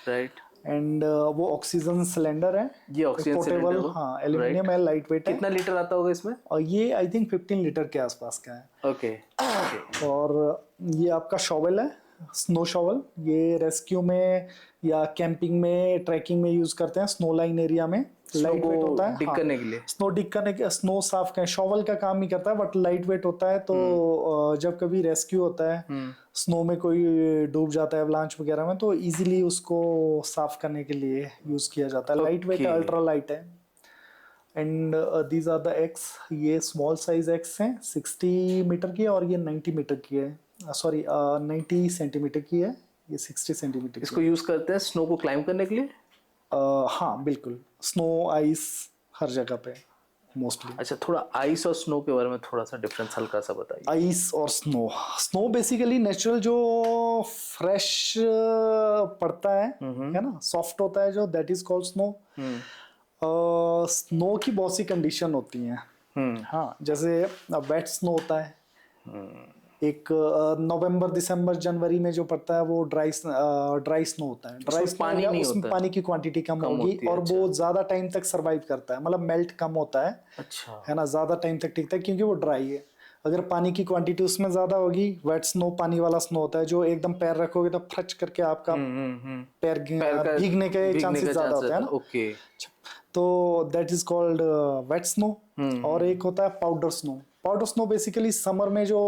राइट। एंड वो ऑक्सीजन सिलेंडर है, ये ऑक्सीजन सिलेंडर, हाँ, एल्यूमिनियम है, लाइट वेट है। कितना लीटर आता होगा इसमें? और ये आई थिंक 15 लीटर के आसपास का है। ओके। और ये आपका शॉवल है, स्नो शॉवल। ये रेस्क्यू में या कैंपिंग में, ट्रैकिंग में यूज करते हैं, स्नो लाइन एरिया में। लाइट वेट होता है, डिग करने के लिए, स्नो डिग करने के, स्नो साफ करने। शॉवल का काम ही करता है, बट लाइट वेट होता है। तो जब कभी रेस्क्यू होता है, स्नो में कोई डूब जाता है अवलांच वगैरह में, तो इजीली उसको साफ करने के लिए यूज किया जाता है। लाइट वेट, अल्ट्रा लाइट है। And these are the axe, ये स्मॉल साइज एक्स हैं, 60 मीटर की, और ये 90 मीटर की है, सॉरी 90 सेंटीमीटर की है, ये 60 सेंटीमीटर। इसको यूज करते हैं स्नो को क्लाइंब करने के लिए? हाँ बिल्कुल, स्नो आइस हर जगह पे। मोस्टली। अच्छा, थोड़ा आइस और स्नो के बारे में थोड़ा सा डिफरेंस हल्का सा बताइए। आइस और स्नो, स्नो बेसिकली नेचुरल जो फ्रेश पड़ता है ना, सॉफ्ट होता है जो, that is called snow. Snow की बहुत सी कंडीशन होती हैं। हाँ, जैसे वेट स्नो होता है, एक नवंबर दिसंबर जनवरी में जो पड़ता है वो ड्राई स्नो होता है। ड्राई स्नो पानी नहीं उसमें होता, पानी की क्वांटिटी कम होगी होती है। और अच्छा। वो ज्यादा टाइम तक सरवाइव करता है, मतलब मेल्ट कम होता है अच्छा। है ना, ज्यादा टाइम तक टिकता है क्योंकि वो ड्राई है। अगर पानी की क्वांटिटी उसमें ज्यादा होगी, वेट स्नो पानी वाला स्नो होता है जो एकदम पैर रखोगे तो फ्रच करके आपका पैर पैर का भीगने के भीगने चांसेस का ज्यादा चांस होते हैं रहता ना। है। ओके। अच्छा, तो that is called wet snow. और एक होता है powder snow. Powder snow basically summer में जो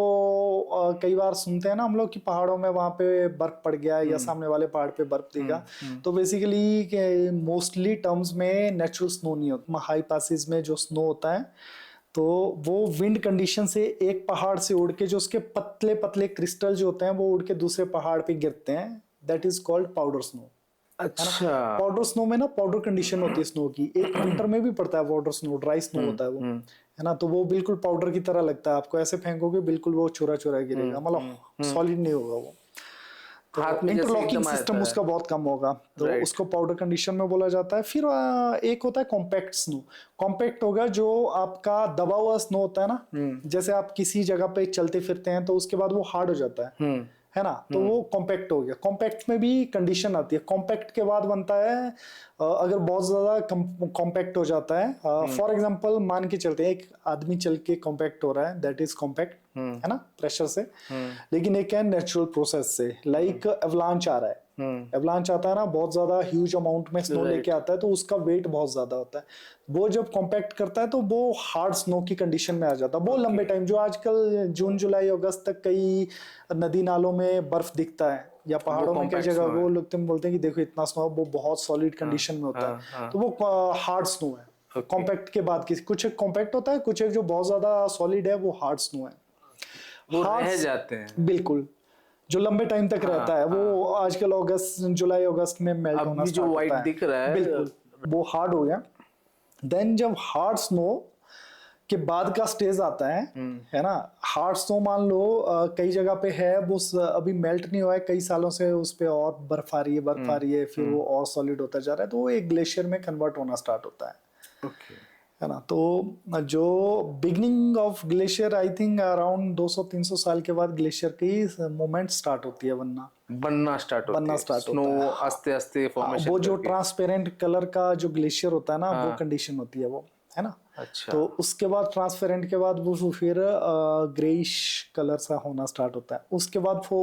कई बार सुनते हैं ना हम लोग कि पहाड़ों में वहां पे बर्फ पड़ गया या सामने वाले पहाड़ पे बर्फ दिखा, तो बेसिकली मोस्टली टर्म्स में नेचुरल स्नो नहीं होता। हाई पासिस में जो स्नो होता है तो वो विंड कंडीशन से एक पहाड़ से उड़ के जो उसके पतले पतले क्रिस्टल जो होते हैं वो उड़ के दूसरे पहाड़ पे गिरते हैं, that is called powder snow. अच्छा। पाउडर स्नो में ना पाउडर कंडीशन होती है स्नो की, एक विंटर में भी पड़ता है पाउडर स्नो, ड्राई स्नो होता है वो, है ना, तो वो बिल्कुल पाउडर की तरह लगता है, आपको ऐसे फेंकोगे बिल्कुल वो चुरा चुरा गिरेगा, मतलब सॉलिड नहीं होगा वो। तो हाथ में जैसे इंटरलॉकिंग एकदम आ सिस्टम जाता है। उसका बहुत कम होगा, तो Right. उसको पाउडर कंडीशन में बोला जाता है। फिर एक होता है कॉम्पैक्ट स्नो। कॉम्पैक्ट होगा जो आपका दबा हुआ स्नो होता है ना, जैसे आप किसी जगह पे चलते फिरते हैं तो उसके बाद वो हार्ड हो जाता है ना, तो वो कॉम्पैक्ट हो गया। कॉम्पैक्ट में भी कंडीशन आती है, कॉम्पैक्ट के बाद बनता है अगर बहुत ज्यादा कॉम्पैक्ट हो जाता है, फॉर एग्जांपल मान के चलते हैं एक आदमी चल के कॉम्पैक्ट हो रहा है, दैट इज कॉम्पैक्ट, है ना, प्रेशर से। लेकिन एक है नेचुरल प्रोसेस से, लाइक एवलांच आ रहा है, एवलांच आता है ना, बहुत ज्यादा ह्यूज अमाउंट में स्नो लेके आता है तो उसका वेट बहुत ज्यादा होता है, वो जब कॉम्पैक्ट करता है तो वो हार्ड स्नो की कंडीशन में आ जाता है। बहुत लंबे टाइम, जो आजकल जून जुलाई अगस्त तक कई नदी नालों में बर्फ दिखता है या पहाड़ों में कई जगह, वो लोग तुम बोलते हैं कि देखो इतना स्नो, वो बहुत सॉलिड कंडीशन में होता है, तो वो हार्ड स्नो है। कॉम्पैक्ट के बाद कुछ एक कॉम्पैक्ट होता है, कुछ एक जो बहुत ज्यादा सॉलिड है वो हार्ड स्नो है। वो रह जाते हैं बिल्कुल, जो लंबे टाइम तक रहता है, वो आजकल अगस्त जुलाई अगस्त में मेल्ट होना अभी जो स्टार्ट व्हाइट होता है। दिख रहा है, बिल्कुल, वो हार्ड हो गया। देन जब हार्ड स्नो के बाद का स्टेज आता है ना, हार्ड स्नो मान लो कई जगह पे है वो अभी मेल्ट नहीं हुआ है, कई सालों से उस पे और बर्फ आ रही है, फिर वो और सॉलिड होता जा रहा है, तो वो एक ग्लेशियर में कन्वर्ट होना स्टार्ट होता है। ओके। है ना, तो जो beginning of glacier I think around 200-300 साल के बाद ग्लेशियर की मूवमेंट स्टार्ट होती है, बनना स्टार्ट होती है, स्नो होता है। आस्ते आस्ते हाँ, फॉर्मेशन वो जो करके। ट्रांसपेरेंट कलर का जो ग्लेशियर होता है ना, वो कंडीशन होती है वो, है ना। अच्छा। तो उसके बाद ट्रांसपेरेंट के बाद वो फिर ग्रेइश कलर सा होना स्टार्ट होता है, उसके बाद वो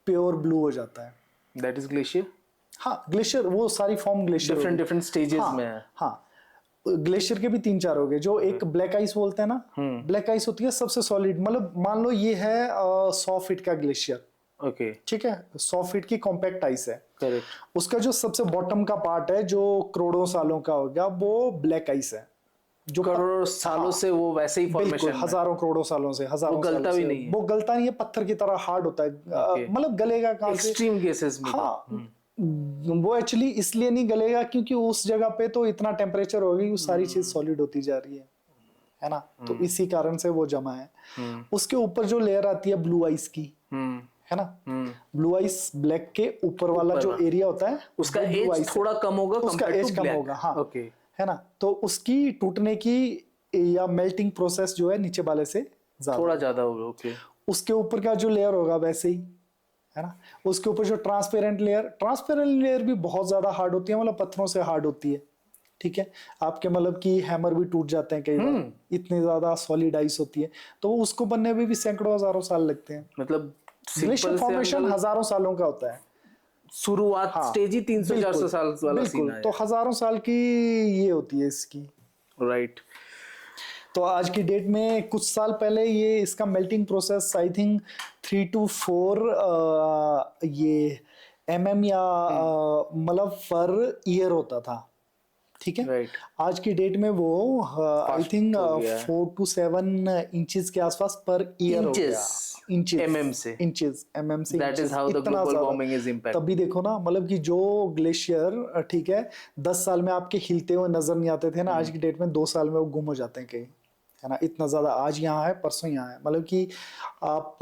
प्योर ब्लू हो जाता है, दैट इज ग्लेशियर। हाँ, ग्लेशियर वो सारी form glacier different different stages में है। हाँ, ग्लेशियर के भी 3-4 हो गए, जो एक ब्लैक आइस बोलते हैं ना, ब्लैक आइस होती है सबसे सॉलिड, मतलब मान लो ये है 100 फीट का ग्लेशियर, ओके। ठीक है, 100 फीट की कॉम्पैक्ट आइस है, करेक्ट। उसका जो सबसे बॉटम का पार्ट है जो करोड़ों सालों का हो गया, वो ब्लैक आइस है, जो करोड़ों सालों से वो वैसे ही बिल्कुल फॉर्मेशन में। हजारों करोड़ों सालों से, हजारों गलता सालों भी से नहीं है। वो गलता नहीं है, पत्थर की तरह हार्ड होता है, मतलब गलेगा कहाँ से, एक्सट्रीम केसेस में। हाँ, वो एक्चुअली इसलिए नहीं गलेगा क्योंकि उस जगह पे तो इतना टेम्परेचर होगी, वो सारी चीज सॉलिड होती जा रही है ना, तो इसी कारण से वो जमा है। उसके ऊपर जो लेयर आती है ब्लू आइस की, है ना, ब्लू आइस ब्लैक के ऊपर वाला जो एरिया होता है उसका एज थोड़ा कम होगा, उसका एज कम होगा, हाँ, ओके, है ना, तो उसकी टूटने की या मेल्टिंग प्रोसेस जो है नीचे वाले से थोड़ा ज्यादा होगा। ओके। उसके ऊपर का जो लेयर होगा वैसे ही, है ना, उसके ऊपर जो ट्रांसपेरेंट लेयर भी बहुत ज्यादा हार्ड होती है, मतलब पत्थरों से हार्ड होती है, ठीक है, आपके मतलब कि हैमर भी टूट जाते हैं कई बार, इतनी ज्यादा सॉलिड आइस होती है, तो उसको बनने में भी सैकड़ों हजारों साल लगते हैं, मतलब ग्लेशियर फॉर्मेशन हजारों सालों का होता है, शुरुआत स्टेज ही 300-400 साल वाला सीन है, तो हजारों साल की ये होती है इसकी, राइट। तो आज की डेट में कुछ साल पहले ये इसका melting process I think 3 to 4 ये mm या मतलब पर ईयर होता था, ठीक है। राइट। आज की डेट में वो आई थिंक हो गया है। 4 to 7 इंचेस के आसपास पर ईयर हो गया। इंचेस MM से, inches MM say that is inches, how the इतना ग्लोबल ज्यादा। Warming is impact. तभी देखो ना, मतलब कि जो ग्लेशियर ठीक है 10 साल में आपके हिलते हुए नजर नहीं आते थे ना, आज की डेट में 2 साल में वो गुम हो जाते हैं कहीं, है ना। इतना ज्यादा आज यहाँ है परसों यहाँ है, मतलब कि आप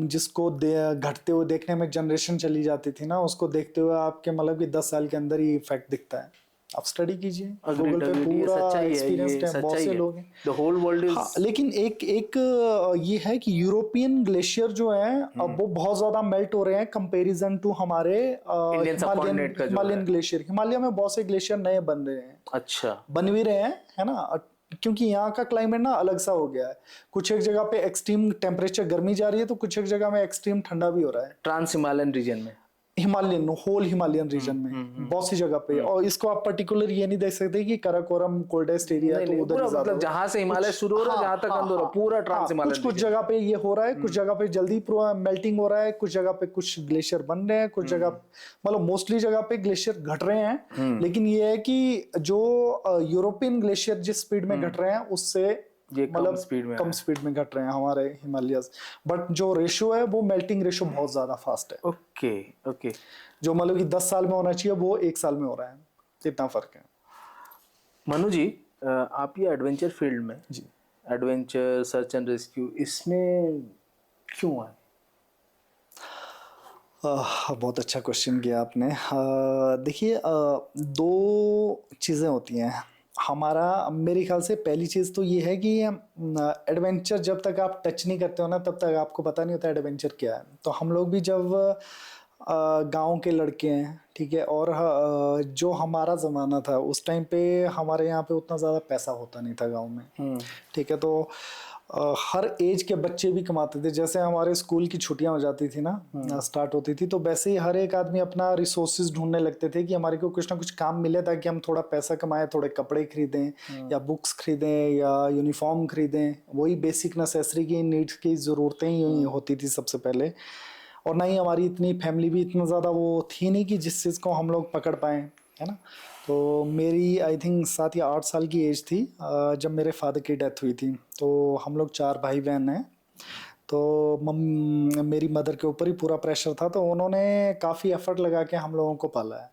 जिसको घटते हुए देखने में जनरेशन चली जाती थी ना, उसको देखते हुए आपके मतलब कि 10 साल के अंदर ही इफेक्ट दिखता है। आप स्टडी कीजिए, गूगल पे पूरा एक्सपीरियंस्ड है, बहुत से लोग हैं। The whole world is. हाँ, लेकिन एक एक ये है कि यूरोपियन ग्लेशियर जो है अब वो बहुत ज्यादा मेल्ट हो रहे हैं कंपैरिजन टू हमारे हिमालयन ग्लेशियर। हिमालय में बहुत से ग्लेशियर नए बन रहे हैं, अच्छा बन भी रहे हैं, है ना, क्योंकि यहाँ का क्लाइमेट ना अलग सा हो गया है। कुछ एक जगह पे एक्सट्रीम टेम्परेचर गर्मी जा रही है, तो कुछ एक जगह में एक्सट्रीम ठंडा भी हो रहा है। ट्रांस हिमालयन रीजन में, हिमालयन होल हिमालयन रीजन में बहुत सी जगह पे। और इसको आप पर्टिकुलर ये नहीं देख सकते कि काराकोरम कोल्डेस्ट एरिया तो उधर पूरा मतलब जहां से हिमालय शुरू हो रहा है, जहां तक अंदर हो रहा है, पूरा ट्रांस हिमालयन। कुछ जगह पे ये हो रहा है, कुछ जगह पे जल्दी मेल्टिंग हो रहा है, कुछ जगह पे कुछ ग्लेशियर बन रहे हैं, कुछ जगह मतलब मोस्टली जगह पे ग्लेशियर घट रहे हैं। लेकिन ये है कि जो यूरोपियन ग्लेशियर जिस स्पीड में घट रहे हैं उससे मतलब कम स्पीड में घट रहे हैं हमारे हिमालयस। बट जो रेशियो है वो मेल्टिंग रेशियो बहुत ज्यादा फास्ट है। Okay okay. जो मतलब कि 10 साल में होना चाहिए वो 1 साल में हो रहा है, इतना फर्क है। मनु जी, आप ये एडवेंचर फील्ड में जी, एडवेंचर सर्च एंड रेस्क्यू, इसमें क्यों आए? बहुत अच्छा क्वेश्चन किया आपने। देखिए, दो चीज़ें होती हैं हमारा, मेरे ख्याल से पहली चीज़ तो ये है कि एडवेंचर जब तक आप टच नहीं करते हो ना, तब तक आपको पता नहीं होता एडवेंचर क्या है। तो हम लोग भी जब गांव के लड़के हैं, ठीक है, और जो हमारा ज़माना था उस टाइम पे हमारे यहाँ पे उतना ज़्यादा पैसा होता नहीं था गांव में, ठीक है। तो हर एज के बच्चे भी कमाते थे। जैसे हमारे स्कूल की छुट्टियां हो जाती थी ना, स्टार्ट होती थी, तो वैसे ही हर एक आदमी अपना रिसोर्सेज ढूंढने लगते थे कि हमारे को कुछ ना कुछ काम मिले ताकि हम थोड़ा पैसा कमाएं, थोड़े कपड़े खरीदें या बुक्स खरीदें या यूनिफॉर्म खरीदें। वही बेसिक नेसेसरी की नीड्स की ज़रूरतें ही होती थी सबसे पहले। और ना ही हमारी इतनी फैमिली भी इतना ज़्यादा वो थी नहीं कि जिस चीज़ को हम लोग पकड़ पाएँ, है ना। तो मेरी आई थिंक 7 या 8 साल की एज थी जब मेरे फादर की डेथ हुई थी। तो हम लोग 4 भाई बहन हैं। तो मेरी मदर के ऊपर ही पूरा प्रेशर था, तो उन्होंने काफ़ी एफर्ट लगा के हम लोगों को पाला है।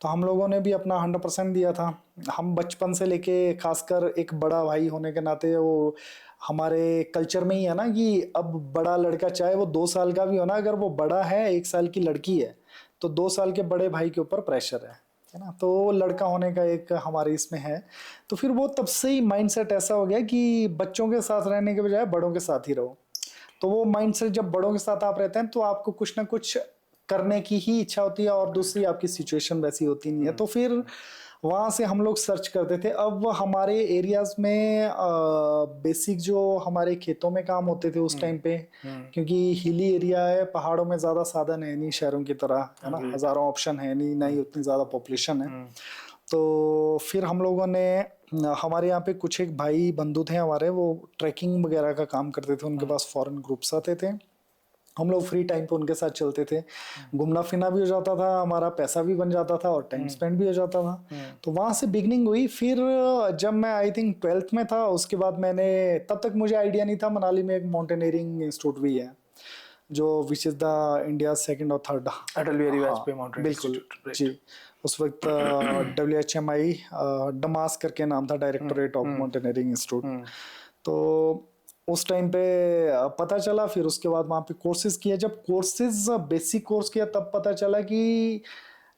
तो हम लोगों ने भी अपना 100% दिया था। हम बचपन से लेके, खासकर एक बड़ा भाई होने के नाते, वो हमारे कल्चर में ही है ना कि अब बड़ा लड़का चाहे वो 2 साल का भी हो ना, अगर वो बड़ा है, 1 साल की लड़की है, तो 2 साल के बड़े भाई के ऊपर प्रेशर है ना। तो लड़का होने का एक हमारे इसमें है। तो फिर वो तब से ही माइंडसेट ऐसा हो गया कि बच्चों के साथ रहने के बजाय बड़ों के साथ ही रहो। तो वो माइंडसेट जब बड़ों के साथ आप रहते हैं तो आपको कुछ ना कुछ करने की ही इच्छा होती है, और दूसरी आपकी सिचुएशन वैसी होती नहीं है। तो फिर वहाँ से हम लोग सर्च करते थे। अब हमारे एरियाज में बेसिक जो हमारे खेतों में काम होते थे उस टाइम पे, क्योंकि हिली एरिया है, पहाड़ों में ज़्यादा साधन है नहीं शहरों की तरह, है ना, हज़ारों ऑप्शन है नहीं, ना ही उतनी ज़्यादा पॉपुलेशन है। तो फिर हम लोगों ने, हमारे यहाँ पे कुछ एक भाई बंधु थे हमारे, वो ट्रैकिंग वगैरह का काम करते थे, उनके पास फॉरेन ग्रुप्स आते थे। हम लोग फ्री टाइम पे उनके साथ चलते थे, घूमना फिरना भी हो जाता था, हमारा पैसा भी बन जाता था और टाइम स्पेंड भी हो जाता था। तो वहाँ से बिगनिंग हुई। फिर जब मैं आई थिंक 12th में था, उसके बाद मैंने, तब तक मुझे आइडिया नहीं था, मनाली में एक माउंटेनियरिंग इंस्टीट्यूट भी है जो which is the India 2nd और 3rd। अटल बिहारी वाजपेयी माउंटेन बिल्कुल जी। उस वक्त WHMI डमास करके नाम था, डायरेक्टोरेट ऑफ माउंटेनियरिंग इंस्टीट्यूट। तो उस टाइम पे पता चला, फिर उसके बाद वहाँ पे कोर्सेज किया। जब कोर्सेज बेसिक कोर्स किया तब पता चला कि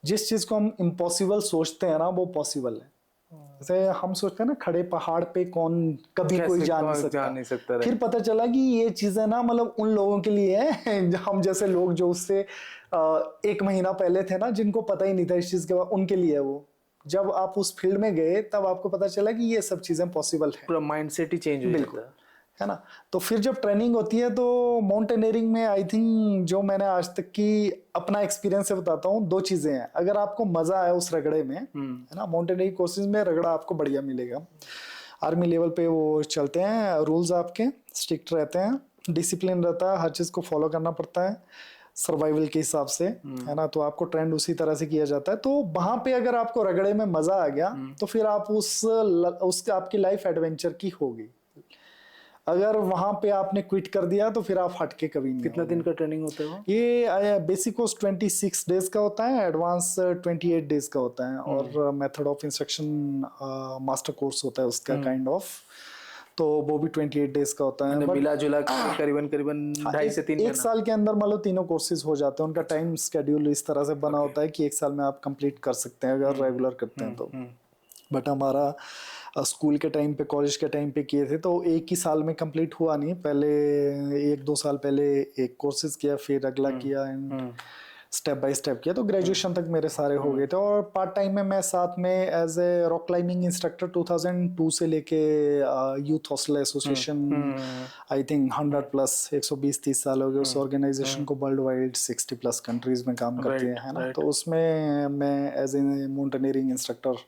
जिस चीज़ को हम इम्पॉसिबल सोचते हैं ना, वो पॉसिबल है। जैसे हम सोचते हैं ना, खड़े पहाड़ पे कौन कभी कोई जा नहीं सकता। फिर पता चला कि ये चीज़ें ना मतलब उन लोगों के लिए है हम जैसे लोग जो उससे 1 महीना पहले थे ना, जिनको पता ही नहीं था इस चीज़ के बाद, उनके लिए वो। जब आप उस फील्ड में गए तब आपको पता चला कि ये सब चीज़ें पॉसिबल है। पूरा माइंडसेट ही चेंज हो जाता है, है ना। तो फिर जब ट्रेनिंग होती है तो माउंटेनियरिंग में आई थिंक जो मैंने आज तक की अपना एक्सपीरियंस से बताता हूँ, 2 चीजें हैं। अगर आपको मजा आए उस रगड़े में, है ना, माउंटेनियरिंग कोर्सेज में रगड़ा आपको बढ़िया मिलेगा। आर्मी लेवल पे वो चलते हैं, रूल्स आपके स्ट्रिक्ट रहते हैं, डिसिप्लिन रहता है, हर चीज को फॉलो करना पड़ता है। सर्वाइवल के हिसाब से, है ना, तो आपको ट्रेंड उसी तरह से किया जाता है। तो वहां पे अगर आपको रगड़े में मजा आ गया तो फिर आप उसके आपकी लाइफ एडवेंचर की होगी। अगर वहां पे आपने क्विट कर दिया तो फिर आप हट के कभी नहीं कितना होगे। दिन का ट्रेनिंग होता है वो? ये बेसिक कोर्स 26 डेज का होता है, एडवांस 28 डेज का होता है, और method of instruction master course होता है उसका काइंड ऑफ, तो वो भी 28 डेज का होता है। मिला जुला के करीबन करीबन 2.5 से 3 एक महीना। साल के अंदर मान लो तीनों कोर्सेज हो जाते हैं। उनका टाइम स्केड्यूल इस तरह से बना होता है कि एक साल में आप कंप्लीट कर सकते हैं अगर रेगुलर करते हैं तो। बट हमारा स्कूल के टाइम पे, कॉलेज के टाइम पे किए थे तो एक ही साल में कंप्लीट हुआ नहीं, पहले 1-2 साल पहले एक कोर्सेज किया, फिर अगला किया, एंड स्टेप बाय स्टेप किया, तो ग्रेजुएशन तक मेरे सारे हो गए थे। और पार्ट टाइम में मैं साथ में as a rock climbing instructor 2002 से लेके youth hostel association, I think 100+, 120-130 साल हो गए उस ऑर्गेनाइजेशन को, वर्ल्ड वाइड 60+ कंट्रीज में काम करते हैं, है ना। तो उसमें मैं as a mountaineering instructor,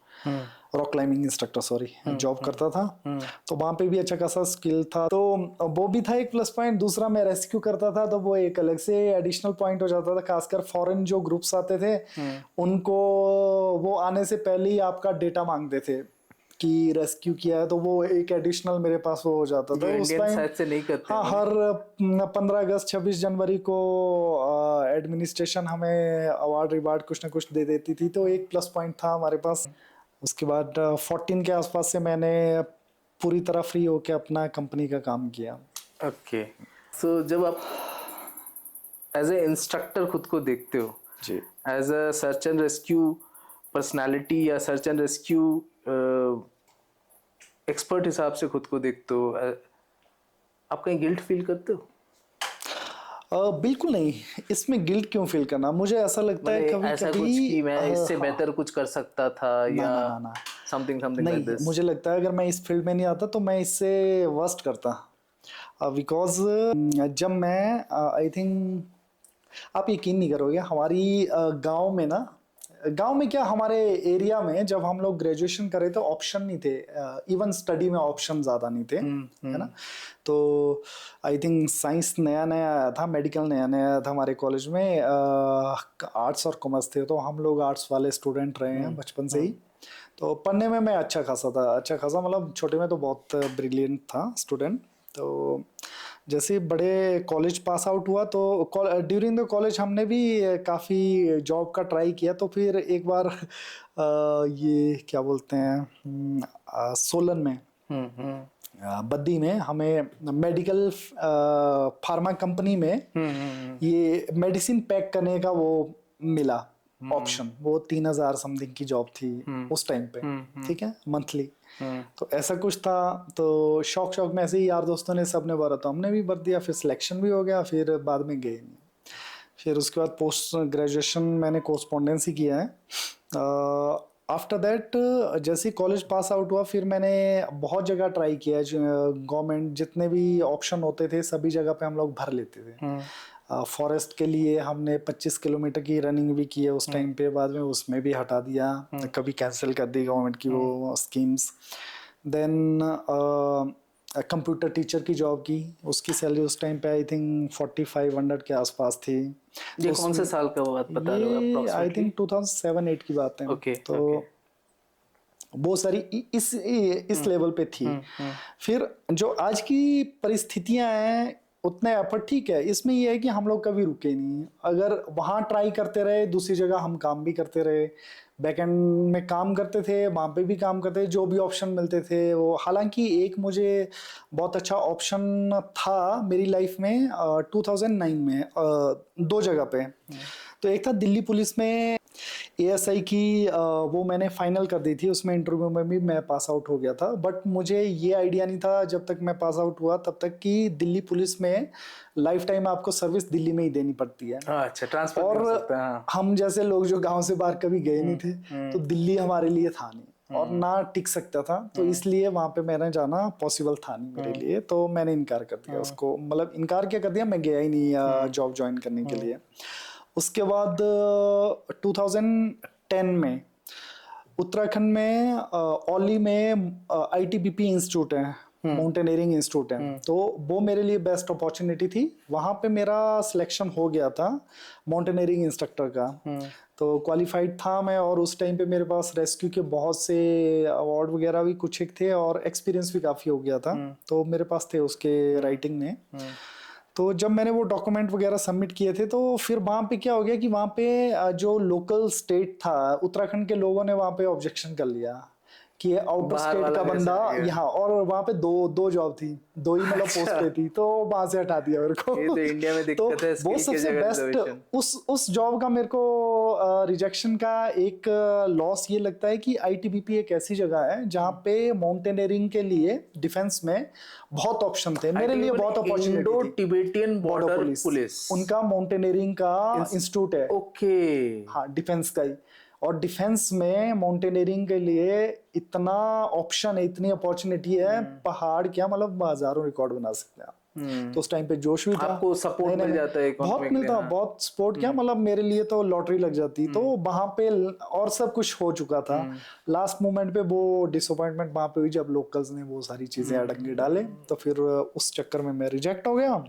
rock climbing instructor sorry, job करता था। तो वहाँ पे भी अच्छा खासा स्किल था, तो वो भी था एक प्लस पॉइंट। दूसरा मैं रेस्क्यू करता था, तो वो एक अलग से एडिशनल पॉइंट हो जाता था। खासकर फॉरेन जो ग्रुप्स आते थे उनको वो आने से पहले ही आपका डेटा मांगते थे कि रेस्क्यू किया है, तो वो एक एडिशनल मेरे पास वो हो जाता था उस टाइम। शायद से नहीं करते। हाँ, हर 15 अगस्त 26 जनवरी को एडमिनिस्ट्रेशन हमें अवार्ड रिवार्ड कुछ ना कुछ दे देती थी, तो एक प्लस पॉइंट था हमारे पास। उसके बाद 14 के आसपास से मैंने पूरी तरह फ्री होके अपना कंपनी का काम किया। ओके, सो जब आप एज ए इंस्ट्रक्टर खुद को देखते हो जी, as a search and rescue personality या सर्च एंड रेस्क्यू एक्सपर्ट हिसाब से खुद को देखते हो, आप कहीं गिल्ट फील करते हो? बिल्कुल नहीं। इसमें गिल्ट क्यों फील करना, मुझे ऐसा लगता है कभी ऐसा कभी कुछ कि मैं इससे बेहतर कुछ कर सकता था ना या ना ना ना समथिंग लाइक नहीं, दिस? मुझे लगता है अगर मैं इस फील्ड में नहीं आता तो मैं इससे वर्स्ट करता, बिकॉज जब मैं आई थिंक, आप यकीन नहीं करोगे, हमारी गांव में ना, गांव में क्या, हमारे एरिया में जब हम लोग ग्रेजुएशन करे तो ऑप्शन नहीं थे, इवन स्टडी में ऑप्शन ज़्यादा नहीं थे, है ना। तो आई थिंक साइंस नया नया आया था, मेडिकल नया नया आया था हमारे कॉलेज में, आर्ट्स और कॉमर्स थे, तो हम लोग आर्ट्स वाले स्टूडेंट रहे हैं बचपन से ही। तो पढ़ने में मैं अच्छा खासा था, अच्छा खासा मतलब छोटे में तो बहुत ब्रिलियंट था स्टूडेंट। तो जैसे बड़े कॉलेज पास आउट हुआ तो ड्यूरिंग द कॉलेज हमने भी काफ़ी जॉब का ट्राई किया। तो फिर एक बार ये क्या बोलते हैं, सोलन में, बद्दी में हमें मेडिकल फार्मा कंपनी में ये मेडिसिन पैक करने का वो मिला ऑप्शन। वो 3,000 समथिंग की जॉब थी उस टाइम पे, ठीक है, मंथली। तो ऐसा कुछ था, तो शौक में ऐसे ही यार दोस्तों ने सबने भरा, तो हमने भी भर दिया, फिर सिलेक्शन भी हो गया, फिर बाद में गए नहीं। फिर उसके बाद पोस्ट ग्रेजुएशन मैंने कोरस्पोंडेंसी किया है। आफ्टर दैट जैसे कॉलेज पास आउट हुआ फिर मैंने बहुत जगह ट्राई किया, गवर्नमेंट जितने भी ऑप्शन होते थे सभी जगह पे हम लोग भर लेते थे। फॉरेस्ट के लिए हमने 25 किलोमीटर की रनिंग भी की है उस टाइम पे, बाद में उसमें भी हटा दिया, कभी कैंसिल कर दी गवर्नमेंट की वो स्कीम्स। देन कंप्यूटर टीचर की जॉब की, उसकी सैलरी उस टाइम पे आई थिंक 4500 के आसपास थी। ये कौन से साल का बात बता रहे हो ये आई approximately? थिंक 2007-8 की बात है। ओके, तो वो सारी इस लेवल पे थी। फिर जो आज की परिस्थितियां हैं उतने एफर्ट ठीक है, इसमें ये है कि हम लोग कभी रुके नहीं। अगर वहां ट्राई करते रहे, दूसरी जगह हम काम भी करते रहे, बैकएंड में काम करते थे, वहां पे भी काम करते थे, जो भी ऑप्शन मिलते थे वो। हालांकि एक मुझे बहुत अच्छा ऑप्शन था मेरी लाइफ में 2009 में, 2 जगह पे। तो एक था दिल्ली पुलिस में एएसआई की, वो मैंने फाइनल कर दी थी, उसमें इंटरव्यू में भी मैं पास आउट हो गया था। बट मुझे ये आइडिया नहीं था जब तक मैं पास आउट हुआ तब तक कि दिल्ली पुलिस में लाइफ टाइम आपको सर्विस दिल्ली में ही देनी पड़ती है। अच्छा, ट्रांसफर और कर सकते हैं, हाँ। हम जैसे लोग जो गांव से बाहर कभी गए नहीं थे, तो दिल्ली हमारे लिए था नहीं और ना टिक सकता था, तो इसलिए वहां पे मैंने जाना पॉसिबल था नहीं मेरे लिए। तो मैंने इनकार कर दिया उसको, मतलब इनकार क्या कर दिया, मैं गया ही नहीं जॉब ज्वाइन करने के लिए। उसके बाद 2010 में उत्तराखंड में औली में आईटीबीपी इंस्टीट्यूट है, माउंटेनियरिंग इंस्टीट्यूट है, तो वो मेरे लिए बेस्ट अपॉर्चुनिटी थी। वहाँ पे मेरा सिलेक्शन हो गया था माउंटेनियरिंग इंस्ट्रक्टर का, तो क्वालिफाइड था मैं। और उस टाइम पे मेरे पास रेस्क्यू के बहुत से अवार्ड वगैरह भी कुछ एक थे और एक्सपीरियंस भी काफ़ी हो गया था, तो मेरे पास थे उसके राइटिंग में। तो जब मैंने वो डॉक्यूमेंट वगैरह सबमिट किए थे, तो फिर वहाँ पे क्या हो गया कि वहाँ पे जो लोकल स्टेट था उत्तराखंड के लोगों ने वहाँ पे ऑब्जेक्शन कर लिया कि आउटर बाहर स्टेट वाला का कैसे बंदा आ गया? यहाँ, और वहाँ पे दो जॉब थी, दो ही मतलब पोस्ट पे थी, तो वहां से हटा दिया मेरे को। ये तो इंडिया में तो दिक्कत है, वो स्किल की सबसे जगह बेस्ट रिजर्वेशन। उस जॉब का मेरे को रिजेक्शन का एक लॉस ये लगता है कि आईटीबीपी एक ऐसी जगह है जहाँ पे माउंटेनियरिंग के लिए डिफेंस में बहुत ऑप्शन थे, मेरे लिए बहुत अपॉर्चुनिटी इंडो थी। टिबेटियन बॉर्डर पुलिस, उनका माउंटेनियरिंग का इंस्टीट्यूट है, ओके। हाँ डिफेंस का ही। और डिफेंस में माउंटेनियरिंग के लिए इतना ऑप्शन है, इतनी अपॉर्चुनिटी है, पहाड़ क्या मतलब हजारों रिकॉर्ड बना सकते हैं आप। तो उस टाइम पे जोश भी था, आपको सपोर्ट मिल जाता है बहुत economically, मिलता, हाँ। बहुत सपोर्ट किया, मतलब मेरे लिए तो लॉटरी लग जाती। तो वहां पे और सब कुछ हो चुका था, लास्ट मोमेंट पे वो डिसअपॉइंटमेंट वहां पे हुई जब लोकल्स ने वो सारी चीजें अड़ंगे डाले, तो फिर उस चक्कर में मैं रिजेक्ट हो गया।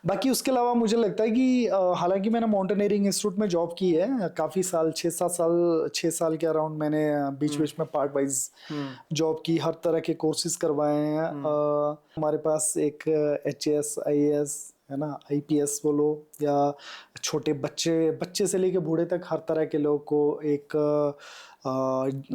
बाकी उसके अलावा मुझे लगता है कि हालांकि मैंने माउंटेनियरिंग इंस्टीट्यूट में जॉब की है काफ़ी साल, 6 साल के अराउंड मैंने बीच बीच में पार्ट वाइज जॉब की, हर तरह के कोर्सेज करवाए हैं। हमारे पास एक HAS IAS है ना, IPS बोलो, या छोटे बच्चे से लेके बूढ़े तक हर तरह के लोग को, एक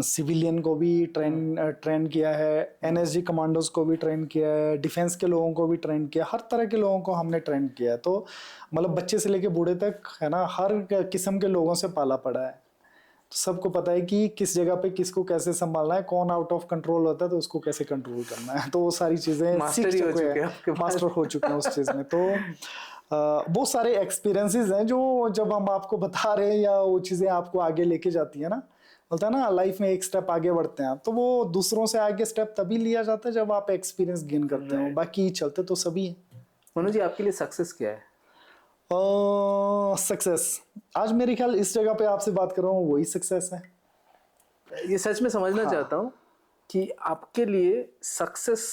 सिविलियन को भी ट्रेन किया है, NSG कमांडोज को भी ट्रेन किया है, डिफेंस के लोगों को भी ट्रेन किया, हर तरह के लोगों को हमने ट्रेन किया है। तो मतलब बच्चे से लेके बूढ़े तक है ना, हर किस्म के लोगों से पाला पड़ा है। तो सबको पता है कि किस जगह पे किसको कैसे संभालना है, कौन आउट ऑफ कंट्रोल होता है तो उसको कैसे कंट्रोल करना है, तो वो सारी चीजें सीख मास्टर ही हो चुके चुके हैं हैं, आपके पास। मास्टर हो चुके हैं उस चीज में। तो वो सारे एक्सपीरियंसेस हैं जो जब हम आपको बता रहे हैं या वो चीजें आपको आगे लेके जाती है ना, बोलता है ना लाइफ में एक स्टेप आगे बढ़ते हैं आप, तो वो दूसरों से आगे स्टेप तभी लिया जाता है जब आप एक्सपीरियंस गेन करते हो, बाकी चलते तो सभी हैं। मनु जी, आपके लिए सक्सेस क्या है? सक्सेस आज मेरे ख्याल इस जगह पे आपसे बात कर रहा हूँ वही सक्सेस है। ये सच में समझना चाहता हूँ कि आपके लिए सक्सेस,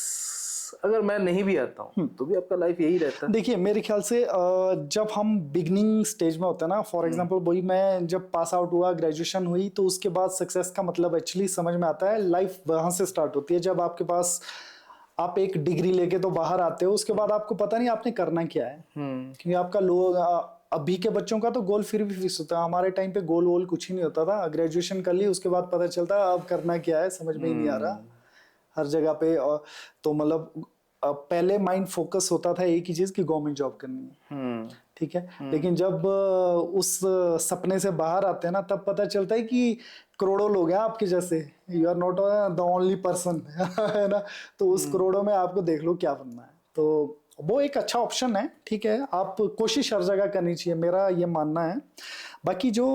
अगर मैं नहीं भी आता हूँ तो भी आपका लाइफ यही रहता है। देखिए मेरे ख्याल से जब हम बिगनिंग स्टेज में होते हैं ना, फॉर एग्जांपल वही मैं जब पास आउट हुआ, ग्रेजुएशन हुई, तो उसके बाद सक्सेस का मतलब एक्चुअली समझ में आता है, लाइफ वहां से स्टार्ट होती है जब आपके पास आप एक डिग्री लेके तो बाहर आते हो, उसके बाद आपको पता नहीं आपने करना क्या है, क्योंकि आपका लोग अभी के बच्चों का तो गोल फिर भी फिक्स होता है, हमारे टाइम पे गोल वोल कुछ ही नहीं होता था, ग्रेजुएशन कर ली उसके बाद पता चलता है अब करना क्या है, समझ में ही नहीं आ रहा हर जगह पे। और तो मतलब पहले माइंड फोकस होता था एक ही चीज की गवर्नमेंट जॉब करनी है, ठीक है। लेकिन जब उस सपने से बाहर आते हैं ना, तब पता चलता है कि करोड़ों लोग हैं आपके जैसे, you are not the only person है ना, तो उस करोड़ों में आपको देख लो क्या बनना है, तो वो एक अच्छा ऑप्शन है, ठीक है। आप कोशिश हर जगह करनी चाहिए, मेरा ये मानना है। बाकी जो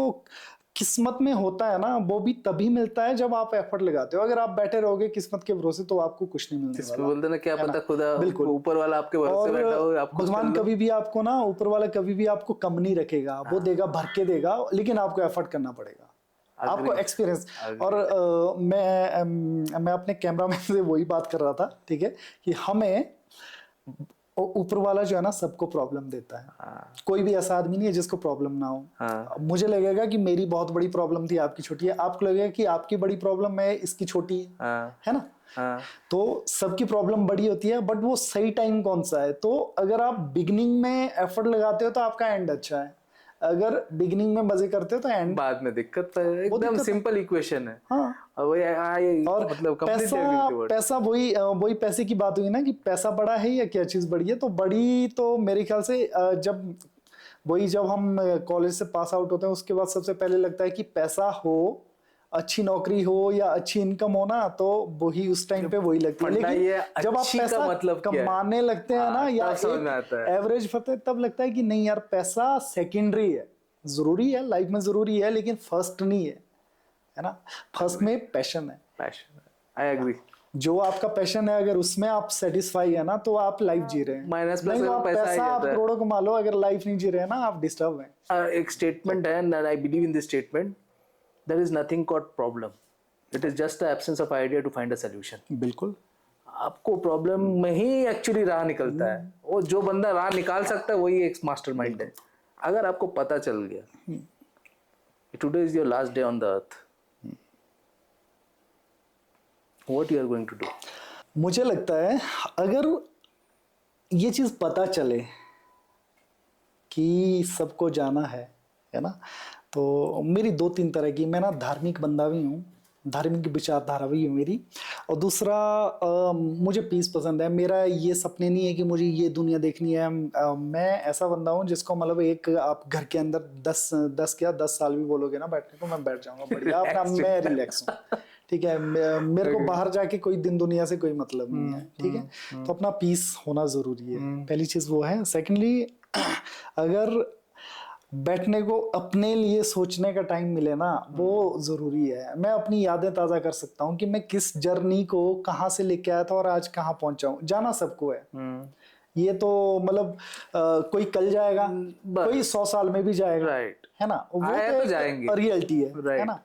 किस्मत में होता है ना, वो भी तभी मिलता है जब आप एफर्ट लगाते हो, अगर आप बैठे रहोगे किस्मत के भरोसे तो आपको कुछ नहीं मिलने वाला। बोलते ना, क्या पता खुदा, बिल्कुल, ऊपर वाला आपके भरोसे बैठा हो, आप खुद भगवान कभी भी आपको ना, ऊपर वाला कभी भी आपको कम नहीं रखेगा, वो देगा, भर के देगा, लेकिन आपको एफर्ट करना पड़ेगा, आपको एक्सपीरियंस। और मैं अपने कैमरामैन से वही बात कर रहा था, ठीक है, कि हमें ऊपर वाला जो है ना सबको प्रॉब्लम देता है, कोई भी ऐसा आदमी नहीं है जिसको प्रॉब्लम ना हो। मुझे लगेगा कि मेरी बहुत बड़ी प्रॉब्लम थी, आपकी छोटी है, आपको लगेगा कि आपकी बड़ी प्रॉब्लम है, इसकी छोटी है ना। तो सबकी प्रॉब्लम बड़ी होती है, बट वो सही टाइम कौन सा है, तो अगर आप बिगनिंग में एफर्ट लगाते हो तो आपका एंड अच्छा है, अगर बिगनिंग में मजे करते हो तो एंड बाद में दिक्कत है। एकदम सिंपल इक्वेशन है। हाँ, और मतलब पैसा वही पैसे की बात हुई ना, कि पैसा बड़ा है या क्या चीज बड़ी है, तो बड़ी तो मेरे ख्याल से जब हम कॉलेज से पास आउट होते हैं उसके बाद सबसे पहले लगता है कि पैसा हो, अच्छी नौकरी हो या अच्छी इनकम हो ना, तो वही उस टाइम पे वही लगती है। लेकिन जब आप पैसा मतलब कमाने लगते हैं ना, या एवरेज फते, तब लगता है कि नहीं यार, पैसा सेकेंडरी है, जरूरी है लाइफ में, जरूरी है, लेकिन फर्स्ट नहीं है ना। फर्स्ट में पैशन है। I agree. जो आपका पैशन है, अगर उसमें आप सेटिस्फाई है ना, तो आप लाइफ जी रहे हैं। माइनस नहीं, आप पैसा आप करोड़ों कमा लो, अगर लाइफ नहीं जी रहे हैं ना, आप डिस्टर्ब हैं। एक स्टेटमेंट है, and I believe in this statement, there is nothing called problem, it is just the absence of idea to find a solution. बिल्कुल, आपको प्रॉब्लम में ही एक्चुअली राह निकलता है। वो जो बंदा राह निकाल सकता है वही एक मास्टरमाइंड है। अगर आपको पता चल गया today is your last day on the earth, what you are going to do? मुझे लगता है अगर ये चीज पता चले कि सबको जाना है ना, तो मेरी 2-3 तरह की, मैं ना धार्मिक बंदा भी हूँ, धार्मिक विचारधारा भी है मेरी। और दूसरा मुझे पीस पसंद है। मेरा ये सपने नहीं है कि मुझे ये दुनिया देखनी है। मैं ऐसा बंदा हूँ जिसको मतलब एक आप घर के अंदर 10 साल भी बोलोगे ना बैठने को, मैं बैठ जाऊंगा बढ़िया अपना, मैं रिलैक्स हूँ। ठीक है, मेरे को बाहर जाके कोई दिन दुनिया से कोई मतलब नहीं है। ठीक है, तो अपना पीस होना जरूरी है, पहली चीज वो है। सेकेंडली, अगर बैठने को अपने लिए सोचने का टाइम मिले ना, वो जरूरी है। मैं अपनी यादें ताजा कर सकता हूँ कि मैं किस जर्नी को कहाँ से लेके आया था और आज कहाँ पहुंचा हूँ। जाना सबको है, ये तो मतलब कोई कल जाएगा, कोई 100 साल में भी जाएगा, राइट, है ना, वो तो जाएंगे, रियलिटी है ना।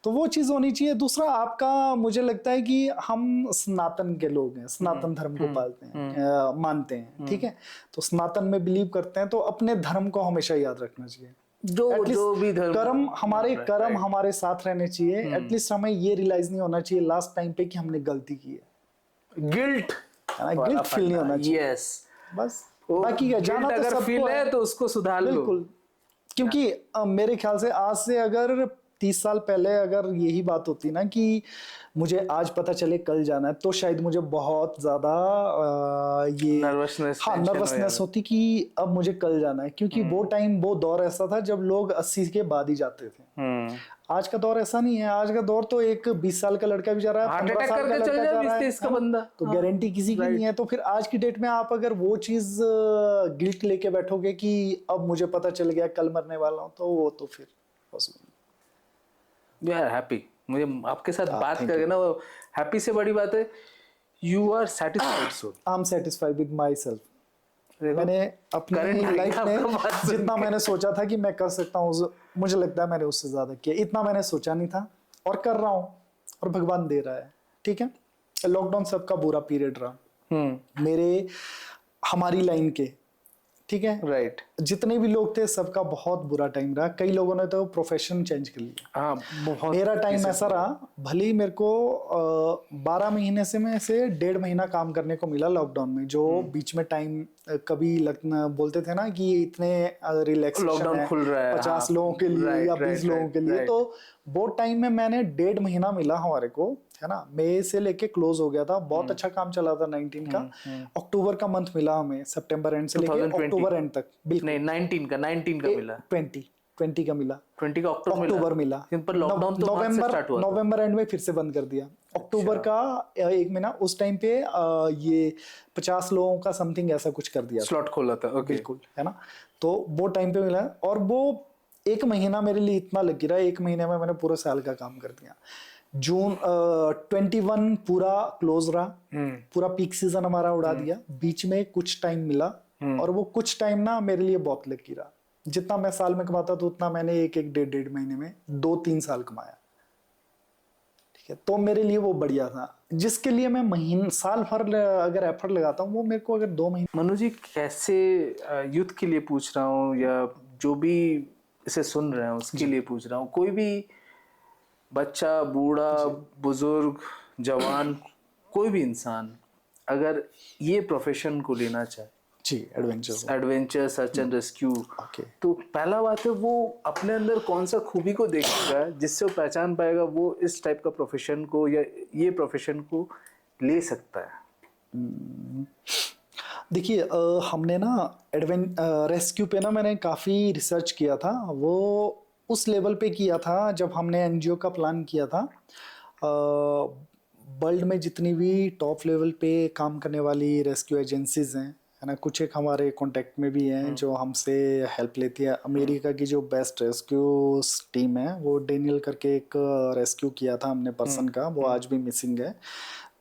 तो वो चीज होनी चाहिए। दूसरा आपका, मुझे लगता है कि हम सनातन के लोग हैं, सनातन धर्म को पालते हैं, मानते हैं। ठीक है, तो सनातन में बिलीव करते हैं, तो अपने धर्म को हमेशा याद रखना चाहिए। जो भी धर्म, कर्म हमारे साथ रहने चाहिए। एटलीस्ट हमें ये रियलाइज नहीं होना चाहिए लास्ट टाइम पे कि हमने गलती की है। गिल्ट फील नहीं होना चाहिए। यस, बस बाकी का जाना तो अगर फील है तो उसको सुधार लो। बिल्कुल, क्योंकि मेरे ख्याल से आज से अगर 30 साल पहले अगर यही बात होती ना कि मुझे आज पता चले कल जाना है, तो शायद मुझे बहुत ज्यादा ये नर्वसनेस होती कि अब मुझे कल जाना है। क्योंकि वो टाइम, वो दौर ऐसा था जब लोग 80 के बाद ही जाते थे। आज का दौर ऐसा नहीं है। आज का दौर तो एक 20 साल का लड़का भी जा रहा है, 15 साल का लड़का जा रहा है, बंदा, तो गारंटी किसी की नहीं है। तो फिर आज की डेट में आप अगर वो चीज गिल्ट लेके बैठोगे कि अब मुझे पता चल गया कल मरने वाला हूँ, तो वो तो फिर पॉसिबल। वी आर हैप्पी, मुझे आपके साथ बात करके ना, वो हैप्पी से बड़ी बात है, you are satisfied soul. I am satisfied with myself. मैंने अपनी लाइफ में जितना मैंने सोचा था कि मैं कर सकता हूँ, मुझे लगता है मैंने उससे ज्यादा किया। इतना मैंने सोचा नहीं था और कर रहा हूँ, और भगवान दे रहा है। ठीक है, लॉकडाउन सबका बुरा पीरियड रहा, मेरे हमारी लाइन के, ठीक है, राइट, जितने भी लोग थे सबका बहुत बुरा टाइम रहा। कई लोगों ने तो प्रोफेशन चेंज कर लिया। हाँ, मेरा टाइम ऐसा रहा, भले ही मेरे को 12 महीने से में से 1.5 महीना काम करने को मिला लॉकडाउन में। जो बीच में टाइम कभी लगना बोलते थे ना कि इतने रिलैक्सेशन है, खुल रहा है 50 लोगों के लिए या 20 लोगों के लिए, तो वो टाइम में मैंने 1.5 महीना मिला हमारे को, है ना। मई से लेके क्लोज हो गया था, बहुत अच्छा काम चला था 19 का। अक्टूबर का मंथ मिला हमें, सितंबर एंड से लेके अक्टूबर एंड तक। बिल्कुल नहीं, 19 का मिला, 20 का मिला, ट्वेंटी का अक्टूबर मिला। पर लॉकडाउन तो नवंबर एंड में फिर से बंद कर दिया। अक्टूबर का 1 महीना, उस टाइम पे ये 50 लोगों का समथिंग ऐसा कुछ कर दिया, स्लॉट खोला था। ओके, बिल्कुल, है ना। तो वो टाइम पे मिला, और वो 1 महीना मेरे लिए इतना लग रहा है, 1 महीने में मैंने पूरे साल का काम कर दिया। जून 21 पूरा क्लोज रहा, पूरा पीक सीजन हमारा उड़ा दिया। बीच में कुछ टाइम मिला, और वो कुछ टाइम ना मेरे लिए बहुत लकी रहा। जितना मैं साल में कमाता था उतना मैंने 1-1, 1.5 महीने में 2-3 साल कमाया। ठीक है, तो मेरे लिए वो बढ़िया था। जिसके लिए मैं साल भर अगर एफर्ट लगाता हूँ, वो मेरे को अगर 2 महीने। मनु जी, कैसे यूथ के लिए पूछ रहा हूँ, या जो भी इसे सुन रहे हैं उसके लिए पूछ रहा हूँ, कोई भी बच्चा, बूढ़ा, बुजुर्ग, जवान, कोई भी इंसान अगर ये प्रोफेशन को लेना चाहे, जी, एडवेंचर सर्च एंड रेस्क्यू, तो पहला बात है वो अपने अंदर कौन सा खूबी को देखेगा जिससे वो पहचान पाएगा वो इस टाइप का प्रोफेशन को या ये प्रोफेशन को ले सकता है? देखिए, हमने ना रेस्क्यू पे ना मैंने काफ़ी रिसर्च किया था। वो उस लेवल पे किया था जब हमने एनजीओ का प्लान किया था। वर्ल्ड में जितनी भी टॉप लेवल पे काम करने वाली रेस्क्यू एजेंसीज हैं, है ना, कुछ एक हमारे कांटेक्ट में भी हैं जो हमसे हेल्प लेती है। अमेरिका की जो बेस्ट रेस्क्यू टीम है, वो डेनियल करके एक रेस्क्यू किया था हमने पर्सन का, वो आज भी मिसिंग है।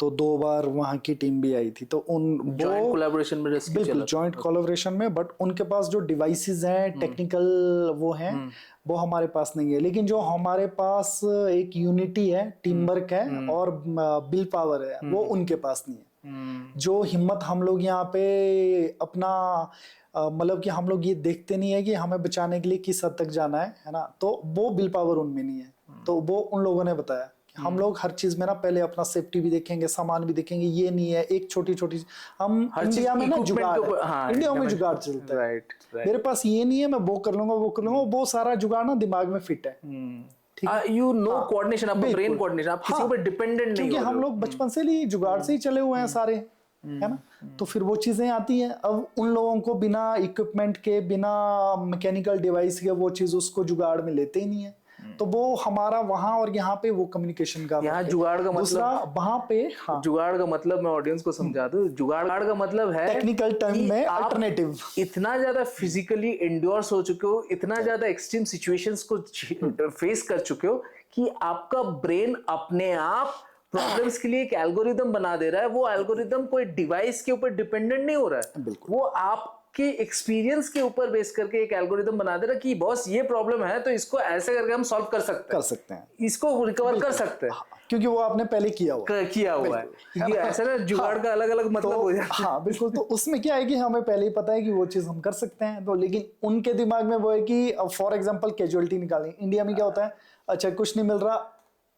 तो 2 बार वहाँ की टीम भी आई थी। तो जॉइंट कोलैबोरेशन में रेस्क्यू बिल्कुल जॉइंट कोलैबोरेशन में, बट उनके पास जो डिवाइसेस हैं, टेक्निकल वो हैं, वो हमारे पास नहीं है। लेकिन जो हमारे पास एक यूनिटी है, टीम वर्क है और बिल पावर है, वो उनके पास नहीं है। जो हिम्मत हम लोग यहाँ पे अपना मतलब कि हम लोग ये देखते नहीं है कि हमें बचाने के लिए किस हद तक जाना है ना, तो वो विल पावर उनमें नहीं है। तो वो उन लोगों ने बताया कि हम लोग हर चीज में ना पहले अपना सेफ्टी भी देखेंगे, सामान भी देखेंगे, ये नहीं है एक छोटी छोटी हम इंडिया में ना जुगाड़ है, इंडिया में जुगाड़ चलता है, मेरे पास ये नहीं है मैं वो कर लूंगा वो कर लूंगा, वो सारा जुगाड़ ना दिमाग में फिट है। यू नो कोऑर्डिनेशन, आपका ब्रेन कोऑर्डिनेशन, आप किसी ऊपर डिपेंडेंट नहीं हो, क्योंकि हम लोग बचपन से ही जुगाड़ से ही चले हुए हैं सारे, है ना, तो फिर वो चीजें आती हैं। अब उन लोगों को बिना इक्विपमेंट के, बिना मैकेनिकल डिवाइस के वो चीज उसको जुगाड़ में लेते ही नहीं है। तो वो हमारा वहां और यहाँ पे वो कम्युनिकेशन का, यहाँ जुगाड़ का मतलब वहां पे, हाँ, जुगाड़ का मतलब मैं ऑडियंस को समझा दूं, जुगाड़ का मतलब है टेक्निकल टर्म में अल्टरनेटिव। इतना ज्यादा फिजिकली एंड्योर्स हो चुके हो, इतना ज्यादा एक्सट्रीम सिचुएशंस को फेस कर चुके हो कि आपका ब्रेन अपने आप प्रॉब्लम्स के लिए एक एल्गोरिदम बना दे रहा है। वो एल्गोरिदम कोई डिवाइस के ऊपर डिपेंडेंट नहीं हो रहा है, वो आपके एक्सपीरियंस के ऊपर बेस करके एक एल्गोरिदम बना दे रहा है कि बॉस ये प्रॉब्लम है तो इसको ऐसे करके हम सॉल्व कर सकते हैं, इसको रिकवर कर सकते हैं, क्योंकि वो आपने पहले किया हुआ है। क्योंकि ऐसा ना जुगाड़ का अलग अलग मतलब हो जाता है। हाँ बिल्कुल, तो उसमें क्या है कि हमें पहले ही पता है कि वो चीज हम कर सकते हैं, तो लेकिन उनके दिमाग में वो है कि फॉर एग्जांपल कैजुअलिटी निकालें। इंडिया में क्या होता है, अच्छा कुछ नहीं मिल रहा,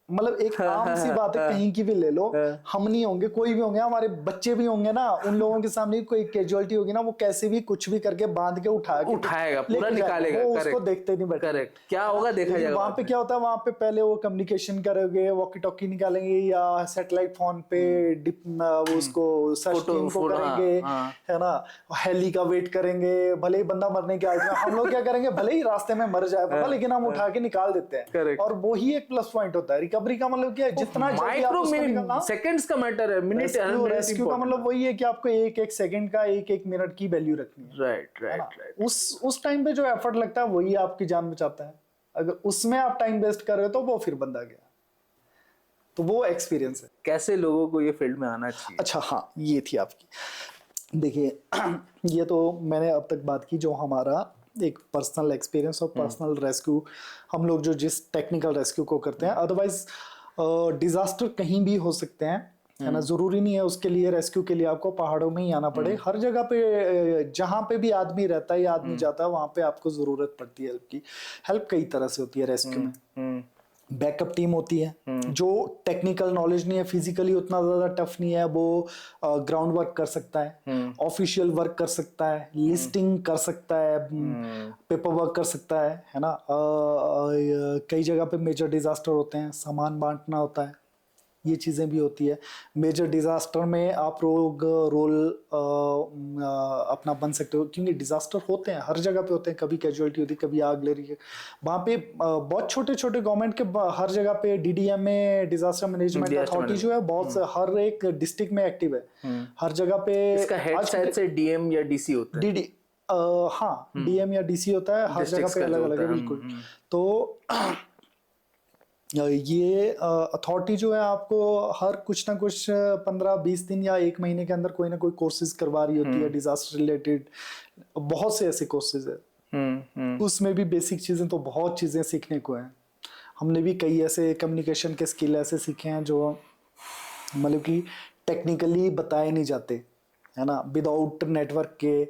मतलब एक आम सी बात है, कहीं की भी ले लो, हम नहीं होंगे, कोई भी होंगे, हमारे बच्चे भी होंगे ना, उन लोगों के सामने कोई कैजुअलिटी होगी ना, वो कैसे भी कुछ भी करके बांध के उठाएगा, पूरा निकालेगा, उसको देखते नहीं बैठे। करेक्ट, क्या होगा देखा जाएगा। वहां पे क्या होता है, वहां पे पहले वो कम्युनिकेशन करोगे, वॉकी टॉकी निकालेंगे या सैटेलाइट फोन पे वो उसको सर्च को करेंगे, है ना, हेली का वेट करेंगे, भले ही बंदा मरने के आगे, हम लोग क्या करेंगे, भले ही रास्ते में मर जाए पता, लेकिन हम उठा के निकाल देते हैं, और वो ही एक प्लस पॉइंट होता है। रिकवरी का मतलब क्या है, जितना माइक्रो सेकंड्स का मैटर है, मिनट। रेस्क्यू का मतलब वही है कि आपको एक एक सेकंड का, एक एक मिनट की वैल्यू रखनी है। राइट। उस टाइम पे जो एफर्ट लगता है वही आपकी जान बचाता है। अगर उसमें आप टाइम वेस्ट कर रहे हो तो वो फिर बंदा गया। तो वो एक्सपीरियंस है। कैसे लोगों को ये फील्ड में आना चाहिए? अच्छा हाँ, ये थी आपकी, देखिए ये तो मैंने अब तक बात की जो हमारा एक पर्सनल एक्सपीरियंस और पर्सनल रेस्क्यू, हम लोग जो जिस टेक्निकल रेस्क्यू को करते हैं। अदरवाइज डिजास्टर कहीं भी हो सकते हैं, है ना, जरूरी नहीं है उसके लिए रेस्क्यू के लिए आपको पहाड़ों में ही आना पड़े। हर जगह पे जहाँ पे भी आदमी रहता है या आदमी जाता है वहां पे आपको जरूरत पड़ती है हेल्प की। हेल्प कई तरह से होती है रेस्क्यू में। बैकअप टीम होती है जो टेक्निकल नॉलेज नहीं है, फिजिकली उतना ज्यादा टफ नहीं है, वो ग्राउंड वर्क कर सकता है, ऑफिशियल वर्क कर सकता है, लिस्टिंग कर सकता है, पेपर वर्क कर सकता है ना। कई जगह पे मेजर डिजास्टर होते हैं, सामान बांटना होता है, ये चीज़ें भी होती है। मेजर डिजास्टर में आप लोग रोल अपना बन सकते हो, क्योंकि डिजास्टर होते हैं हर जगह पे होते हैं, कभी कैजुअलिटी होती है, कभी आग ले रही है। वहाँ पे बहुत छोटे छोटे गवर्नमेंट के हर जगह पे DDM में, डिजास्टर मैनेजमेंट अथॉरिटी जो है, बहुत हर एक डिस्ट्रिक्ट में एक्टिव है। हर जगह पे इसका हेड शायद से DM या DC होता है। हाँ, DM या DC होता है, हर जगह पे अलग अलग है। बिल्कुल। तो ये अथॉरिटी जो है आपको हर कुछ ना कुछ 15-20 दिन या 1 महीने के अंदर कोई ना कोई कोर्सेज करवा रही होती है डिजास्टर रिलेटेड। बहुत से ऐसे कोर्सेज है, उसमें भी बेसिक चीजें तो बहुत चीजें सीखने को है। हमने भी कई ऐसे कम्युनिकेशन के स्किल ऐसे सीखे हैं जो मतलब कि टेक्निकली बताए नहीं जाते, है ना। विदाउट नेटवर्क के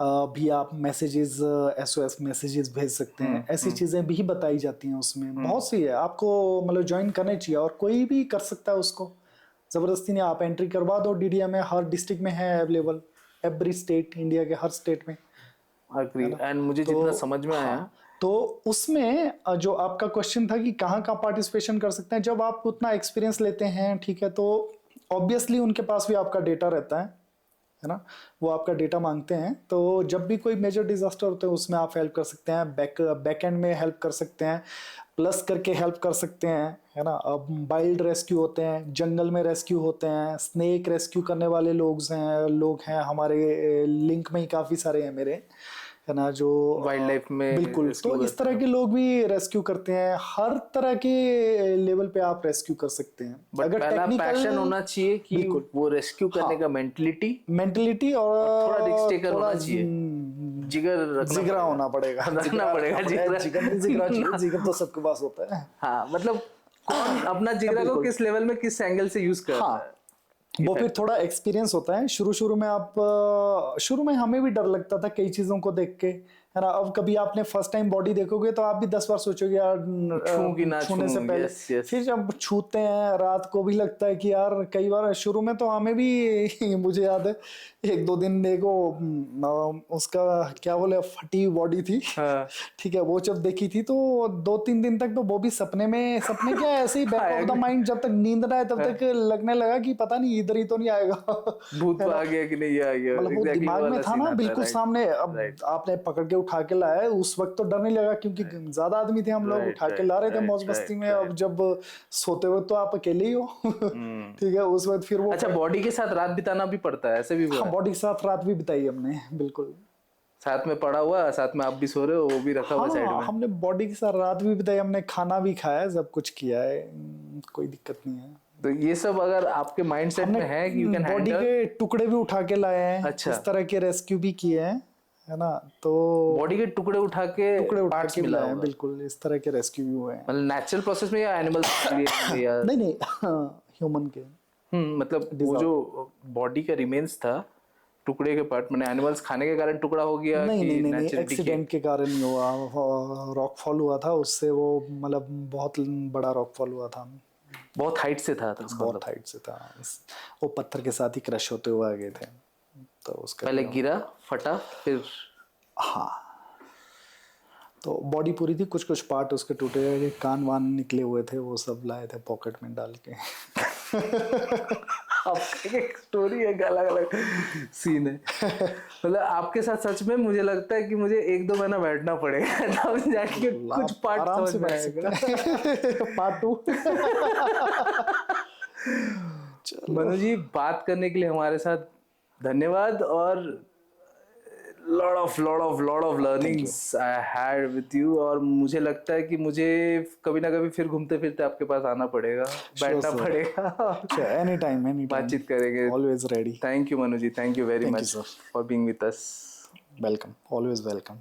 भी आप मैसेजेस, SOS मैसेजेस भेज सकते हैं, ऐसी चीजें भी बताई जाती हैं उसमें। बहुत सी है, आपको मतलब ज्वाइन करना चाहिए, और कोई भी कर सकता है उसको, जबरदस्ती नहीं। आप एंट्री करवा दो DDM में, हर डिस्ट्रिक्ट में है अवेलेबल, एवरी स्टेट, इंडिया के हर स्टेट में। एंड मुझे जितना समझ में आया, तो उसमें जो आपका क्वेश्चन था कि कहाँ कहाँ पार्टिसिपेशन कर सकते हैं, जब आप उतना एक्सपीरियंस लेते हैं, ठीक है, तो ऑब्वियसली उनके पास भी आपका डेटा रहता है ना, वो आपका डेटा मांगते हैं। तो जब भी कोई मेजर डिजास्टर होते हैं उसमें आप हेल्प कर सकते हैं, बैक एंड में हेल्प कर सकते हैं, प्लस करके हेल्प कर सकते हैं, है ना। अब वाइल्ड रेस्क्यू होते हैं, जंगल में रेस्क्यू होते हैं, स्नेक रेस्क्यू करने वाले लोग हैं हमारे लिंक में ही काफ़ी सारे हैं मेरे, है ना, जो वाइल्ड लाइफ में। बिल्कुल। तो इस तरह के लोग भी रेस्क्यू करते हैं, हर तरह के लेवल पे आप रेस्क्यू कर सकते हैं। अगर टेक्निकल पैशन होना चाहिए कि वो रेस्क्यू करने का मेंटलिटी और थोड़ा रिस्क टेकर होना चाहिए, जिगर होना पड़ेगा, जिगर तो सबके पास होता है। हाँ, मतलब कौन अपना जिगरा को किस लेवल में किस एंगल से यूज करता है। वो फिर थोड़ा एक्सपीरियंस होता है। शुरू शुरू में आप शुरू में हमें भी डर लगता था कई चीजों को देख के, है ना। अब कभी आपने फर्स्ट टाइम बॉडी देखोगे तो आप भी 10 बार सोचोगे यार छूं कि ना छूने से छूं, पहले। yes, yes. फिर जब छूते हैं रात को भी लगता है कि यार, कई बार शुरू में तो हमें भी मुझे याद है एक दो दिन देखो उसका क्या बोले फटी बॉडी थी। हाँ। ठीक है, वो जब देखी थी तो 2-3 दिन तक तो वो भी सपने क्या ऐसे ही बैक ऑफ द माइंड, जब तक नींद ना आए तब तक लगने लगा कि पता नहीं इधर ही तो नहीं आएगा, भूत आ गया कि नहीं आ गया, मतलब वो exactly दिमाग वो में वाला था scene ना आता है, बिल्कुल right, सामने। अब right. आपने पकड़ के उठा के लाया है, उस वक्त तो डर नहीं लगा क्योंकि ज्यादा आदमी थे हम लोग, Right, उठा के right, ला रहे थे right, मौज मस्ती right, में। अब जब सोते वक्त तो आप अकेले ही हो ठीक है, उस वक्त फिर वो अच्छा, बॉडी के साथ रात बिताना भी पड़ता है, ऐसे भी हुआ है? बॉडी के साथ रात भी बिताई हमने, बिल्कुल। साथ में पड़ा हुआ, साथ में आप भी सो रहे हो, वो भी रखा हुआ साइड हाँ, में। हमने बॉडी के साथ रात भी बिताई, हमने खाना भी खाया, सब कुछ किया है, कोई दिक्कत नहीं है। तो ये सब अगर आपके माइंड सेट में है कि यू कैन बॉडी हैंडल, के टुकड़े भी उठा के लाए हैं, अच्छा। इस तरह के रेस्क्यू भी किए हैं, है ना। तो बॉडी के टुकड़े उठा के पार्ट्स के भी मिला लाए हैं, होगा, बिल्कुल इस तरह के रेस्क्यू भी हुए हैं। मतलब नेचुरल प्रोसेस में या एनिमल्स के लिए या नहीं ह्यूमन के। मतलब वो जो बॉडी का रिमेन्स था, टुकड़े के पार्ट, मैंने एनिमल्स खाने के कारण टुकड़ा हो गया नहीं कि नहीं नहीं नहीं, नेचुरल एक्सीडेंट के कारण ही हुआ। रॉक फॉल हुआ था, उससे वो मतलब बहुत बड़ा रॉक फॉल हुआ था, बहुत हाइट से था, तो उसका बहुत मतलब हाइट से था। वो पत्थर के साथ ही क्रश होते हुए आ गए थे, तो उसका पहले गिरा, फटा, फिर हाँ। तो बॉडी पूरी थी, कुछ कुछ पार्ट उसके टूटे, कान वान निकले हुए थे, वो सब लाए थे पॉकेट में डाल के अब एक स्टोरी है, अलग अलग सीन है। मतलब आपके साथ सच में मुझे लगता है कि मुझे 1-2 महीना बैठना पड़ेगा तब जाके कुछ पार्ट आराम से समझ में बैठ आएगा। सकते हैं पार्ट 2। मनु जी, बात करने के लिए हमारे साथ धन्यवाद, और lot of learnings I had with you, और मुझे लगता है कि मुझे कभी ना कभी फिर घूमते फिरते आपके पास आना पड़ेगा, बैठना पड़ेगा, एनी टाइम बातचीत करेंगे। Always ready. Thank you Manu ji, thank you very Thank you, much sir. For being with us. Welcome, always welcome.